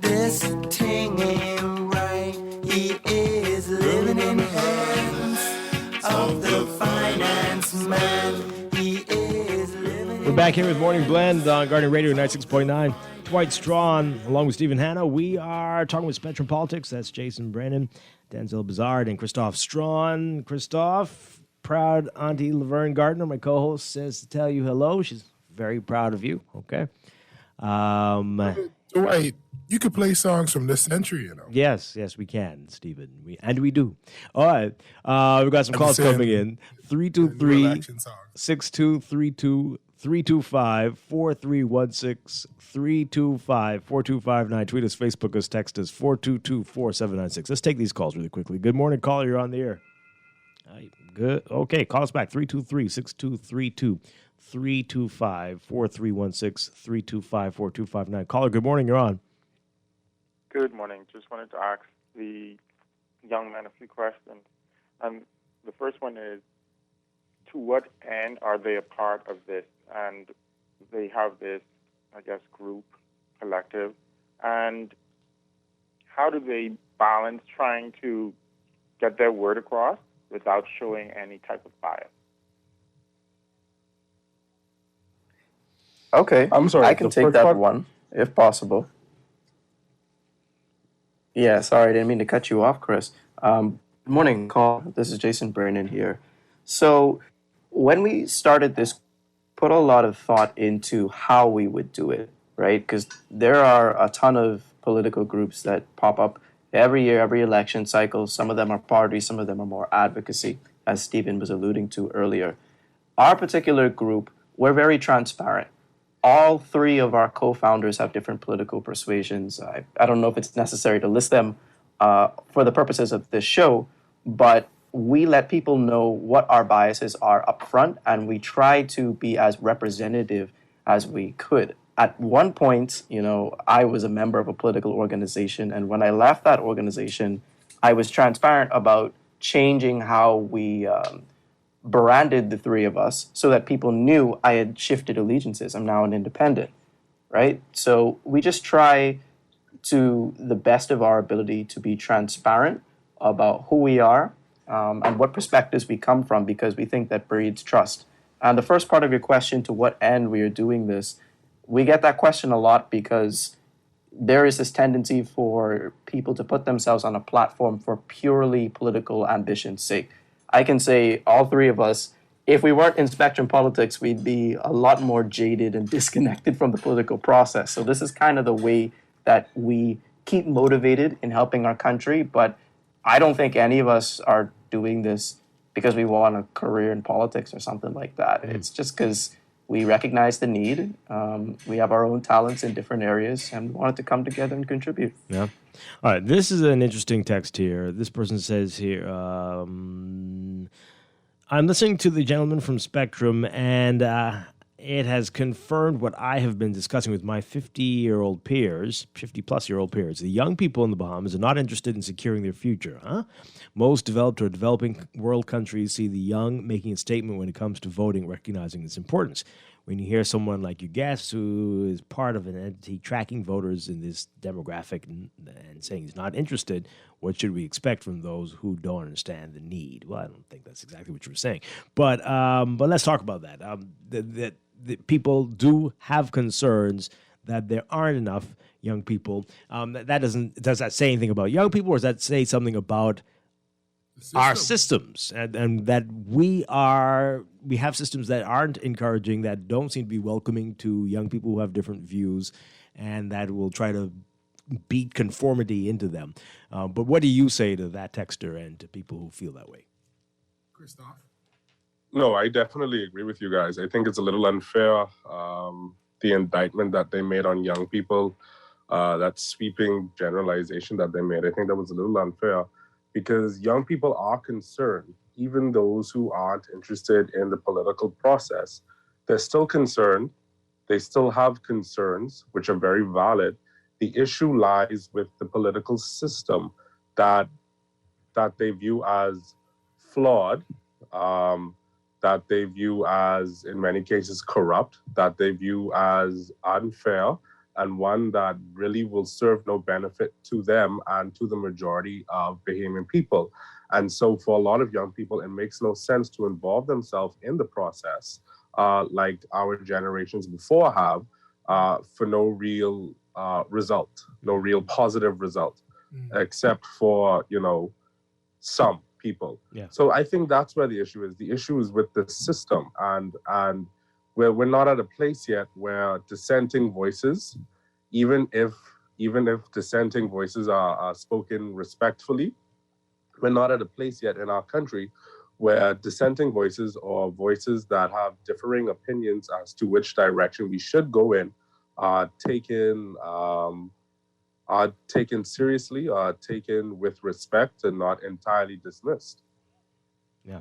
Speaker 26: this thing ain't right. He is living in hands of the finance man. He is living.
Speaker 3: We're back here with Morning Blend on Guardian Radio 96.9. Dwight Strachan, along with Stephen Hanna. We are talking with Spectrum Politics. That's Jason Brennan, Denzel Bizard, and Christoph Strachan. Christoph, proud Auntie Laverne Gardner, my co-host, says to tell you hello. She's very proud of you. Okay.
Speaker 9: Dwight, you could play songs from this century, you know.
Speaker 3: Yes, we can, Stephen. We do. All right. We've got some calls coming in. 323-6232. 325-4316, 325-4259. Tweet us, Facebook us, text us, 422-4796. Let's take these calls really quickly. Good morning, caller. You're on the air. Good. Okay, call us back, 323-6232, 325-4316, 325-4259. Caller, good morning. You're on.
Speaker 10: Good morning. Just wanted to ask the young man a few questions. The first one is, to what end are they a part of this? And they have this, I guess, group, collective. And how do they balance trying to get their word across without showing any type of bias?
Speaker 2: Okay.
Speaker 16: I'm sorry.
Speaker 2: I can take that one, if possible. Yeah, sorry, I didn't mean to cut you off, Chris. Good morning, call. This is Jason Brennan here. So when we started this, put a lot of thought into how we would do it, right? Because there are a ton of political groups that pop up every year, every election cycle. Some of them are parties, some of them are more advocacy, as Stephen was alluding to earlier. Our particular group, we're very transparent. All 3 of our co-founders have different political persuasions. I don't know if it's necessary to list them for the purposes of this show, but we let people know what our biases are up front, and we try to be as representative as we could. At one point, I was a member of a political organization, and when I left that organization, I was transparent about changing how we branded the 3 of us so that people knew I had shifted allegiances. I'm now an independent, right? So we just try to the best of our ability to be transparent about who we are and what perspectives we come from, because we think that breeds trust. And the first part of your question, to what end we are doing this, we get that question a lot because there is this tendency for people to put themselves on a platform for purely political ambition's sake. I can say all three of us, if we weren't in spectrum politics, we'd be a lot more jaded and disconnected from the political process. So this is kind of the way that we keep motivated in helping our country. But I don't think any of us are doing this because we want a career in politics or something like that. It's just because we recognize the need. We have our own talents in different areas, and we wanted to come together and contribute.
Speaker 3: Yeah. All right. This is an interesting text here. This person says here, I'm listening to the gentleman from Spectrum, and it has confirmed what I have been discussing with my 50-year-old peers, 50-plus-year-old peers. The young people in the Bahamas are not interested in securing their future, huh? Most developed or developing world countries see the young making a statement when it comes to voting, recognizing its importance. When you hear someone like your guest who is part of an entity tracking voters in this demographic and saying he's not interested, what should we expect from those who don't understand the need? Well, I don't think that's exactly what you were saying. But let's talk about that. That people do have concerns that there aren't enough young people. Does that say anything about young people, or does that say something about our systems, and that we have systems that aren't encouraging, that don't seem to be welcoming to young people who have different views, and that will try to beat conformity into them. But what do you say to that texter and to people who feel that way?
Speaker 9: Christoph?
Speaker 16: No, I definitely agree with you guys. I think it's a little unfair, the indictment that they made on young people, that sweeping generalization that they made. I think that was a little unfair, because young people are concerned, even those who aren't interested in the political process. They're still concerned. They still have concerns, which are very valid. The issue lies with the political system that they view as flawed, that they view as, in many cases, corrupt, that they view as unfair, and one that really will serve no benefit to them and to the majority of Bahamian people. And so for a lot of young people, it makes no sense to involve themselves in the process, like our generations before have, for no real result, no real positive result, except for, some people.
Speaker 3: Yeah.
Speaker 16: So I think that's where the issue is. The issue is with the system, and we're not at a place yet where dissenting voices, even if dissenting voices are spoken respectfully, we're not at a place yet in our country where dissenting voices, or voices that have differing opinions as to which direction we should go in, are taken seriously, are taken with respect, and not entirely dismissed.
Speaker 3: Yeah.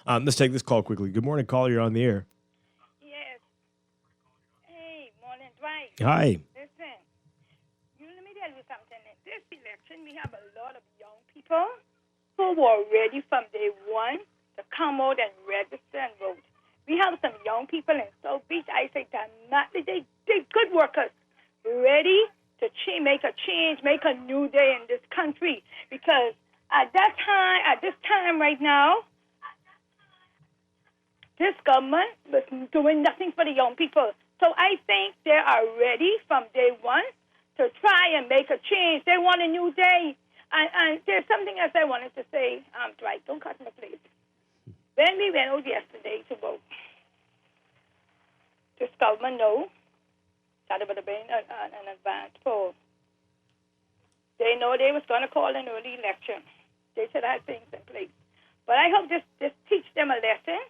Speaker 3: Let's take this call quickly. Good morning, caller. You're on the air.
Speaker 11: Yes. Hey, morning, Dwight.
Speaker 3: Hi.
Speaker 11: Listen, let me tell you something. In this election, we have a lot of young people who were ready from day one to come out and register and vote. We have some young people in South Beach, I say, they're good workers, ready to make a change, make a new day in this country. Because at this time right now, this government was doing nothing for the young people. So I think they are ready from day one to try and make a change. They want a new day. And there's something else I wanted to say. Dwight, don't cut me, please. When we went out yesterday to vote, this government knows that it would have been an advance poll. They know they was going to call an early election. They should have things in place. But I hope this teach them a lesson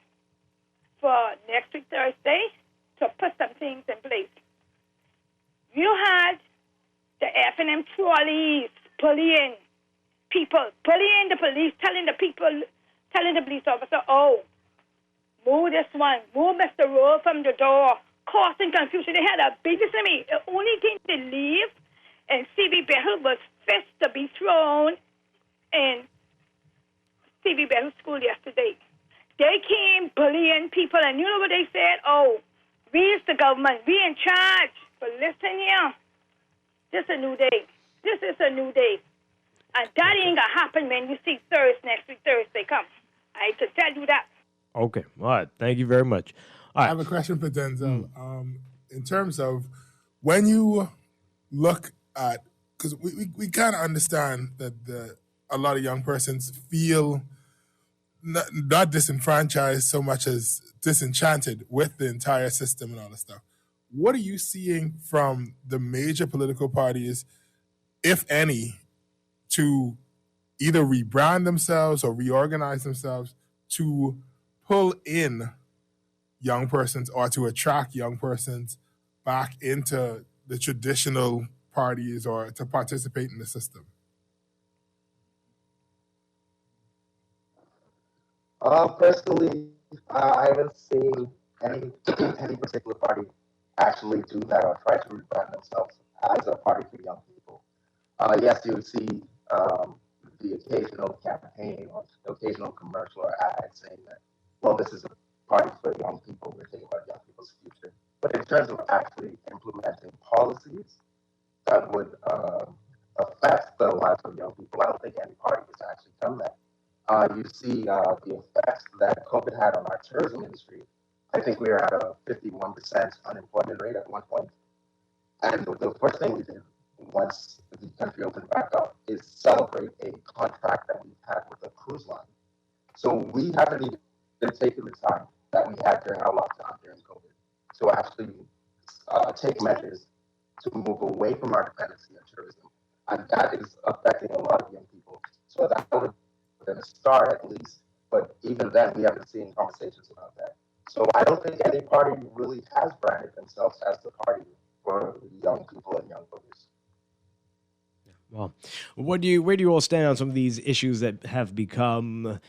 Speaker 11: for next week, Thursday, to put some things in place. You had the F&M trolleys bullying the police, telling the police officer, move this one, move Mr. Rowe from the door, causing confusion. They had a big disagreement. The only thing they leave in C.B. Bell was fists to be thrown in C.B. Bell school yesterday. They came bullying people, and you know what they said? We is the government. We in charge. But listen here. This is a new day. This is a new day. And that ain't going to happen when you see next week Thursday come. I to tell you that.
Speaker 3: Okay. All right. Thank you very much. All
Speaker 9: I
Speaker 3: right.
Speaker 9: have a question for Denzel. In terms of when you look at, because we kind of understand that a lot of young persons feel not disenfranchised so much as disenchanted with the entire system and all this stuff. What are you seeing from the major political parties, if any, to either rebrand themselves or reorganize themselves to pull in young persons or to attract young persons back into the traditional parties or to participate in the system?
Speaker 5: Personally, I haven't seen any any particular party actually do that or try to rebrand themselves as a party for young people. Yes, you would see the occasional campaign or the occasional commercial or ad saying that, well, this is a party for young people. We're thinking about young people's future. But in terms of actually implementing policies that would affect the lives of young people, I don't think any party has actually done that. You see the effects that COVID had on our tourism industry. I think we were at a 51% unemployment rate at one point. And the first thing we did once the country opened back up is celebrate a contract that we've had with a cruise line. So we haven't even taken the time that we had during our lockdown during COVID to actually take measures to move away from our dependency on tourism. And that is affecting a lot of young people. So that would have been a start at least. But even then, we haven't seen conversations about that. So I don't think any party really has branded themselves as the party for young people and young voters.
Speaker 3: Well, where do you all stand on some of these issues that have become,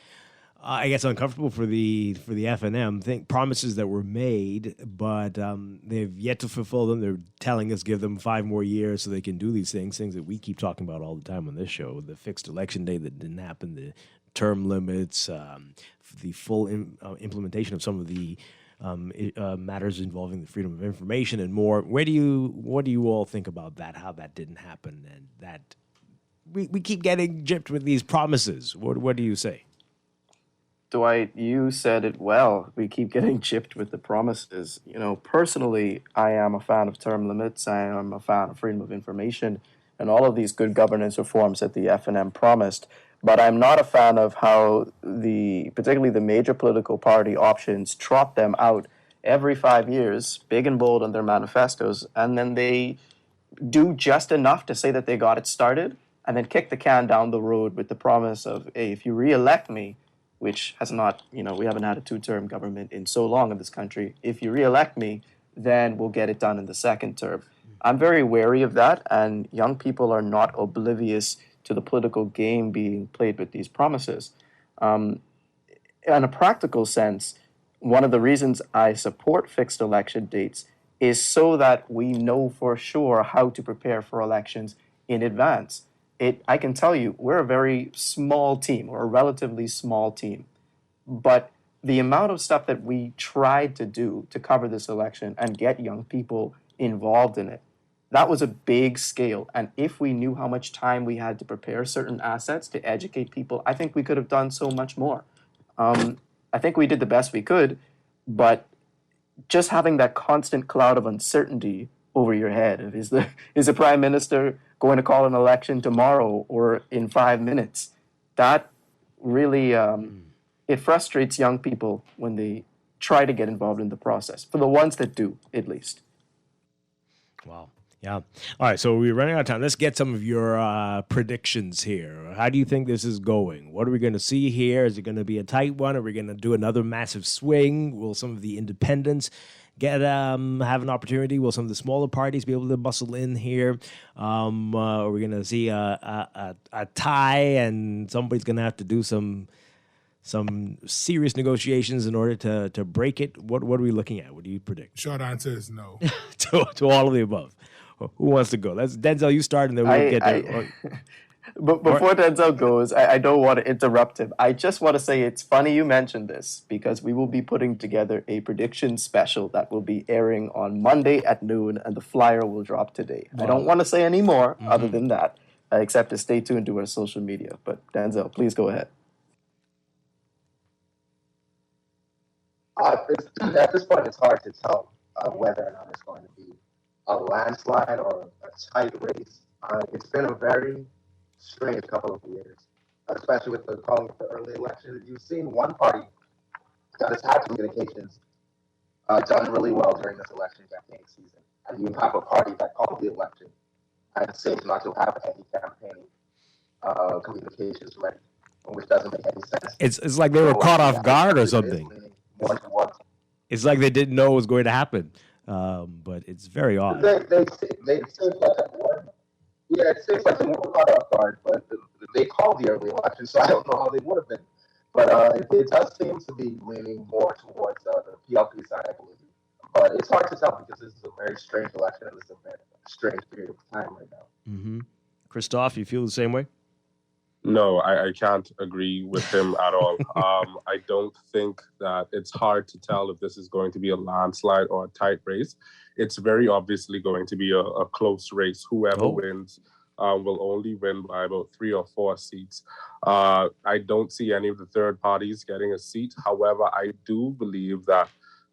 Speaker 3: I guess, uncomfortable for the FNM? Promises that were made, but they've yet to fulfill them. They're telling us give them 5 more years so they can do these things that we keep talking about all the time on this show. The fixed election day that didn't happen, the term limits, the full implementation of some of the matters involving the freedom of information and more. What do you all think about that? How that didn't happen, and that we keep getting gypped with these promises. What do you say?
Speaker 2: Dwight, you said it well. We keep getting gypped with the promises. Personally, I am a fan of term limits. I am a fan of freedom of information and all of these good governance reforms that the FNM promised. But I'm not a fan of how particularly the major political party options trot them out every 5 years, big and bold on their manifestos, and then they do just enough to say that they got it started, and then kick the can down the road with the promise of, hey, if you re-elect me, which has not, we haven't had a 2-term government in so long in this country. If you re-elect me, then we'll get it done in the 2nd term. I'm very wary of that, and young people are not oblivious to the political game being played with these promises. In a practical sense, one of the reasons I support fixed election dates is so that we know for sure how to prepare for elections in advance. I can tell you, we're a very small team, or a relatively small team, but the amount of stuff that we tried to do to cover this election and get young people involved in it, that was a big scale. And if we knew how much time we had to prepare certain assets to educate people, I think we could have done so much more. I think we did the best we could, but just having that constant cloud of uncertainty over your head, is the prime minister going to call an election tomorrow or in 5 minutes? That really, it frustrates young people when they try to get involved in the process, for the ones that do, at least.
Speaker 3: Wow. Yeah. All right. So we're running out of time. Let's get some of your predictions here. How do you think this is going? What are we going to see here? Is it going to be a tight one? Are we going to do another massive swing? Will some of the independents have an opportunity? Will some of the smaller parties be able to muscle in here? Are we going to see a tie, and somebody's going to have to do some serious negotiations in order to break it? What are we looking at? What do you predict?
Speaker 9: Short answer is no.
Speaker 3: to all of the above. Who wants to go? Denzel, you start, and then we'll get there.
Speaker 2: But before Denzel goes, I don't want to interrupt him. I just want to say it's funny you mentioned this, because we will be putting together a prediction special that will be airing on Monday at noon, and the flyer will drop today.
Speaker 3: Wow.
Speaker 2: I don't want to say any more other than that. except to stay tuned to our social media. But Denzel, please go ahead.
Speaker 5: At this point, it's hard to tell whether or not it's going to be a landslide or a tight race. It's been a very strange couple of years, especially with the calling of the early election. You've seen one party that has had communications done really well during this election campaign season, and you have a party that called the election and seems not to have any campaign communications ready, which doesn't make any sense.
Speaker 3: It's like they were caught off guard or something.
Speaker 5: More towards
Speaker 3: It's like they didn't know it was going to happen. But it's very odd.
Speaker 5: They seem like it seems like they were caught off guard, but they called the early election, so I don't know how they would have been. But it does seem to be leaning more towards the PLP side, I believe. But it's hard to tell because this is a very strange election and this is a very strange period of time right now.
Speaker 3: Mm-hmm. Christoph, you feel the same way?
Speaker 16: No, I can't agree with him at all. I don't think that it's hard to tell if this is going to be a landslide or a tight race. It's very obviously going to be a close race. Whoever wins will only win by about 3 or 4 seats. I don't see any of the third parties getting a seat. However, I do believe that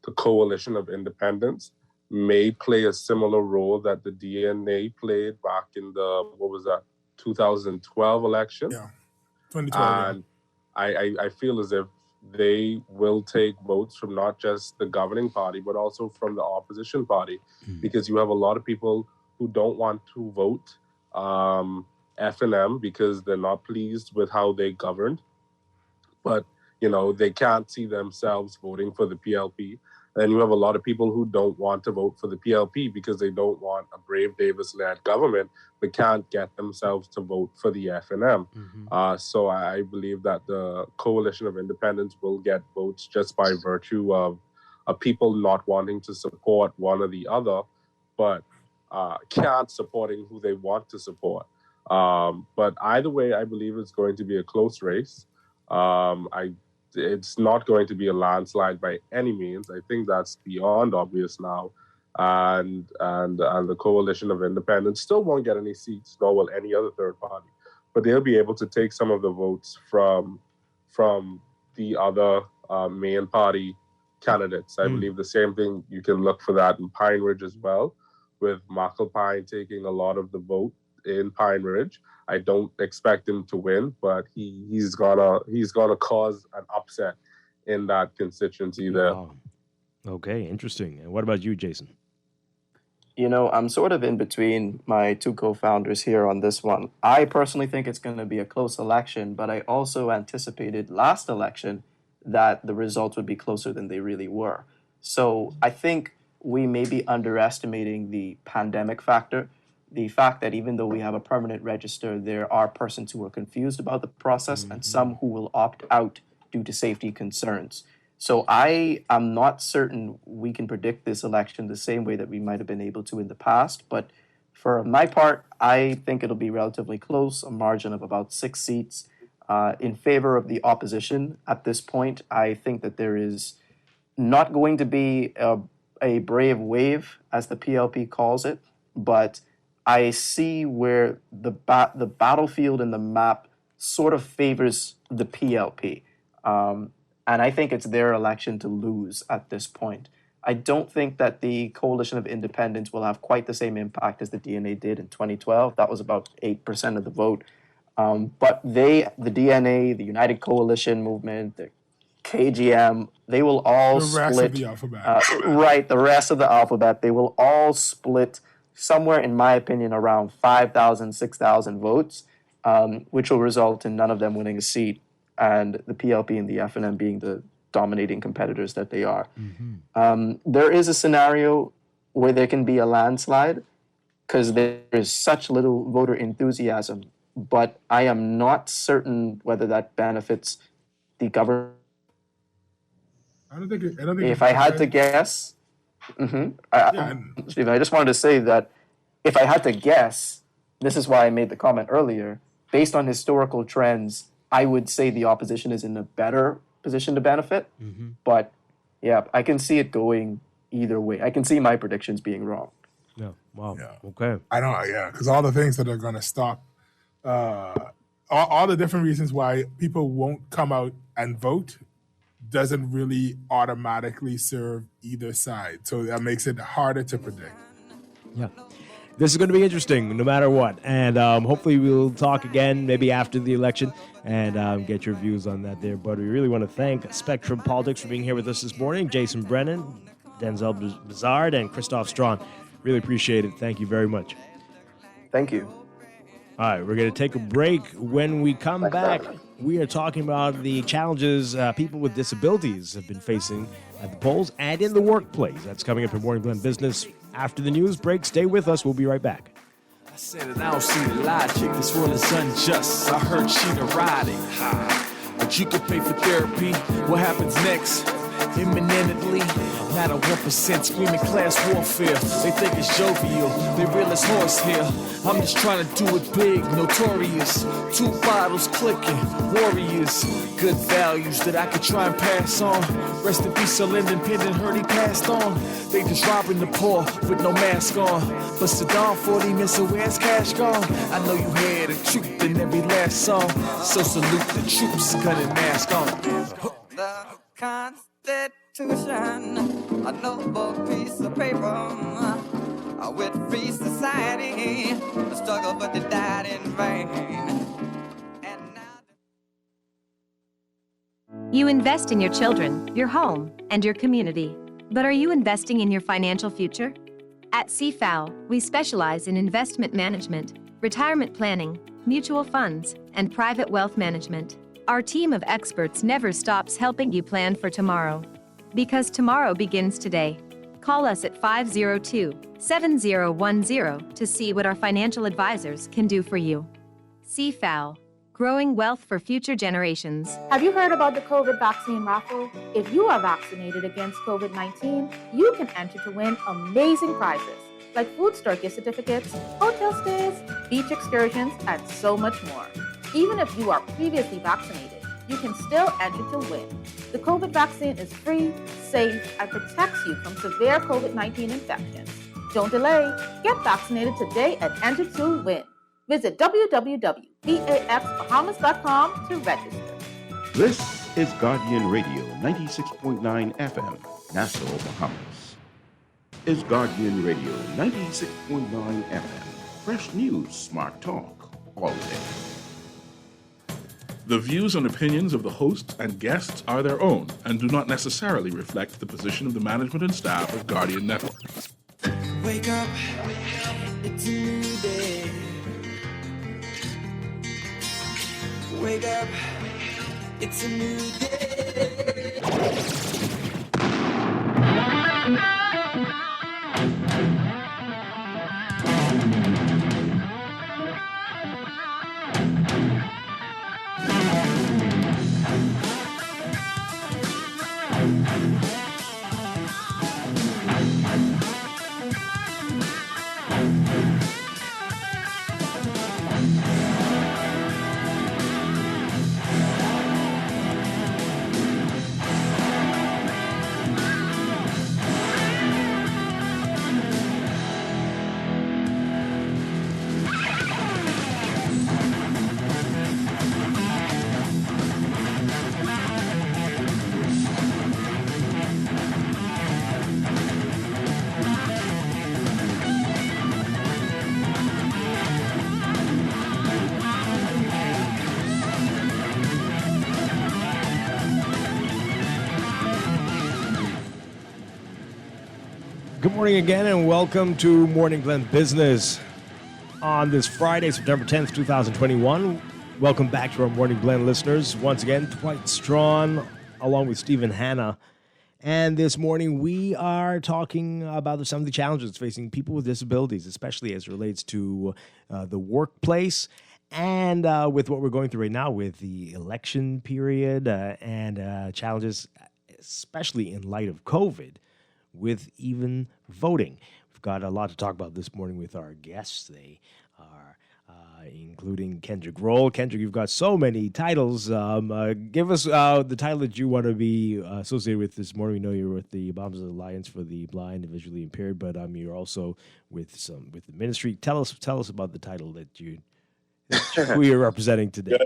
Speaker 16: the coalition of independents may play a similar role that the DNA played back in the, 2012 election.
Speaker 9: Yeah, 2012.
Speaker 16: And I feel as if they will take votes from not just the governing party, but also from the opposition party, because you have a lot of people who don't want to vote F&M because they're not pleased with how they governed. But, they can't see themselves voting for the PLP. And you have a lot of people who don't want to vote for the PLP because they don't want a Brave Davis-led government, but can't get themselves to vote for the F&M. So I believe that the coalition of independents will get votes just by virtue of people not wanting to support one or the other, but can't supporting who they want to support. But either way, I believe it's going to be a close race. It's not going to be a landslide by any means. I think that's beyond obvious now. And the coalition of independents still won't get any seats, nor will any other third party. But they'll be able to take some of the votes from the other main party candidates. I believe the same thing, you can look for that in Pine Ridge as well, with Michael Pine taking a lot of the vote in Pine Ridge. I don't expect him to win, but he's gonna cause an upset in that constituency there.
Speaker 3: Wow. Okay, interesting. And what about you, Jason?
Speaker 2: I'm sort of in between my two co-founders here on this one. I personally think it's going to be a close election, but I also anticipated last election that the results would be closer than they really were. So I think we may be underestimating the pandemic factor. The fact that even though we have a permanent register, there are persons who are confused about the process and some who will opt out due to safety concerns. So I am not certain we can predict this election the same way that we might have been able to in the past. But for my part, I think it'll be relatively close, a margin of about 6 seats in favor of the opposition. At this point, I think that there is not going to be a brave wave, as the PLP calls it, but I see where the battlefield and the map sort of favors the PLP. And I think it's their election to lose at this point. I don't think that the Coalition of Independents will have quite the same impact as the DNA did in 2012. That was about 8% of the vote. But the DNA, the United Coalition Movement, the KGM, they will all split.
Speaker 9: The rest of the alphabet.
Speaker 2: Right, the rest of the alphabet. They will all split somewhere, in my opinion, around 5,000, 6,000 votes, which will result in none of them winning a seat, and the PLP and the F&M being the dominating competitors that they are. There is a scenario where there can be a landslide because there is such little voter enthusiasm, but I am not certain whether that benefits the government.
Speaker 9: I don't think
Speaker 2: If I had to guess, Steve, I just wanted to say that if I had to guess, this is why I made the comment earlier, based on historical trends, I would say the opposition is in a better position to benefit. But yeah, I can see it going either way. I can see my predictions being wrong.
Speaker 3: Yeah. Wow. Okay.
Speaker 9: I don't. Yeah, because all the things that are going to stop all the different reasons why people won't come out and vote doesn't really automatically serve either side. So that makes it harder to predict.
Speaker 3: Yeah. This is going to be interesting no matter what. And hopefully we'll talk again maybe after the election and get your views on that there. But we really want to thank Spectrum Politics for being here with us this morning. Jason Brennan, Denzel Bizard, and Christoph Strawn. Really appreciate it. Thank you very much.
Speaker 2: Thank you.
Speaker 3: All right, we're going to take a break. When we come back, we are talking about the challenges people with disabilities have been facing at the polls and in the workplace. That's coming up in Morning Blend Business after the news break. Stay with us. We'll be right back.
Speaker 13: I said it, I don't see the logic. This world is unjust. I heard she neurotic. But you can pay for therapy. What happens next? Imminently, not a 1% screaming class warfare. They think it's jovial, they real as horse here. I'm just trying to do it big, notorious. 2 bottles clicking, warriors. Good values that I could try and pass on. Rest in peace, so independent, heard he passed on. They just robbing the poor with no mask on. But Saddam 40 minutes away, where's cash gone? I know you hear the truth in every last song. So salute the troops, gun and mask on.
Speaker 14: The Constitution, a noble piece of paper, with free society, the struggle but they died in vain.
Speaker 21: You invest in your children, your home, and your community. But are you investing in your financial future? At CFAO, we specialize in investment management, retirement planning, mutual funds, and private wealth management. Our team of experts never stops helping you plan for tomorrow. Because tomorrow begins today. Call us at 502-7010 to see what our financial advisors can do for you. CFAO, growing wealth for future generations.
Speaker 1: Have you heard about the COVID vaccine raffle? If you are vaccinated against COVID-19, you can enter to win amazing prizes like food store gift certificates, hotel stays, beach excursions, and so much more. Even if you are previously vaccinated, you can still enter to win. The COVID vaccine is free, safe, and protects you from severe COVID-19 infections. Don't delay. Get vaccinated today and enter to win. Visit www.vaxbahamas.com to register.
Speaker 22: This is Guardian Radio 96.9 FM, Nassau, Bahamas. Is Guardian Radio 96.9 FM. Fresh news, smart talk, all day.
Speaker 12: The views and opinions of the hosts and guests are their own and do not necessarily reflect the position of the management and staff of Guardian Network.
Speaker 14: Wake up, it's a new day. Wake up, it's a new day.
Speaker 3: Good morning again, and welcome to Morning Blend Business on this Friday, September 10th, 2021. Welcome back to our Morning Blend listeners. Once again, Dwight Strawn, along with Stephen Hanna. And this morning, we are talking about some of the challenges facing people with disabilities, especially as it relates to the workplace and with what we're going through right now with the election period and challenges, especially in light of COVID, with even voting. We've got a lot to talk about this morning with our guests. They are including Kendrick Roll. Kendrick, you've got so many titles. Give us the title that you want to be associated with this morning. We know you're with the Bahamas Alliance for the Blind and Visually Impaired, but you're also with the ministry. Tell us about the title that who you're representing today.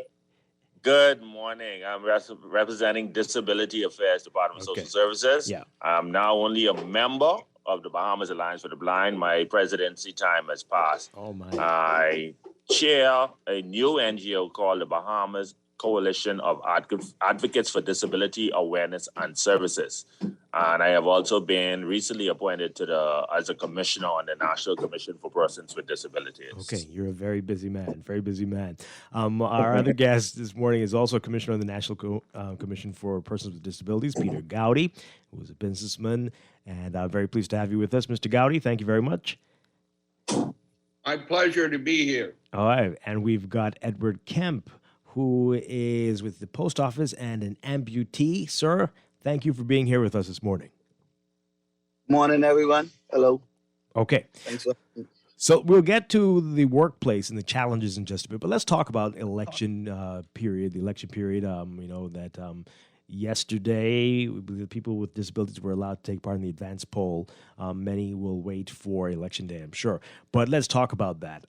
Speaker 4: Good morning. I'm representing Disability Affairs Department of Social Services.
Speaker 3: Yeah.
Speaker 4: I'm now only a member of the Bahamas Alliance for the Blind. My presidency time has passed.
Speaker 3: Oh, my.
Speaker 4: I chair a new NGO called the Bahamas Coalition of Advocates for Disability Awareness and Services. And I have also been recently appointed as a commissioner on the National Commission for Persons with Disabilities.
Speaker 3: Okay, you're a very busy man, very busy man. Our other guest this morning is also Commissioner of the National Commission for Persons with Disabilities, Peter Gowdy, who is a businessman, and I'm very pleased to have you with us, Mr. Gowdy. Thank you very much.
Speaker 8: My pleasure to be here.
Speaker 3: All right, and we've got Edward Kemp, who is with the post office and an amputee. Sir, thank you for being here with us this morning.
Speaker 17: Morning, everyone. Hello.
Speaker 3: Okay.
Speaker 17: Thanks.
Speaker 3: So we'll get to the workplace and the challenges in just a bit, but let's talk about election period. The election period, yesterday, the people with disabilities were allowed to take part in the advance poll. Many will wait for election day, I'm sure. But let's talk about that.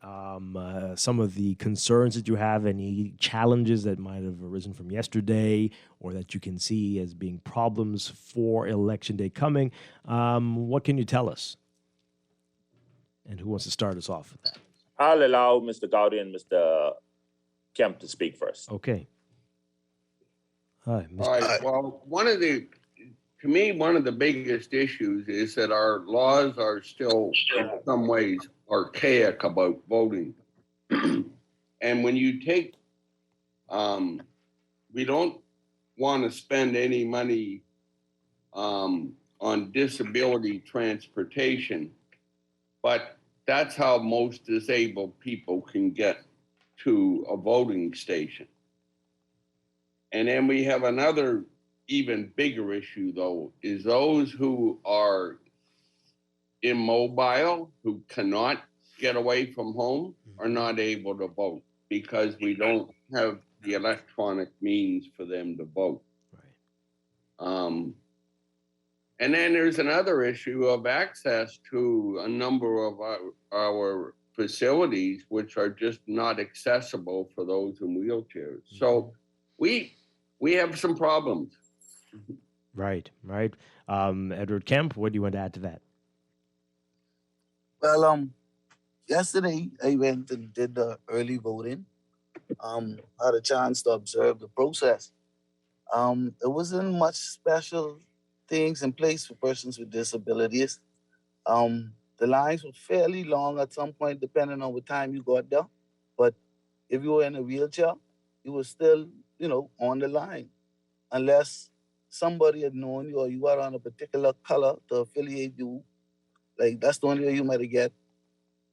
Speaker 3: Some of the concerns that you have, any challenges that might have arisen from yesterday or that you can see as being problems for election day coming. What can you tell us? And who wants to start us off with that?
Speaker 4: I'll allow Mr. Gowdy and Mr. Kemp to speak first.
Speaker 3: Okay. Hi, Mr.
Speaker 8: All right. Well, one of the biggest issues is that our laws are still in some ways archaic about voting. And when you take, we don't want to spend any money on disability transportation, but that's how most disabled people can get to a voting station. And then we have another even bigger issue, though, is those who are immobile, who cannot get away from home, are not able to vote because we don't have the electronic means for them to vote. And then there's another issue of access to a number of our facilities, which are just not accessible for those in wheelchairs. So we have some problems.
Speaker 3: Right. Edward Kemp, what do you want to add to that?
Speaker 17: Well, yesterday I went and did the early voting. Had a chance to observe the process. It wasn't much special things in place for persons with disabilities. The lines were fairly long at some point, depending on what time you got there. But if you were in a wheelchair, you were still, on the line, unless somebody had known you or you were on a particular color to affiliate you. Like that's the only way you might get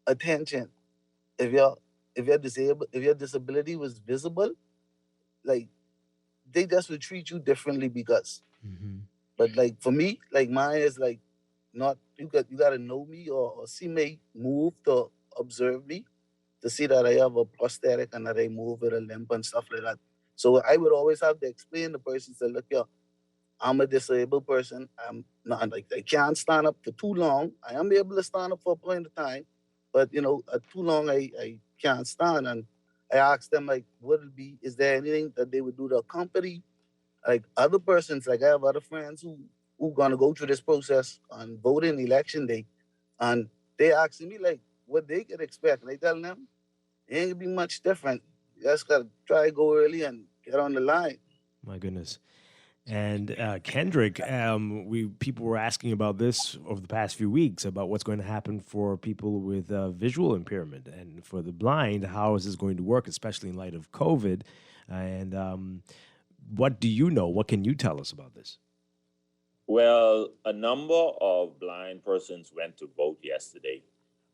Speaker 17: attention. If you're disabled, if your disability was visible, like they just would treat you differently because. But like for me, like mine is like not you gotta know me or see me move to observe me to see that I have a prosthetic and that I move with a limp and stuff like that. So I would always have to explain to the person, say, look, I'm a disabled person. I'm not like I can't stand up for too long. I am able to stand up for a point of time, but too long I can't stand. And I asked them like, would it be? Is there anything that they would do to accompany like other persons? Like I have other friends who gonna go through this process on voting election day, and they asking me like what they could expect. And I tell them it ain't gonna be much different. You just gotta try to go early and get on the line.
Speaker 3: My goodness. And Kendrick, people were asking about this over the past few weeks about what's going to happen for people with visual impairment and for the blind. How is this going to work, especially in light of COVID? And what do you know? What can you tell us about this?
Speaker 4: Well, a number of blind persons went to vote yesterday,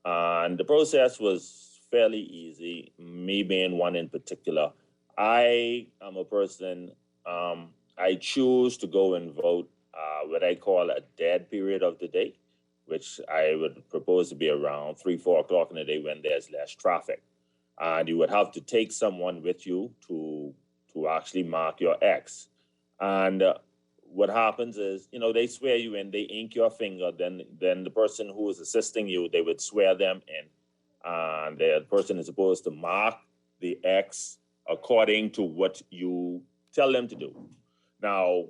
Speaker 4: and the process was fairly easy, me being one in particular. I am a person, I choose to go and vote what I call a dead period of the day, which I would propose to be around 3-4 o'clock in the day when there's less traffic. And you would have to take someone with you to actually mark your X. And what happens is, they swear you in, they ink your finger, then the person who is assisting you, they would swear them in. And the person is supposed to mark the X according to what you tell them to do. Now,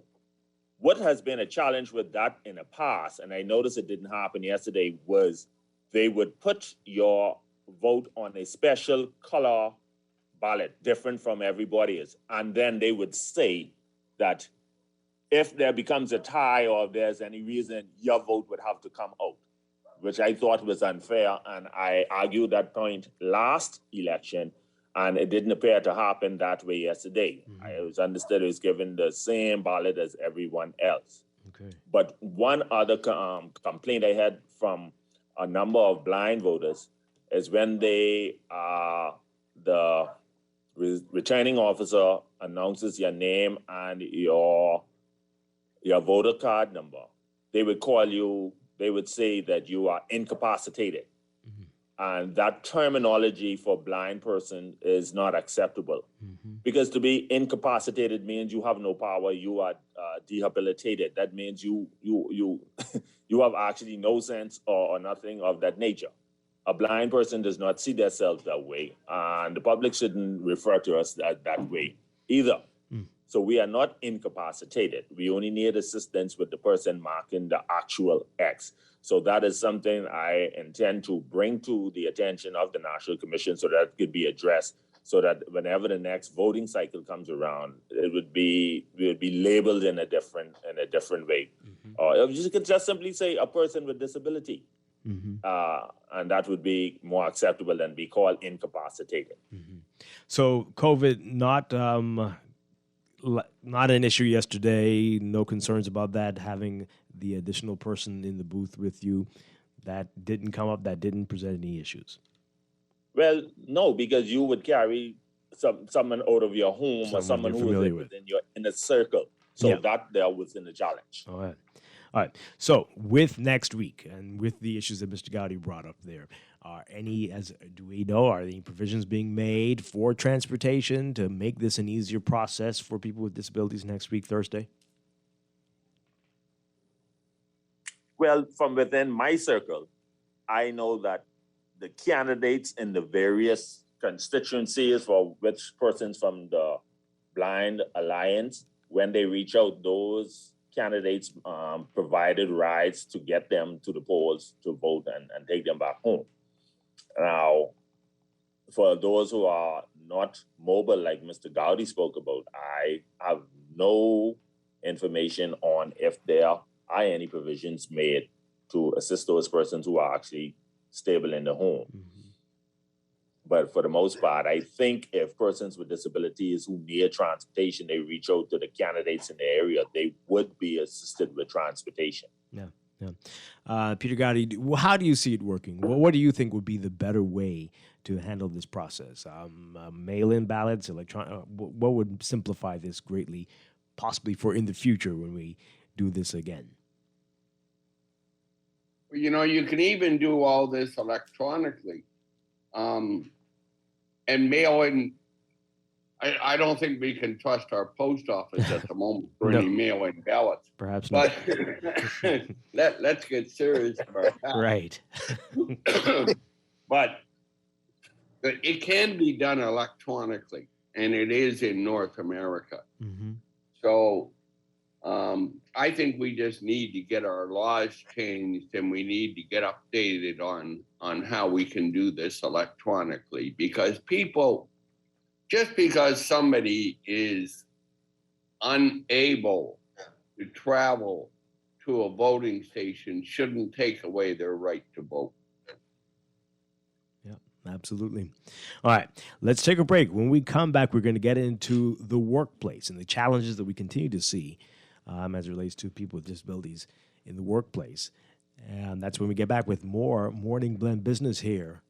Speaker 4: what has been a challenge with that in the past, and I noticed it didn't happen yesterday, was they would put your vote on a special color ballot, different from everybody's, and then they would say that if there becomes a tie or if there's any reason, your vote would have to come out, which I thought was unfair, and I argued that point last election, and it didn't appear to happen that way yesterday. I was understood it was given the same ballot as everyone else.
Speaker 3: Okay.
Speaker 4: But one other complaint I had from a number of blind voters is when the returning officer announces your name and your voter card number, they would call you, they would say that you are incapacitated. And that terminology for blind person is not acceptable. Because to be incapacitated means you have no power, you are rehabilitated. That means you have actually no sense or nothing of that nature. A blind person does not see themselves that way, and the public shouldn't refer to us that way either. So we are not incapacitated. We only need assistance with the person marking the actual X. So that is something I intend to bring to the attention of the National Commission so that it could be addressed, so that whenever the next voting cycle comes around, it would be labeled in a different way. Or you could just simply say a person with disability. And that would be more acceptable than be called incapacitated.
Speaker 3: So COVID not an issue yesterday, no concerns about that, having the additional person in the booth with you. That didn't come up, that didn't present any issues.
Speaker 4: Well, no, because you would carry someone out of your home or someone who is within your inner circle. So that there wasn't a challenge.
Speaker 3: All right. So with next week and with the issues that Mr. Gowdy brought up there, are any provisions being made for transportation to make this an easier process for people with disabilities next week, Thursday?
Speaker 4: Well, from within my circle, I know that the candidates in the various constituencies for which persons from the Blind Alliance, when they reach out, those candidates provided rides to get them to the polls to vote and take them back home. Now, for those who are not mobile, like Mr. Gowdy spoke about, I have no information on if there are any provisions made to assist those persons who are actually stable in the home. But for the most part, I think if persons with disabilities who need transportation, they reach out to the candidates in the area, they would be assisted with transportation.
Speaker 3: Peter Gowdy, how do you see it working? What do you think would be the better way to handle this process? Mail-in ballots, electronic. What would simplify this greatly, possibly for in the future when we do this again?
Speaker 8: You know, you can even do all this electronically, and mail in. I don't think we can trust our post office at the moment for any mail-in ballots.
Speaker 3: Perhaps not.
Speaker 8: But let's get serious about that.
Speaker 3: Right.
Speaker 8: But it can be done electronically, and it is in North America. So I think we just need to get our laws changed, and we need to get updated on how we can do this electronically, because people, just because somebody is unable to travel to a voting station shouldn't take away their right to vote.
Speaker 3: Absolutely. All right, let's take a break. When we come back, we're going to get into the workplace and the challenges that we continue to see as it relates to people with disabilities in the workplace. And that's when we get back with more Morning Blend Business here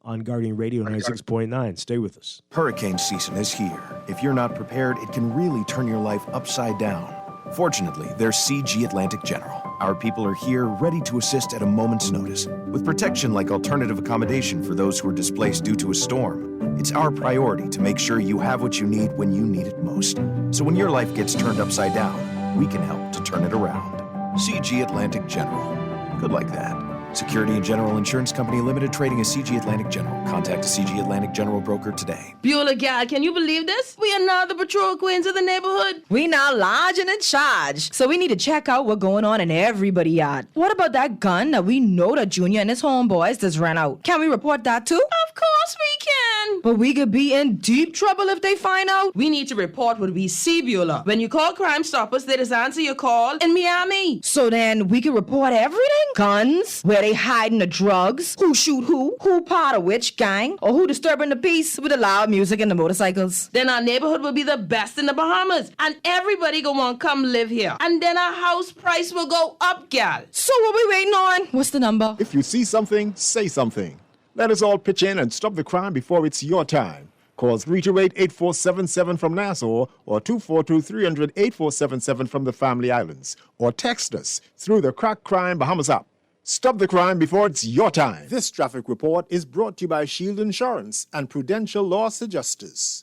Speaker 3: on Guardian Radio 96.9. Stay with us.
Speaker 7: Hurricane season is here. If you're not prepared, it can really turn your life upside down. Fortunately, there's CG Atlantic General. Our people are here ready to assist at a moment's notice, with protection like alternative accommodation for those who are displaced due to a storm. It's our priority to make sure you have what you need when you need it most. So when your life gets turned upside down, we can help to turn it around. CG Atlantic General. Good like that. Security and General Insurance Company Limited, trading as CG Atlantic General. Contact a CG Atlantic General broker today.
Speaker 18: Beulah, gal, can you believe this? We are now the patrol queens of the neighborhood. We now large and in charge. So we need to check out what's going on in everybody's yard. What about that gun that we know that Junior and his homeboys just ran out? Can we report that too? Of course we can. But we could be in deep trouble if they find out. We need to report what we see, Beulah. When you call Crime Stoppers, they just answer your call in Miami. So then we can report everything? Guns, where they hiding the drugs, who shoot who part of which gang, or who disturbing the peace with the loud music and the motorcycles. Then our neighborhood will be the best in the Bahamas, and everybody gonna want to come live here. And then our house price will go up, gal. So what we waiting on? What's the number?
Speaker 19: If you see something, say something. Let us all pitch in and stop the crime before it's your time. Call 328-8477 from Nassau or 242-300-8477 from the Family Islands. Or text us through the Crack Crime Bahamas app. Stop the crime before it's your time. This traffic report is brought to you by Shield Insurance and Prudential Loss Adjusters.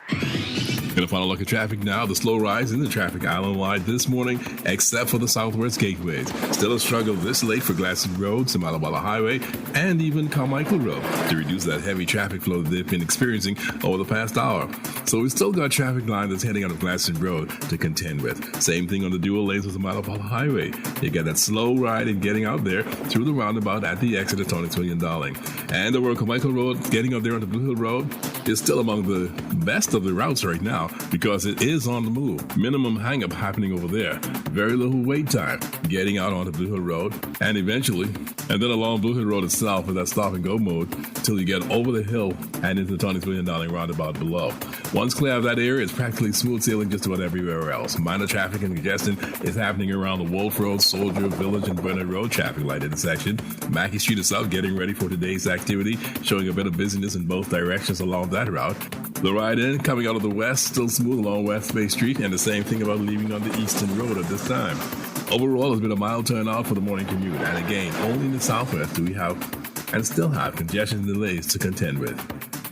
Speaker 20: Gonna final look at traffic now. The slow rise in the traffic island-wide this morning, except for the southwest gateways. Still a struggle this late for Glasson Road, Samalabala Highway, and even Carmichael Road to reduce that heavy traffic flow that they've been experiencing over the past hour. So we still got traffic line that's heading out of Glasson Road to contend with. Same thing on the dual lanes with the Samalabala Highway. You got that slow ride in getting out there through the roundabout at the exit of Tony'sville and Darling. And over Carmichael Road, getting out there on the Blue Hill Road is still among the best of the routes right now, because it is on the move. Minimum hang-up happening over there. Very little wait time getting out onto Blue Hill Road, and eventually, and then along Blue Hill Road itself with that stop-and-go mode till you get over the hill and into the Tony'sville and Darling roundabout below. Once clear of that area, it's practically smooth sailing just about everywhere else. Minor traffic and congestion is happening around the Wolf Road, Soldier Village, and Bernard Road traffic light intersection. Mackey Street itself getting ready for today's activity, showing a bit of busyness in both directions along that route. The ride in coming out of the west, still smooth along West Bay Street, and the same thing about leaving on the Eastern Road at this time. Overall, it's been a mild turnout for the morning commute, and again, only in the southwest do we have and still have congestion and delays to contend with.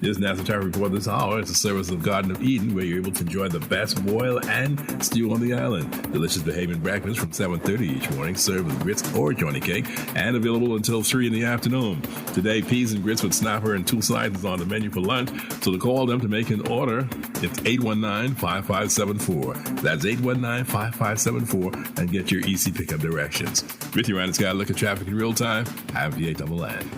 Speaker 20: This National Traffic Report this hour is a service of Garden of Eden, where you're able to enjoy the best boil and stew on the island. Delicious behaving breakfast from 7:30 each morning, served with grits or johnny cake, and available until 3 in the afternoon. Today, peas and grits with snapper and 2 sides is on the menu for lunch, so to call them to make an order, it's 819-5574. That's 819-5574, and get your easy pickup directions. With you, Ryan Scott, look at traffic in real time. I'm V8 Double N.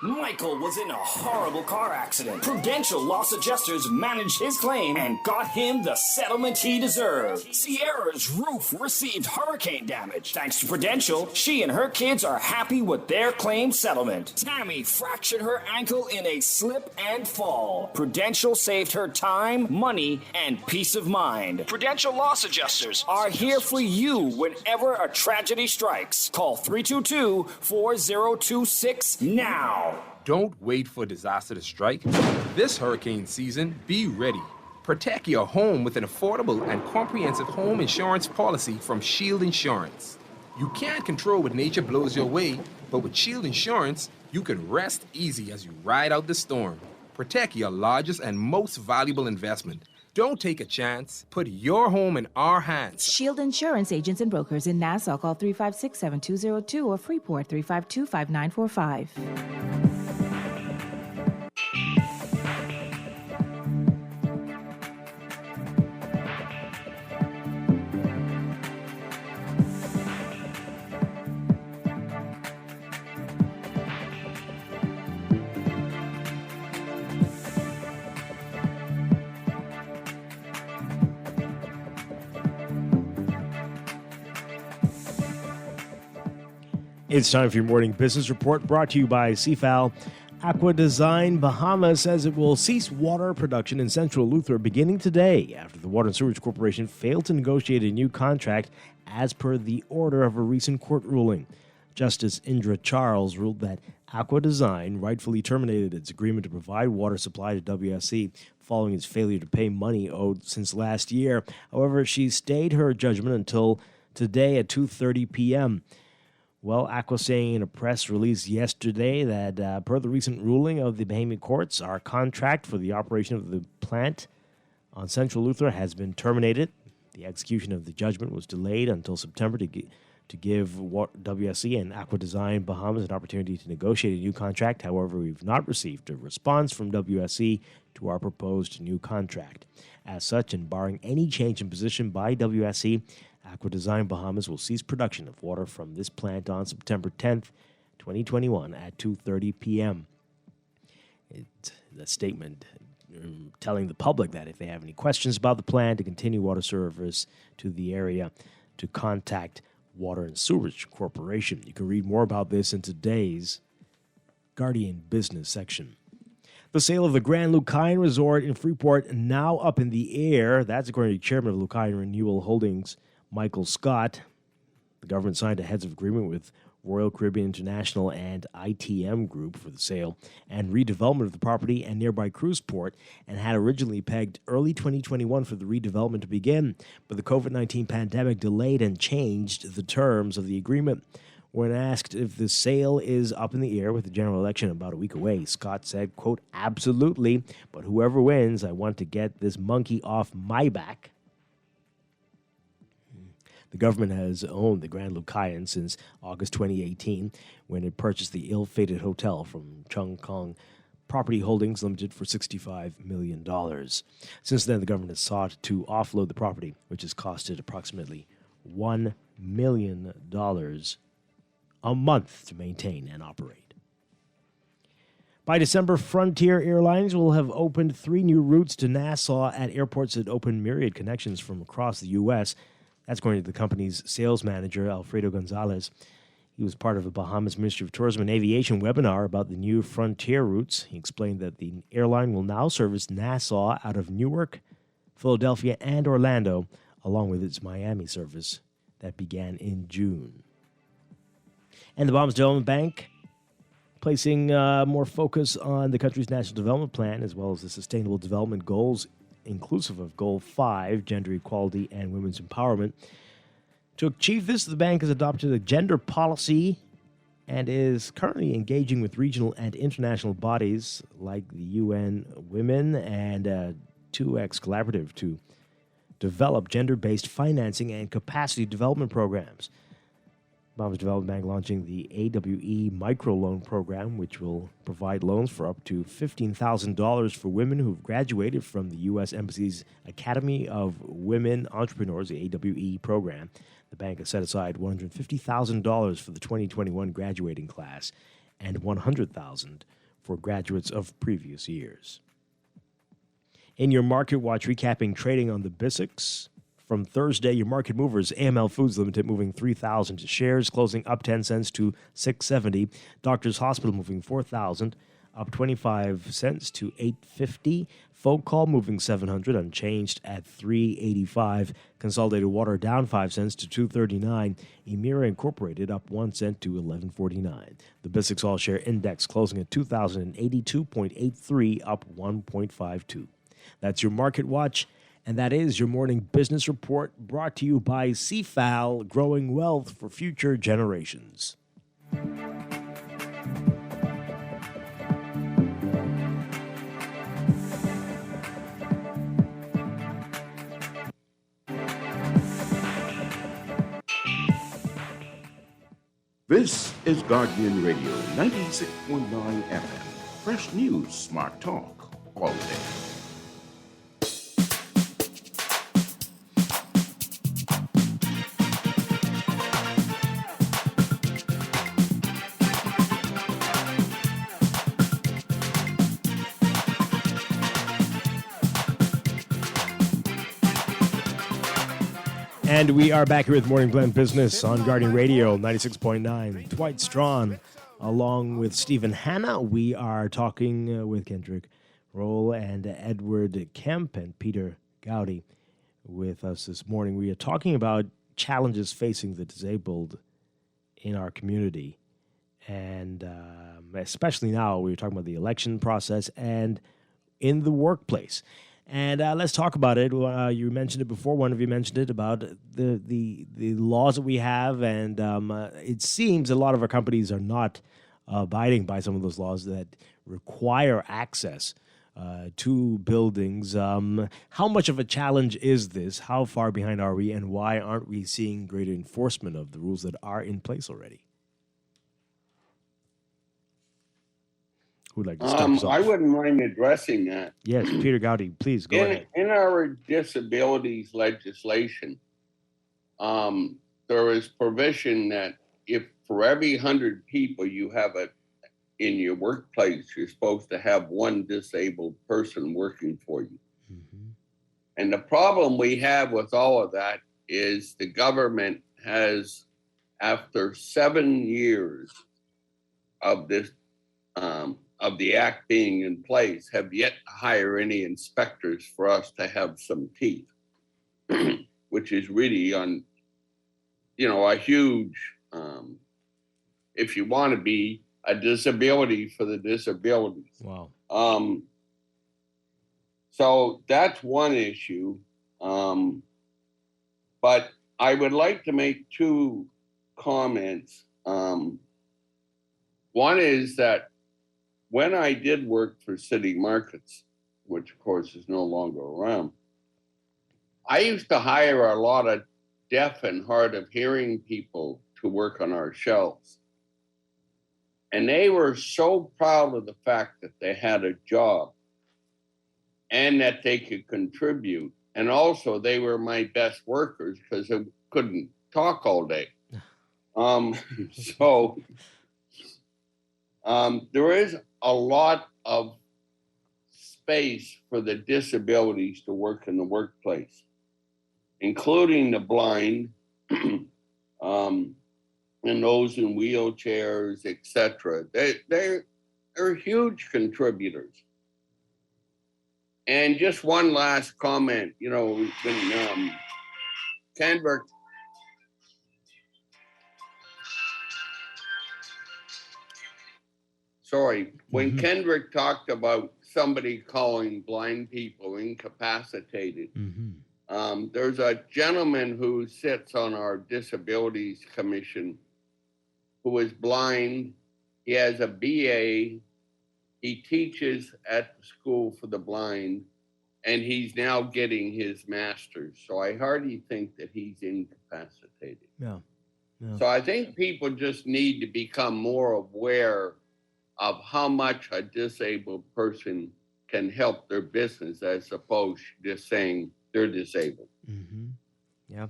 Speaker 23: Michael was in a horrible car accident. Prudential Loss Adjusters managed his claim and got him the settlement he deserved. Sierra's roof received hurricane damage. Thanks to Prudential, she and her kids are happy with their claim settlement. Tammy fractured her ankle in a slip and fall. Prudential saved her time, money, and peace of mind. Prudential Loss Adjusters are here for you whenever a tragedy strikes. Call 322-4026 now.
Speaker 24: Don't wait for disaster to strike. This hurricane season, be ready. Protect your home with an affordable and comprehensive home insurance policy from Shield Insurance. You can't control what nature blows your way, but with Shield Insurance, you can rest easy as you ride out the storm. Protect your largest and most valuable investment. Don't take a chance. Put your home in our hands.
Speaker 25: Shield Insurance agents and brokers in Nassau, call 356-7202 or Freeport 352-5945.
Speaker 3: It's time for your morning business report, brought to you by CFAL. Aqua Design Bahamas says it will cease water production in Central Luther beginning today after the Water and Sewerage Corporation failed to negotiate a new contract as per the order of a recent court ruling. Justice Indra Charles ruled that Aqua Design rightfully terminated its agreement to provide water supply to WSC following its failure to pay money owed since last year. However, she stayed her judgment until today at 2:30 p.m. Well, Aqua saying in a press release yesterday that per the recent ruling of the Bahamian courts, our contract for the operation of the plant on Central Luther has been terminated. The execution of the judgment was delayed until September to to give WSC and Aqua Design Bahamas an opportunity to negotiate a new contract. However, we've not received a response from WSC to our proposed new contract. As such, and barring any change in position by WSC, Aqua Design Bahamas will cease production of water from this plant on September 10th, 2021 at 2:30 p.m. It's a statement telling the public that if they have any questions about the plan to continue water service to the area, to contact Water and Sewerage Corporation. You can read more about this in today's Guardian Business section. The sale of the Grand Lucayan Resort in Freeport now up in the air. That's according to Chairman of Lucayan Renewal Holdings, Michael Scott. The government signed a heads of agreement with Royal Caribbean International and ITM Group for the sale and redevelopment of the property and nearby cruise port, and had originally pegged early 2021 for the redevelopment to begin, but the COVID-19 pandemic delayed and changed the terms of the agreement. When asked if the sale is up in the air with the general election about a week away, Scott said, quote, "Absolutely, but whoever wins, I want to get this monkey off my back." The government has owned the Grand Lucayan since August 2018, when it purchased the ill-fated hotel from Chung Kong Property Holdings Limited for $65 million. Since then, the government has sought to offload the property, which has costed approximately $1 million a month to maintain and operate. By December, Frontier Airlines will have opened 3 new routes to Nassau at airports that open myriad connections from across the U.S. That's according to the company's sales manager, Alfredo Gonzalez. He was part of the Bahamas Ministry of Tourism and Aviation webinar about the new Frontier routes. He explained that the airline will now service Nassau out of Newark, Philadelphia, and Orlando, along with its Miami service that began in June. And the Bahamas Development Bank placing more focus on the country's national development plan as well as the sustainable development goals, inclusive of Goal 5, gender equality and women's empowerment. To achieve this, the bank has adopted a gender policy and is currently engaging with regional and international bodies like the UN Women and 2X Collaborative to develop gender-based financing and capacity development programs. Bahamas Development Bank launching the AWE microloan program, which will provide loans for up to $15,000 for women who've graduated from the U.S. Embassy's Academy of Women Entrepreneurs, the AWE program. The bank has set aside $150,000 for the 2021 graduating class and $100,000 for graduates of previous years. In your Market Watch, recapping trading on the BISX. From Thursday, your market movers, AML Foods Limited moving 3,000 shares, closing up 10 cents to 670. Doctors Hospital moving 4,000, up 25 cents to 850. Folk Call moving 700, unchanged at 385. Consolidated Water down 5 cents to 239. Emira Incorporated up 1 cent to 1149. The BISX All Share Index closing at 2,082.83, up 1.52. That's your Market Watch. And that is your morning business report brought to you by CFAL, growing wealth for future generations.
Speaker 22: This is Guardian Radio 96.9 FM. Fresh news, smart talk, all day.
Speaker 3: And we are back here with Morning Blend Business on Guardian Radio 96.9. Dwight Strachan, along with Stephen Hanna. We are talking with Kendrick Roll and Edward Kemp and Peter Gowdy with us this morning. We are talking about challenges facing the disabled in our community. And especially now, we were talking about the election process and in the workplace. And let's talk about it. You mentioned it before. One of you mentioned it about the laws that we have, and it seems a lot of our companies are not abiding by some of those laws that require access two buildings. How much of a challenge is this? How far behind are we, and why aren't we seeing greater enforcement of the rules that are in place already? Who'd like to start us off?
Speaker 8: I wouldn't mind addressing that.
Speaker 3: Yes, Peter Gowdy, please go ahead.
Speaker 8: In our disabilities legislation, there is provision that if for every 100 people you have in your workplace, you're supposed to have one disabled person working for you. And the problem we have with all of that is the government has, after 7 years of this, of the act being in place, have yet to hire any inspectors for us to have some teeth, which is really a huge, if you want to be a disability for the disabilities.
Speaker 3: Wow.
Speaker 8: So that's one issue. But I would like to make two comments. One is that when I did work for City Markets, which of course is no longer around, I used to hire a lot of deaf and hard of hearing people to work on our shelves. And they were so proud of the fact that they had a job and that they could contribute. And also they were my best workers because they couldn't talk all day. There is a lot of space for the disabilities to work in the workplace, including the blind, and those in wheelchairs, etc. They're huge contributors. And just one last comment, when Kendrick when Kendrick talked about somebody calling blind people incapacitated, there's a gentleman who sits on our Disabilities Commission who is blind. He has a BA. He teaches at the School for the Blind, and he's now getting his master's. So I hardly think that he's incapacitated.
Speaker 3: Yeah.
Speaker 8: So I think people just need to become more aware of how much a disabled person can help their business as opposed to just saying they're disabled.
Speaker 3: Yeah.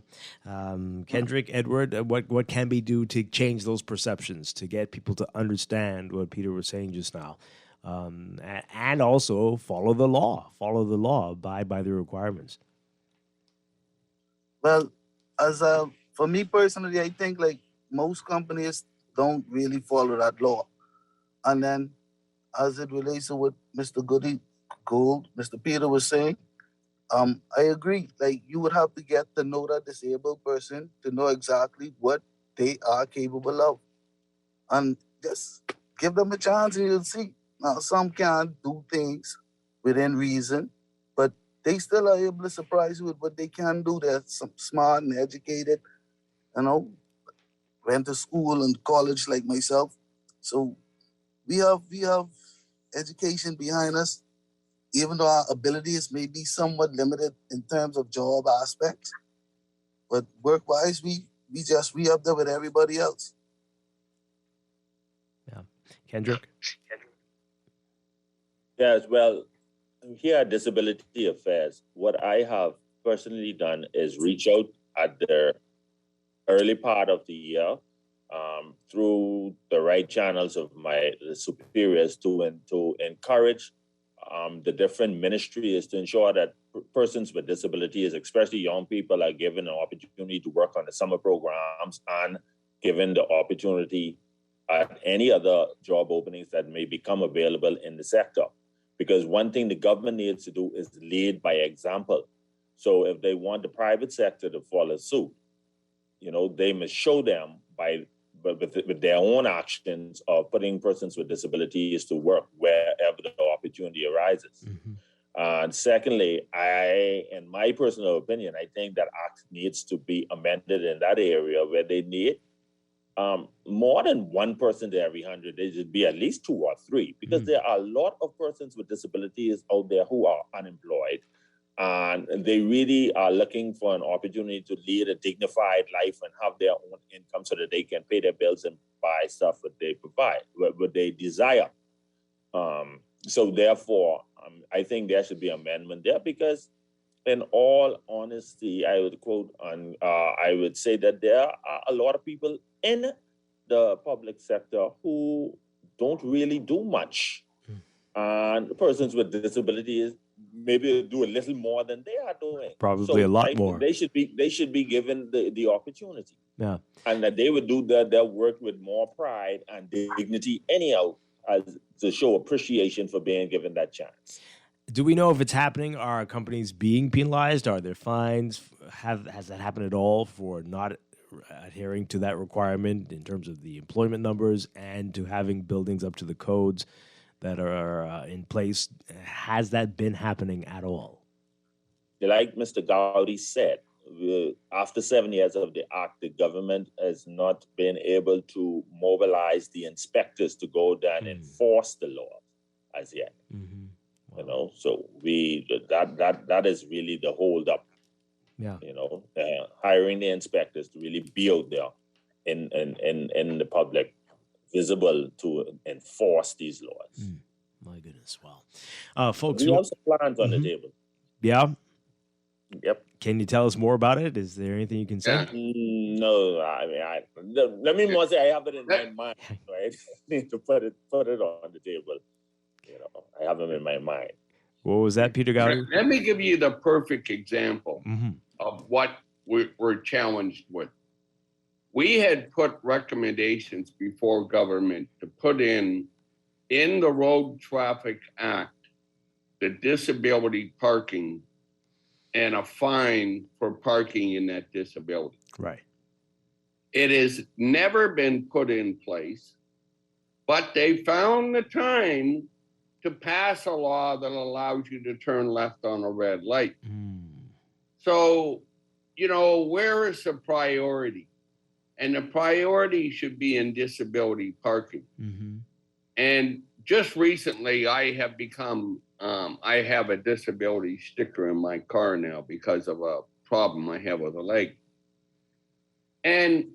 Speaker 3: Kendrick, Edward, what can we do to change those perceptions, to get people to understand what Peter was saying just now? And also follow the law, abide by the requirements.
Speaker 17: Well, as for me personally, I think like most companies don't really follow that law. And then as it relates to what Mr. Mr. Peter was saying, I agree. Like you would have to get to know that disabled person to know exactly what they are capable of. And just give them a chance and you'll see. Now, some can't do things within reason, but they still are able to surprise you with what they can do. They're smart and educated, went to school and college like myself. So we have education behind us, even though our abilities may be somewhat limited in terms of job aspects. But work-wise, we up there with everybody else.
Speaker 3: Yeah. Kendrick?
Speaker 4: Yes, well, here at Disability Affairs, what I have personally done is reach out at the early part of the year through the right channels of my superiors to encourage the different ministries to ensure that persons with disabilities, especially young people, are given an opportunity to work on the summer programs and given the opportunity at any other job openings that may become available in the sector. Because one thing the government needs to do is lead by example. So if they want the private sector to follow suit, they must show them with their own actions of putting persons with disabilities to work wherever the opportunity arises. And secondly, in my personal opinion, I think that act needs to be amended in that area where they need more than one person to every 100, there should be at least 2 or 3, because there are a lot of persons with disabilities out there who are unemployed, and they really are looking for an opportunity to lead a dignified life and have their own income so that they can pay their bills and buy stuff that they provide, what they desire. So therefore, I think there should be amendment there, because in all honesty, I would quote on, I would say that there are a lot of people in the public sector who don't really do much. And persons with disabilities maybe do a little more than they are doing.
Speaker 3: Probably a lot more.
Speaker 4: They should be given the opportunity.
Speaker 3: Yeah.
Speaker 4: And that they would do their work with more pride and dignity anyhow, as to show appreciation for being given that chance.
Speaker 3: Do we know if it's happening? Are companies being penalized? Are there fines? Has that happened at all for not adhering to that requirement in terms of the employment numbers and to having buildings up to the codes that are in place? Has that been happening at all?
Speaker 4: Like Mr. Gowdy said, after 7 years of the act, the government has not been able to mobilize the inspectors to go down and enforce the law as yet. Wow. You know, so that is really the holdup.
Speaker 3: Yeah.
Speaker 4: You know, hiring the inspectors to really be out there in the public, visible to enforce these laws.
Speaker 3: My goodness, wow. Folks,
Speaker 4: we have some plans on the table.
Speaker 3: Yeah.
Speaker 4: Yep.
Speaker 3: Can you tell us more about it? Is there anything you can say?
Speaker 4: No, I mean, let me more say I have it in my mind, right? I need to put it on the table. You know, I have them in my mind.
Speaker 3: What was that, Peter Gowdy?
Speaker 8: Let me give you the perfect example of what we're challenged with. We had put recommendations before government to put in the Road Traffic Act, the disability parking, and a fine for parking in that disability.
Speaker 3: Right.
Speaker 8: It has never been put in place, but they found the time to pass a law that allows you to turn left on a red light. So, you know, where is the priority? And the priority should be in disability parking. And just recently, I have become, I have a disability sticker in my car now because of a problem I have with a leg. And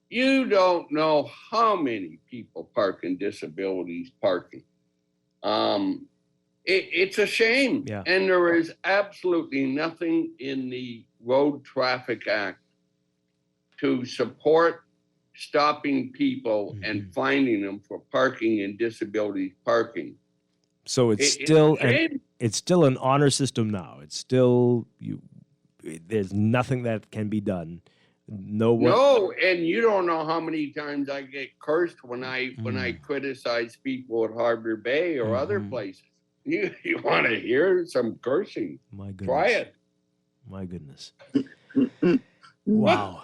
Speaker 8: you don't know how many people park in disabilities parking. It's a shame.
Speaker 3: Yeah.
Speaker 8: And there is absolutely nothing in the Road Traffic Act to support stopping people and finding them for parking in disability parking.
Speaker 3: So it's still an honor system now. It's still there's nothing that can be done.
Speaker 8: No, and you don't know how many times I get cursed when I criticize people at Harbor Bay or other places. You want to hear some cursing?
Speaker 3: My goodness.
Speaker 8: Try it.
Speaker 3: My goodness. Wow.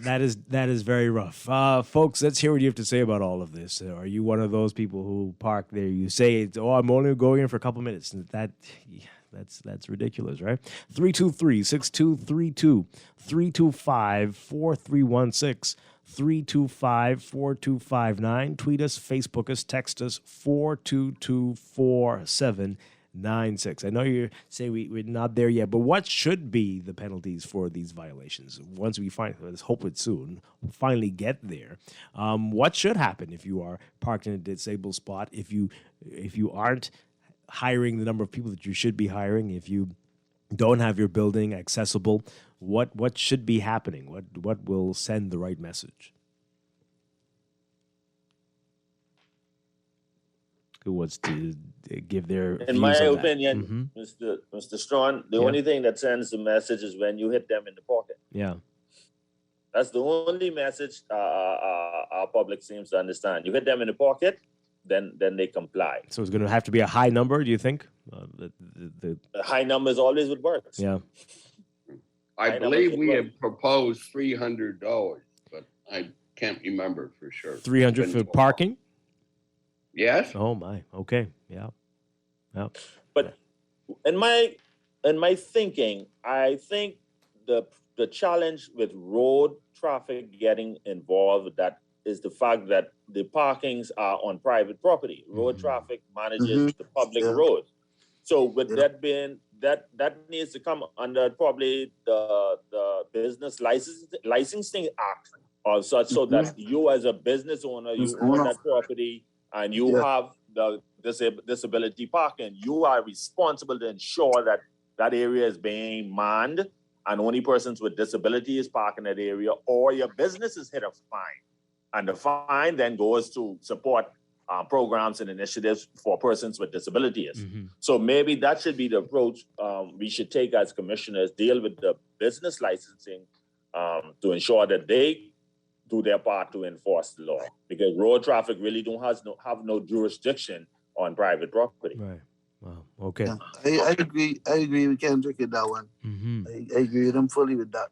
Speaker 3: That is very rough. Folks, let's hear what you have to say about all of this. Are you one of those people who park there? You say, I'm only going in for a couple minutes. That's ridiculous, right? 323-6232, 325-4316, 325-4259. Tweet us, Facebook us, text us, 422-4796. I know you say we're not there yet, but what should be the penalties for these violations? Once we let's hope it soon, we'll finally get there. What should happen if you are parked in a disabled spot, if you aren't hiring the number of people that you should be hiring, if you don't have your building accessible, what should be happening? What will send the right message? Who wants to give their
Speaker 4: in my opinion, Mr. Strachan, the only thing that sends the message is when you hit them in the pocket.
Speaker 3: Yeah.
Speaker 4: That's the only message our public seems to understand. You hit them in the pocket, then they comply.
Speaker 3: So it's going to have to be a high number, do you think?
Speaker 4: The high numbers always would work.
Speaker 3: Yeah.
Speaker 8: I believe we have proposed $300, but I can't remember for sure.
Speaker 3: $300 for parking?
Speaker 8: Yes.
Speaker 3: Oh my. Okay. Yeah.
Speaker 4: But in my thinking, I think the the challenge with road traffic getting involved with that is the fact that the parkings are on private property. Road traffic manages the public roads. So with that being, that needs to come under probably the Business Licensing Act or such, so that you as a business owner, you own that property and you have the disability parking. You are responsible to ensure that that area is being manned and only persons with disabilities park in that area, or your business is hit a fine. And the fine then goes to support programs and initiatives for persons with disabilities. So maybe that should be the approach we should take as commissioners, deal with the business licensing to ensure that they do their part to enforce the law, because road traffic really have no jurisdiction on private property.
Speaker 3: Right. Wow. Okay.
Speaker 17: Yeah, I agree. I agree with Kendrick in that one. I agree with him fully with that.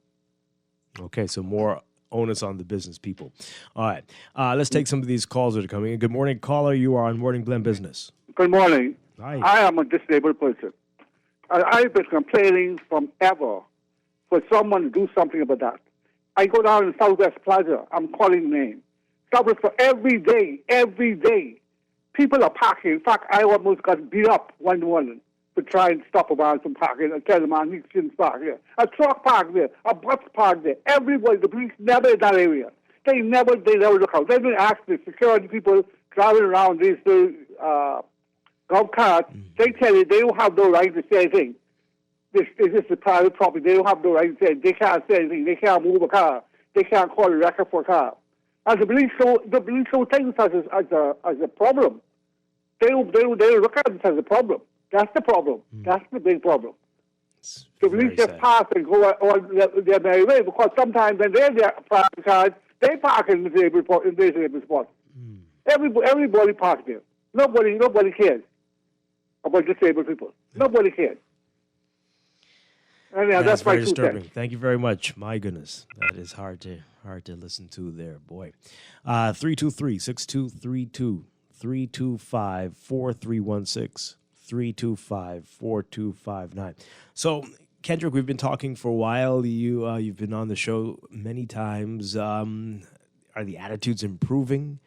Speaker 3: Okay, so more onus on the business people. All right. Let's take some of these calls that are coming in. Good morning, caller. You are on Morning Blend Business.
Speaker 5: Good morning.
Speaker 3: Hi.
Speaker 5: I am a disabled person. I've been complaining from ever for someone to do something about that. I go down in Southwest Plaza. I'm calling the name. Southwest for every day. People are parking. In fact, I almost got beat up one morning to try and stop a man from parking. I tell the man he shouldn't park there. A truck parked there. A bus parked there. Everybody, the police never in that area. They never look out. They've been asked the security people driving around these golf carts. They tell you they don't have no right to say anything. This is a private property. They don't have no right to say. They can't say anything. They can't move a car. They can't call a record for a car. And the police show things as a problem. They don't look at it as a problem. That's the problem. That's the big problem. The police just pass and go on their merry way, because sometimes when they're their private cars, they park in disabled spots. Everybody parks there. Nobody cares about disabled people. Nobody cares. Anyhow, that's
Speaker 3: very
Speaker 5: my 2
Speaker 3: disturbing.
Speaker 5: cents.
Speaker 3: Thank you very much. My goodness, that is hard to listen to there, boy. 323-6232, 325-4316, 325-4259. So, Kendrick, we've been talking for a while. You've been on the show many times. Are the attitudes improving?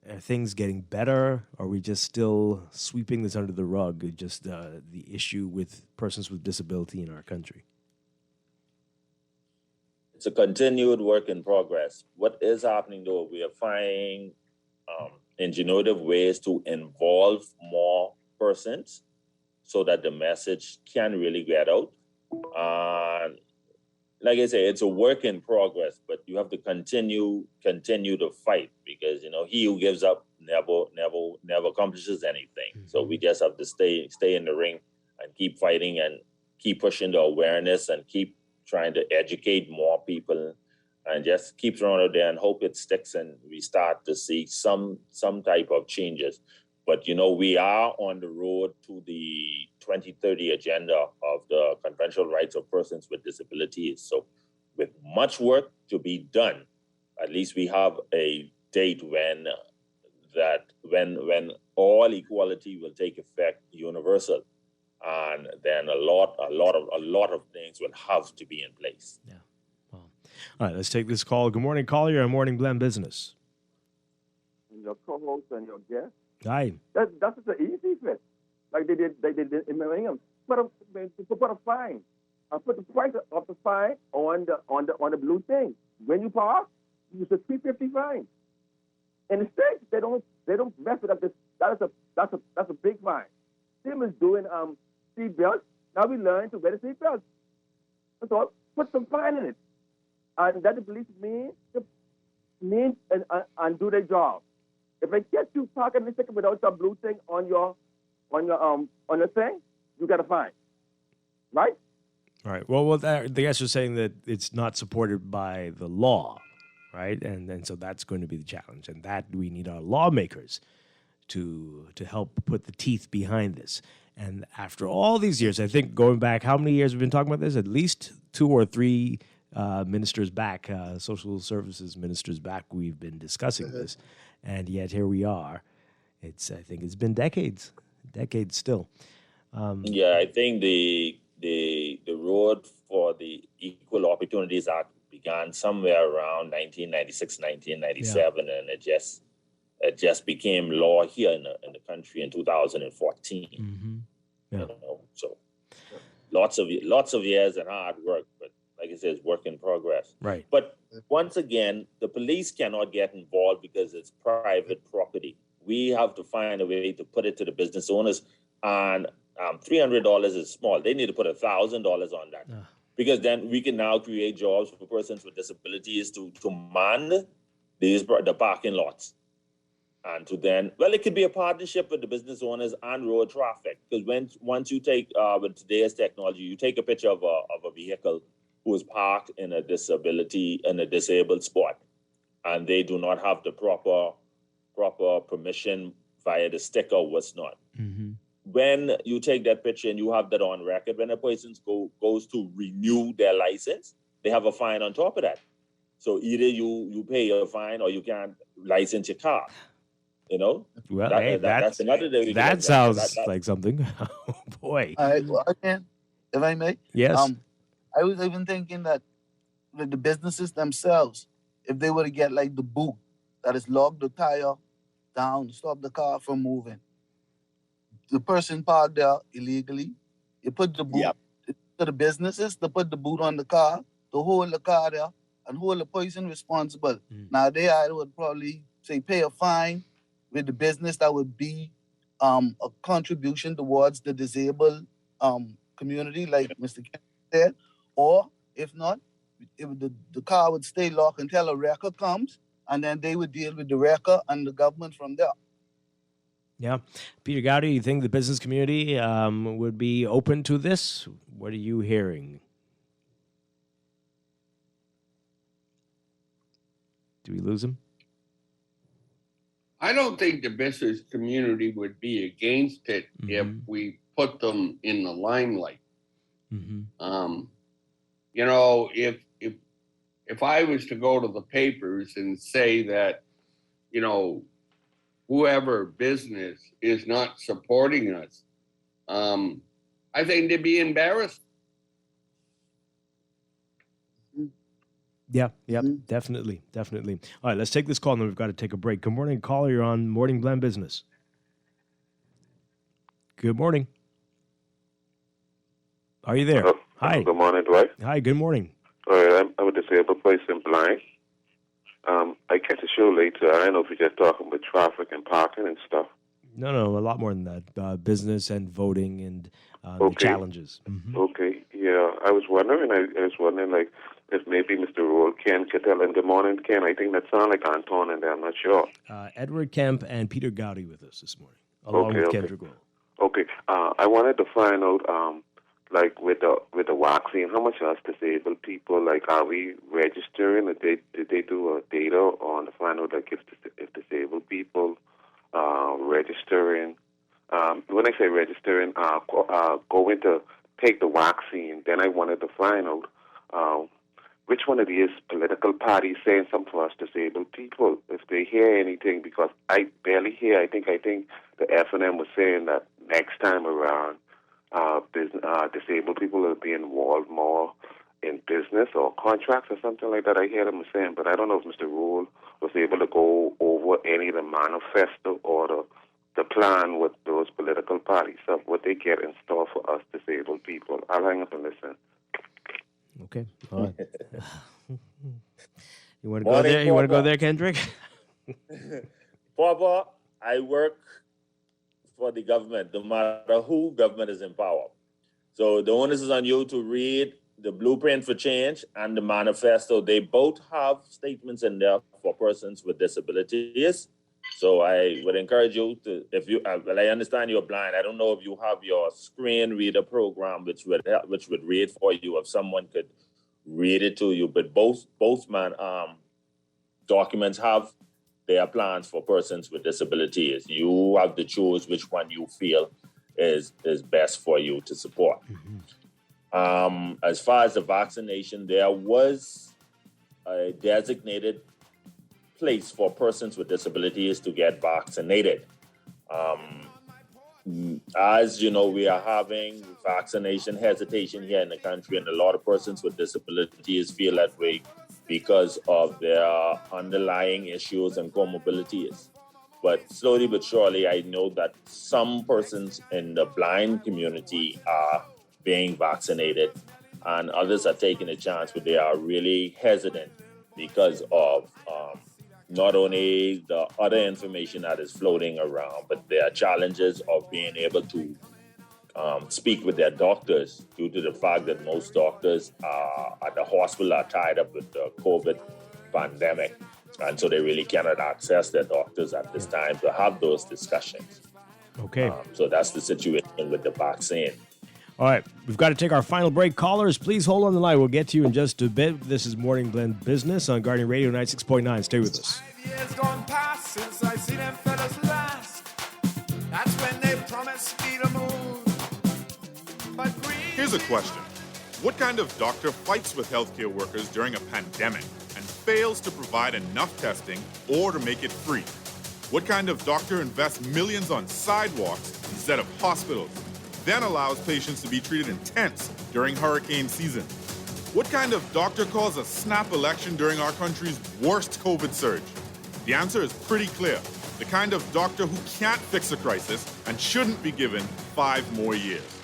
Speaker 3: Are things getting better? Are we just still sweeping this under the rug? Just the issue with persons with disability in our country.
Speaker 4: It's a continued work in progress. What is happening, though, we are finding ingenuitive ways to involve more persons so that the message can really get out. Like I say, it's a work in progress, but you have to continue to fight, because he who gives up never accomplishes anything. So we just have to stay in the ring and keep fighting and keep pushing the awareness and keep trying to educate more people, and just keep throwing it there and hope it sticks and we start to see some type of changes. But we are on the road to the 2030 agenda of the Conventional Rights of Persons with Disabilities. So with much work to be done, at least we have a date when all equality will take effect universal. And then a lot of things will have to be in place.
Speaker 3: Yeah. Well, all right, let's take this call. Good morning, caller. You're on Morning Blend Business.
Speaker 6: Your co-host and your guest.
Speaker 3: Hi.
Speaker 6: That's just an easy fix, like they did in Birmingham. Put a fine. Put the price of the fine on the blue thing. When you park, it's a $3.50 fine. In the States, they don't mess it up. That's a big fine. Tim is doing seat belts. Now we learn to wear the seat belts. That's all. Put some fine in it, and that the police mean and do their job. If they catch you parking the second without some blue thing on your thing, you got a fine, right?
Speaker 3: All right. Well, the guys are saying that it's not supported by the law, right? And so that's going to be the challenge, and that we need our lawmakers to help put the teeth behind this. And after all these years, I think going back, how many years we've been talking about this? At least 2 or 3 ministers back, social services ministers back, we've been discussing this. And yet here we are. I think it's been decades still.
Speaker 4: I think the the road for the Equal Opportunities Act began somewhere around 1996, 1997, and it just became law here in the country in 2014.
Speaker 3: Yeah.
Speaker 4: You know, so lots of years and hard work, but like I said, it's work in progress.
Speaker 3: Right.
Speaker 4: But once again, the police cannot get involved because it's private property. We have to find a way to put it to the business owners, and $300 is small. They need to put $1,000 on that, because then we can now create jobs for persons with disabilities to man the parking lots. And to then, well, it could be a partnership with the business owners and road traffic. Because once you take, with today's technology, you take a picture of a vehicle who is parked in a disabled spot, and they do not have the proper permission via the sticker or what's not. When you take that picture and you have that on record, when a person goes to renew their license, they have a fine on top of that. So either you pay your fine or you can't license your car. You know,
Speaker 3: Well,
Speaker 4: that's another day.
Speaker 3: That sounds like something. Oh boy.
Speaker 17: Well, again, if I may.
Speaker 3: Yes.
Speaker 17: I was even thinking that the businesses themselves, if they were to get like the boot that is lock the tire down, stop the car from moving. The person parked there illegally. You put the boot to the businesses to put the boot on the car, to hold the car there and hold the person responsible. Now they would probably say pay a fine. With the business, that would be a contribution towards the disabled community, like Mr. Kent said. Or if not, the car would stay locked until a wrecker comes, and then they would deal with the wrecker and the government from there.
Speaker 3: Yeah. Peter Gowdy, you think the business community would be open to this? What are you hearing? Do we lose him?
Speaker 8: I don't think the business community would be against it if we put them in the limelight. You know, if I was to go to the papers and say that, you know, whoever business is not supporting us, I think they'd be embarrassed.
Speaker 3: Yeah, definitely. All right, let's take this call, and then we've got to take a break. Good morning, caller. You're on Morning Blend Business. Good morning. Are you there? Hi.
Speaker 9: Good morning, Dwight.
Speaker 3: Hi, good morning.
Speaker 9: All right, I'm a disabled person, blind. I catch the show later. I don't know if you're just talking about traffic and parking and stuff.
Speaker 3: No, a lot more than that. Business and voting and the challenges.
Speaker 9: Okay, yeah. I was wondering, like, if maybe Mr. Roll Ken could tell him. Good morning, Ken. I think that sounds like Anton in there. I'm not sure.
Speaker 3: Edward Kemp and Peter Gowdy with us this morning, along with Kendrick Will.
Speaker 9: Okay. I wanted to find out, like, with the vaccine, how much us disabled people, like, are we registering? Did they do a data on to find out, like, if disabled people registering? When I say registering, going to take the vaccine, then I wanted to find out which one of these political parties saying something for us disabled people, if they hear anything, because I barely hear. I think the FNM was saying that next time around, disabled people will be involved more in business or contracts or something like that. I hear them saying, but I don't know if Mr. Rule was able to go over any of the manifesto or the plan with those political parties of what they get in store for us disabled people. I'll hang up and listen.
Speaker 3: Okay. All right. You want to go there? You want to go there, Kendrick?
Speaker 4: Papa, I work for the government, no matter who government is in power. So the onus is on you to read the blueprint for change and the manifesto. They both have statements in there for persons with disabilities. So I would encourage you to, if you, well, I understand you're blind. I don't know if you have your screen reader program, which would read for you, if someone could read it to you. But both documents have their plans for persons with disabilities. You have to choose which one you feel is best for you to support. As far as the vaccination, there was a designated place for persons with disabilities to get vaccinated. As you know, we are having vaccination hesitation here in the country, and a lot of persons with disabilities feel that way because of their underlying issues and comorbidities. But slowly but surely, I know that some persons in the blind community are being vaccinated, and others are taking a chance, but they are really hesitant because of not only the other information that is floating around, but there are challenges of being able to speak with their doctors due to the fact that most doctors at the hospital are tied up with the COVID pandemic. And so they really cannot access their doctors at this time to have those discussions.
Speaker 3: Okay.
Speaker 4: So that's the situation with the vaccine.
Speaker 3: All right, we've got to take our final break. Callers, please hold on the line. We'll get to you in just a bit. This is Morning Blend Business on Guardian Radio 96.9. Stay with us.
Speaker 2: Years gone past since I see them fellas last. That's when they promised me the moon. But
Speaker 10: here's a question. What kind of doctor fights with healthcare workers during a pandemic and fails to provide enough testing or to make it free? What kind of doctor invests millions on sidewalks instead of hospitals, then allows patients to be treated in tents during hurricane season? What kind of doctor calls a snap election during our country's worst COVID surge? The answer is pretty clear. The kind of doctor who can't fix a crisis and shouldn't be given 5 more years.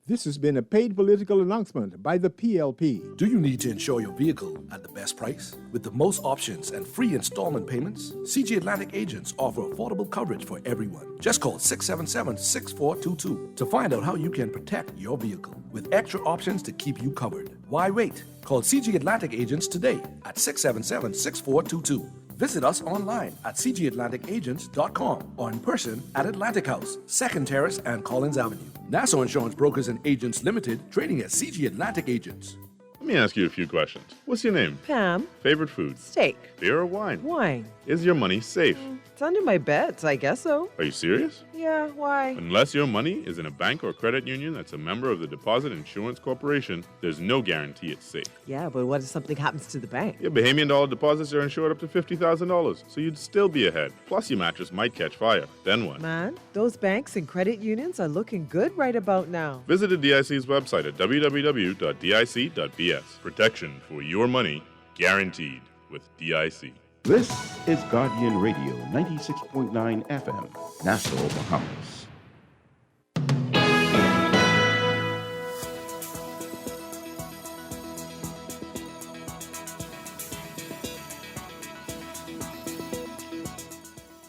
Speaker 19: This has been a paid political announcement by the PLP.
Speaker 11: Do you need to insure your vehicle at the best price? With the most options and free installment payments, CG Atlantic agents offer affordable coverage for everyone. Just call 677-6422 to find out how you can protect your vehicle with extra options to keep you covered. Why wait? Call CG Atlantic agents today at 677-6422. Visit us online at cgatlanticagents.com or in person at Atlantic House, 2nd Terrace and Collins Avenue. Nassau Insurance Brokers and Agents Limited, trading as CG Atlantic Agents.
Speaker 15: Let me ask you a few questions. What's your name?
Speaker 16: Pam.
Speaker 15: Favorite food?
Speaker 16: Steak.
Speaker 15: Beer or wine?
Speaker 16: Wine.
Speaker 15: Is your money safe?
Speaker 16: It's under my bed, so I guess so.
Speaker 15: Are you serious?
Speaker 16: Yeah, why?
Speaker 15: Unless your money is in a bank or credit union that's a member of the Deposit Insurance Corporation, there's no guarantee it's safe.
Speaker 16: Yeah, but what if something happens to the bank?
Speaker 15: Your Bahamian dollar deposits are insured up to $50,000, so you'd still be ahead. Plus, your mattress might catch fire. Then what?
Speaker 16: Man, those banks and credit unions are looking good right about now.
Speaker 15: Visit the DIC's website at www.dic.bs. Protection for your money, guaranteed with DIC.
Speaker 22: This is Guardian Radio 96.9 FM, Nassau, Bahamas.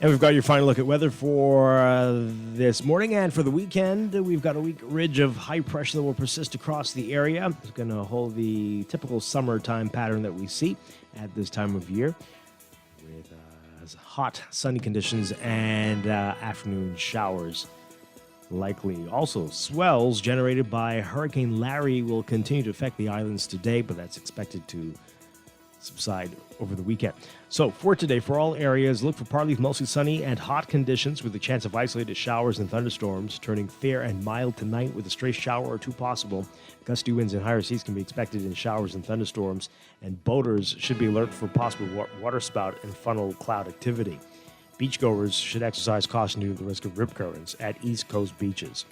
Speaker 3: And we've got your final look at weather for this morning and for the weekend. We've got a weak ridge of high pressure that will persist across the area. It's going to hold the typical summertime pattern that we see at this time of year, with hot, sunny conditions and afternoon showers likely. Also, swells generated by Hurricane Larry will continue to affect the islands today, but that's expected to subside over the weekend. So for today, for all areas, look for partly mostly sunny and hot conditions with a chance of isolated showers and thunderstorms, turning fair and mild tonight with a stray shower or two possible. Gusty winds and higher seas can be expected in showers and thunderstorms, and boaters should be alert for possible waterspout and funnel cloud activity. Beachgoers should exercise caution due to the risk of rip currents at East Coast beaches.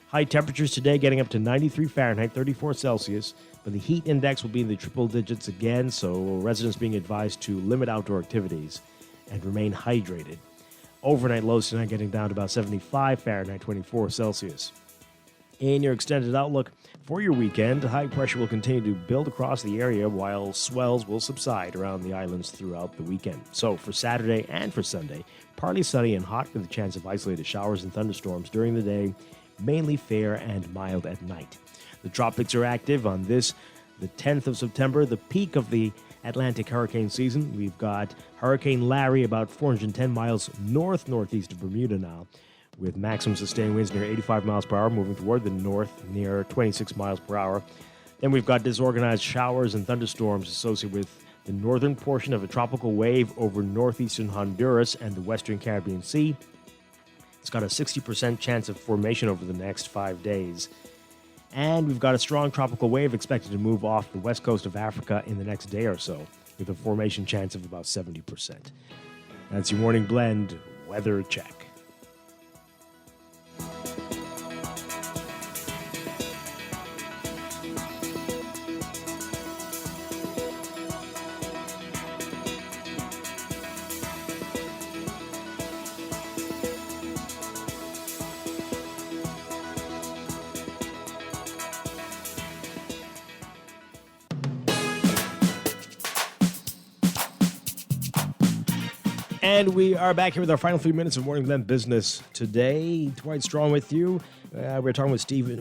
Speaker 3: High temperatures today getting up to 93 Fahrenheit, 34 Celsius, but the heat index will be in the triple digits again, so residents being advised to limit outdoor activities and remain hydrated. Overnight lows tonight getting down to about 75 Fahrenheit, 24 Celsius. In your extended outlook for your weekend, high pressure will continue to build across the area while swells will subside around the islands throughout the weekend. So for Saturday and for Sunday, partly sunny and hot with a chance of isolated showers and thunderstorms during the day, mainly fair and mild at night. The tropics are active on this, the 10th of September, the peak of the Atlantic hurricane season. We've got Hurricane Larry about 410 miles northeast of Bermuda now, with maximum sustained winds near 85 miles per hour, moving toward the north near 26 miles per hour. Then we've got disorganized showers and thunderstorms associated with the northern portion of a tropical wave over northeastern Honduras and the western Caribbean Sea. It's got a 60% chance of formation over the next 5 days. And we've got a strong tropical wave expected to move off the west coast of Africa in the next day or so, with a formation chance of about 70%. That's your morning blend weather check. And we are back here with our final 3 minutes of Morning Blend Business today. Dwight Strong with you. We're talking with Stephen.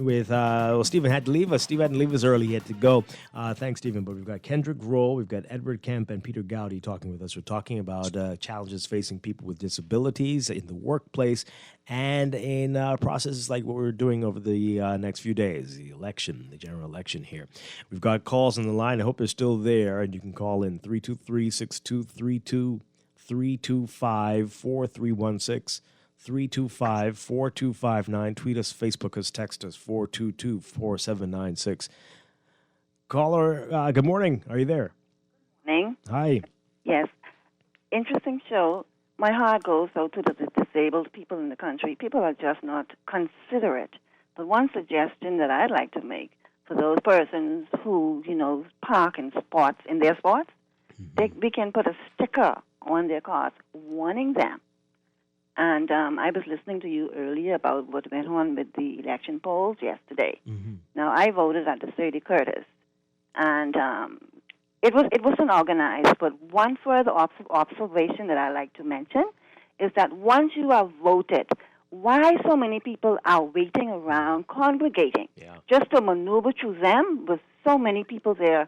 Speaker 3: Stephen had to leave us. Steve had to leave us early. He had to go. Thanks, Stephen. But we've got Kendrick Roll, we've got Edward Kemp, and Peter Gowdy talking with us. We're talking about challenges facing people with disabilities in the workplace and in processes like what we're doing over the next few days, the election, the general election here. We've got calls on the line. I hope they're still there, and you can call in 323-6232. 325-4316, 325-4259. Tweet us, Facebook us, text us, 422-4796. Caller, good morning. Are you there?
Speaker 1: Morning.
Speaker 3: Hi.
Speaker 1: Yes. Interesting show. My heart goes out to the disabled people in the country. People are just not considerate. But one suggestion that I'd like to make for those persons who, park in their spots, we can put a sticker on their cars warning them. And I was listening to you earlier about what went on with the election polls yesterday. Now, I voted at the 30 Curtis, and it wasn't organized, but one further observation that I like to mention is that once you have voted, why so many people are waiting around, congregating, just to maneuver through them with so many people there.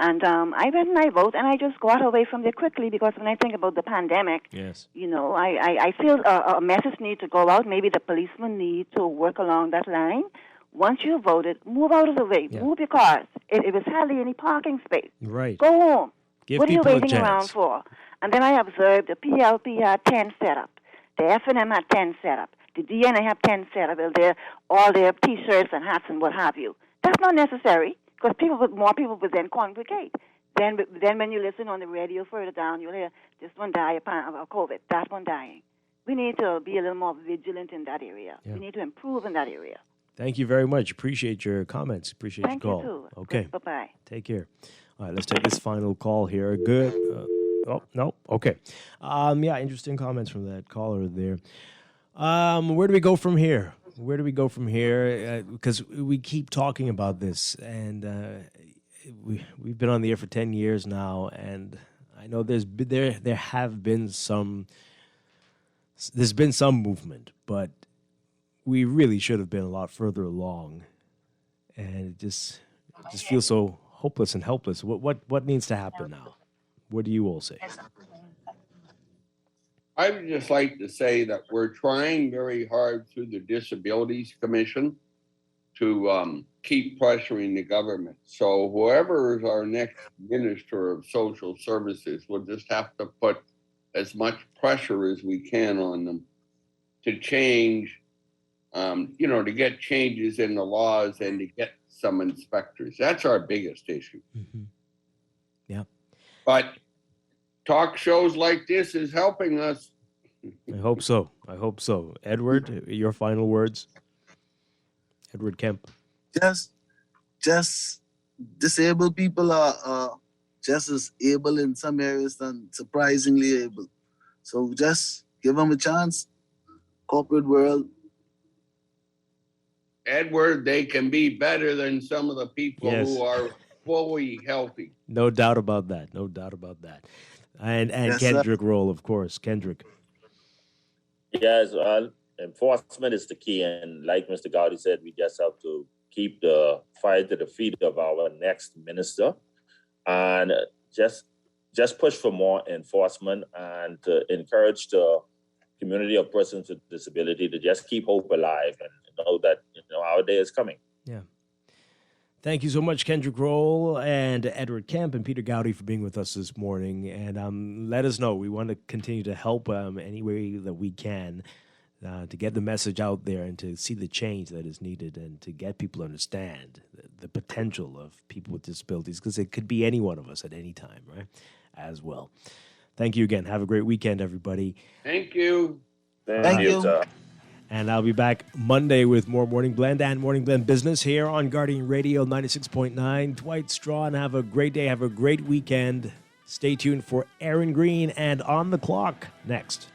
Speaker 1: And I went and I vote, and I just got away from there quickly because when I think about the pandemic, I feel a message needs to go out. Maybe the policemen need to work along that line. Once you voted, move out of the way. Move your cars. It was hardly any parking space.
Speaker 3: Right.
Speaker 1: Go home. What are you waiting
Speaker 3: chance.
Speaker 1: around for? And then I observed the PLP had 10 set up. The F&M had 10 set up. The DNA have 10 set up. All their T-shirts and hats and what have you. That's not necessary. Because more people would then congregate. Then when you listen on the radio further down, you'll hear this one died of COVID, that one dying. We need to be a little more vigilant in that area. We need to improve in that area.
Speaker 3: Thank you very much. Appreciate your comments. Appreciate your call.
Speaker 1: Thank you, too.
Speaker 3: Okay.
Speaker 1: Bye-bye.
Speaker 3: Take care. All right, let's take this final call here. Good. No. Okay. Interesting comments from that caller there. Where do we go from here? Because we keep talking about this, and we've been on the air for 10 years now, and I know there's been some movement, but we really should have been a lot further along, and it just feels so hopeless and helpless. What needs to happen now? What do you all say?
Speaker 8: I would just like to say that we're trying very hard through the Disabilities Commission to keep pressuring the government. So whoever is our next Minister of Social Services will just have to put as much pressure as we can on them to change, to get changes in the laws and to get some inspectors. That's our biggest issue.
Speaker 3: Yeah.
Speaker 8: But talk shows like this is helping us.
Speaker 3: I hope so. Edward, your final words. Edward Kemp.
Speaker 17: Just disabled people are just as able in some areas than surprisingly able. So just give them a chance. Corporate world.
Speaker 8: Edward, they can be better than some of the people who are fully healthy.
Speaker 3: No doubt about that. And Kendrick Roll, of course. Kendrick.
Speaker 4: Yes, enforcement is the key. And like Mr. Gowdy said, we just have to keep the fight to the feet of our next minister and just push for more enforcement and to encourage the community of persons with disability to just keep hope alive and know that our day is coming.
Speaker 3: Yeah. Thank you so much, Kendrick Roll and Edward Kemp and Peter Gowdy for being with us this morning. And let us know. We want to continue to help any way that we can to get the message out there and to see the change that is needed and to get people to understand the potential of people with disabilities, because it could be any one of us at any time, right, as well. Thank you again. Have a great weekend, everybody.
Speaker 8: Thank you.
Speaker 4: Thank you, sir.
Speaker 3: And I'll be back Monday with more Morning Blend and Morning Blend Business here on Guardian Radio 96.9. Dwight Strachan, have a great day. Have a great weekend. Stay tuned for Aaron Green and On the Clock next.